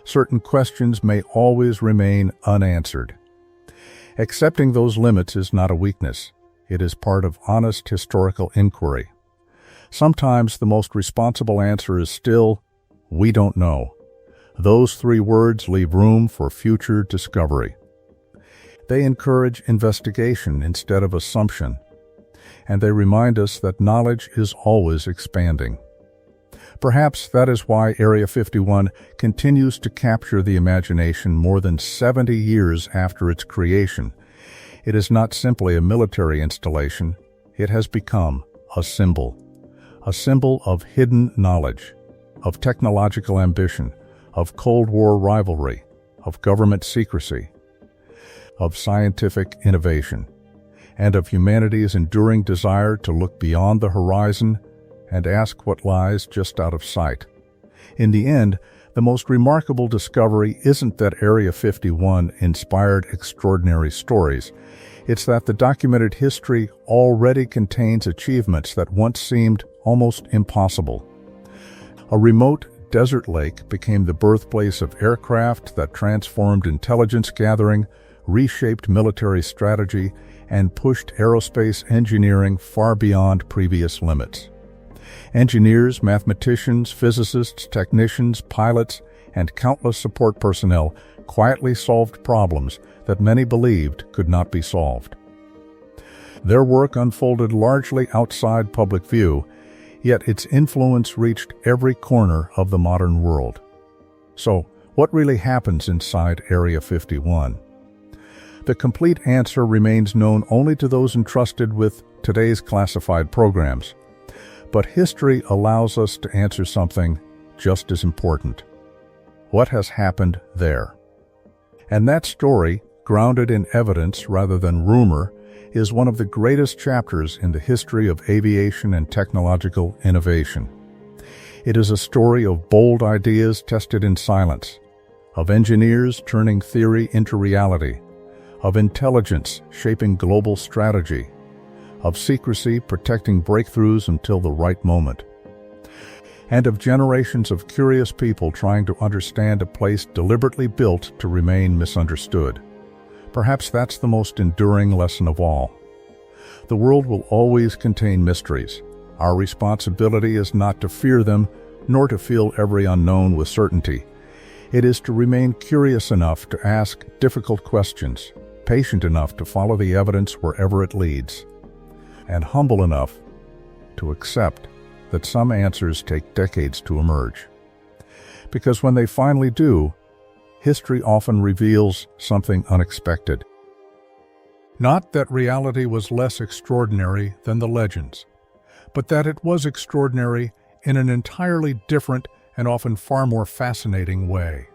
Certain questions may always remain unanswered. Accepting those limits is not a weakness. It is part of honest historical inquiry. Sometimes the most responsible answer is still, "We don't know." Those three words leave room for future discovery. They encourage investigation instead of assumption, and they remind us that knowledge is always expanding. Perhaps that is why Area 51 continues to capture the imagination more than 70 years after its creation. It is not simply a military installation. It has become a symbol of hidden knowledge, of technological ambition, of Cold War rivalry, of government secrecy, of scientific innovation, and of humanity's enduring desire to look beyond the horizon and ask what lies just out of sight. In the end, the most remarkable discovery isn't that Area 51 inspired extraordinary stories. It's that the documented history already contains achievements that once seemed almost impossible. A remote desert lake became the birthplace of aircraft that transformed intelligence gathering, reshaped military strategy, and pushed aerospace engineering far beyond previous limits. Engineers, mathematicians, physicists, technicians, pilots, and countless support personnel quietly solved problems that many believed could not be solved. Their work unfolded largely outside public view, yet its influence reached every corner of the modern world. So, what really happens inside Area 51? The complete answer remains known only to those entrusted with today's classified programs. But history allows us to answer something just as important. What has happened there? And that story, grounded in evidence rather than rumor, is one of the greatest chapters in the history of aviation and technological innovation. It is a story of bold ideas tested in silence, of engineers turning theory into reality, of intelligence shaping global strategy, of secrecy protecting breakthroughs until the right moment, and of generations of curious people trying to understand a place deliberately built to remain misunderstood. Perhaps that's the most enduring lesson of all. The world will always contain mysteries. Our responsibility is not to fear them, nor to feel every unknown with certainty. It is to remain curious enough to ask difficult questions, patient enough to follow the evidence wherever it leads, and humble enough to accept that some answers take decades to emerge. Because when they finally do, history often reveals something unexpected. Not that reality was less extraordinary than the legends, but that it was extraordinary in an entirely different and often far more fascinating way.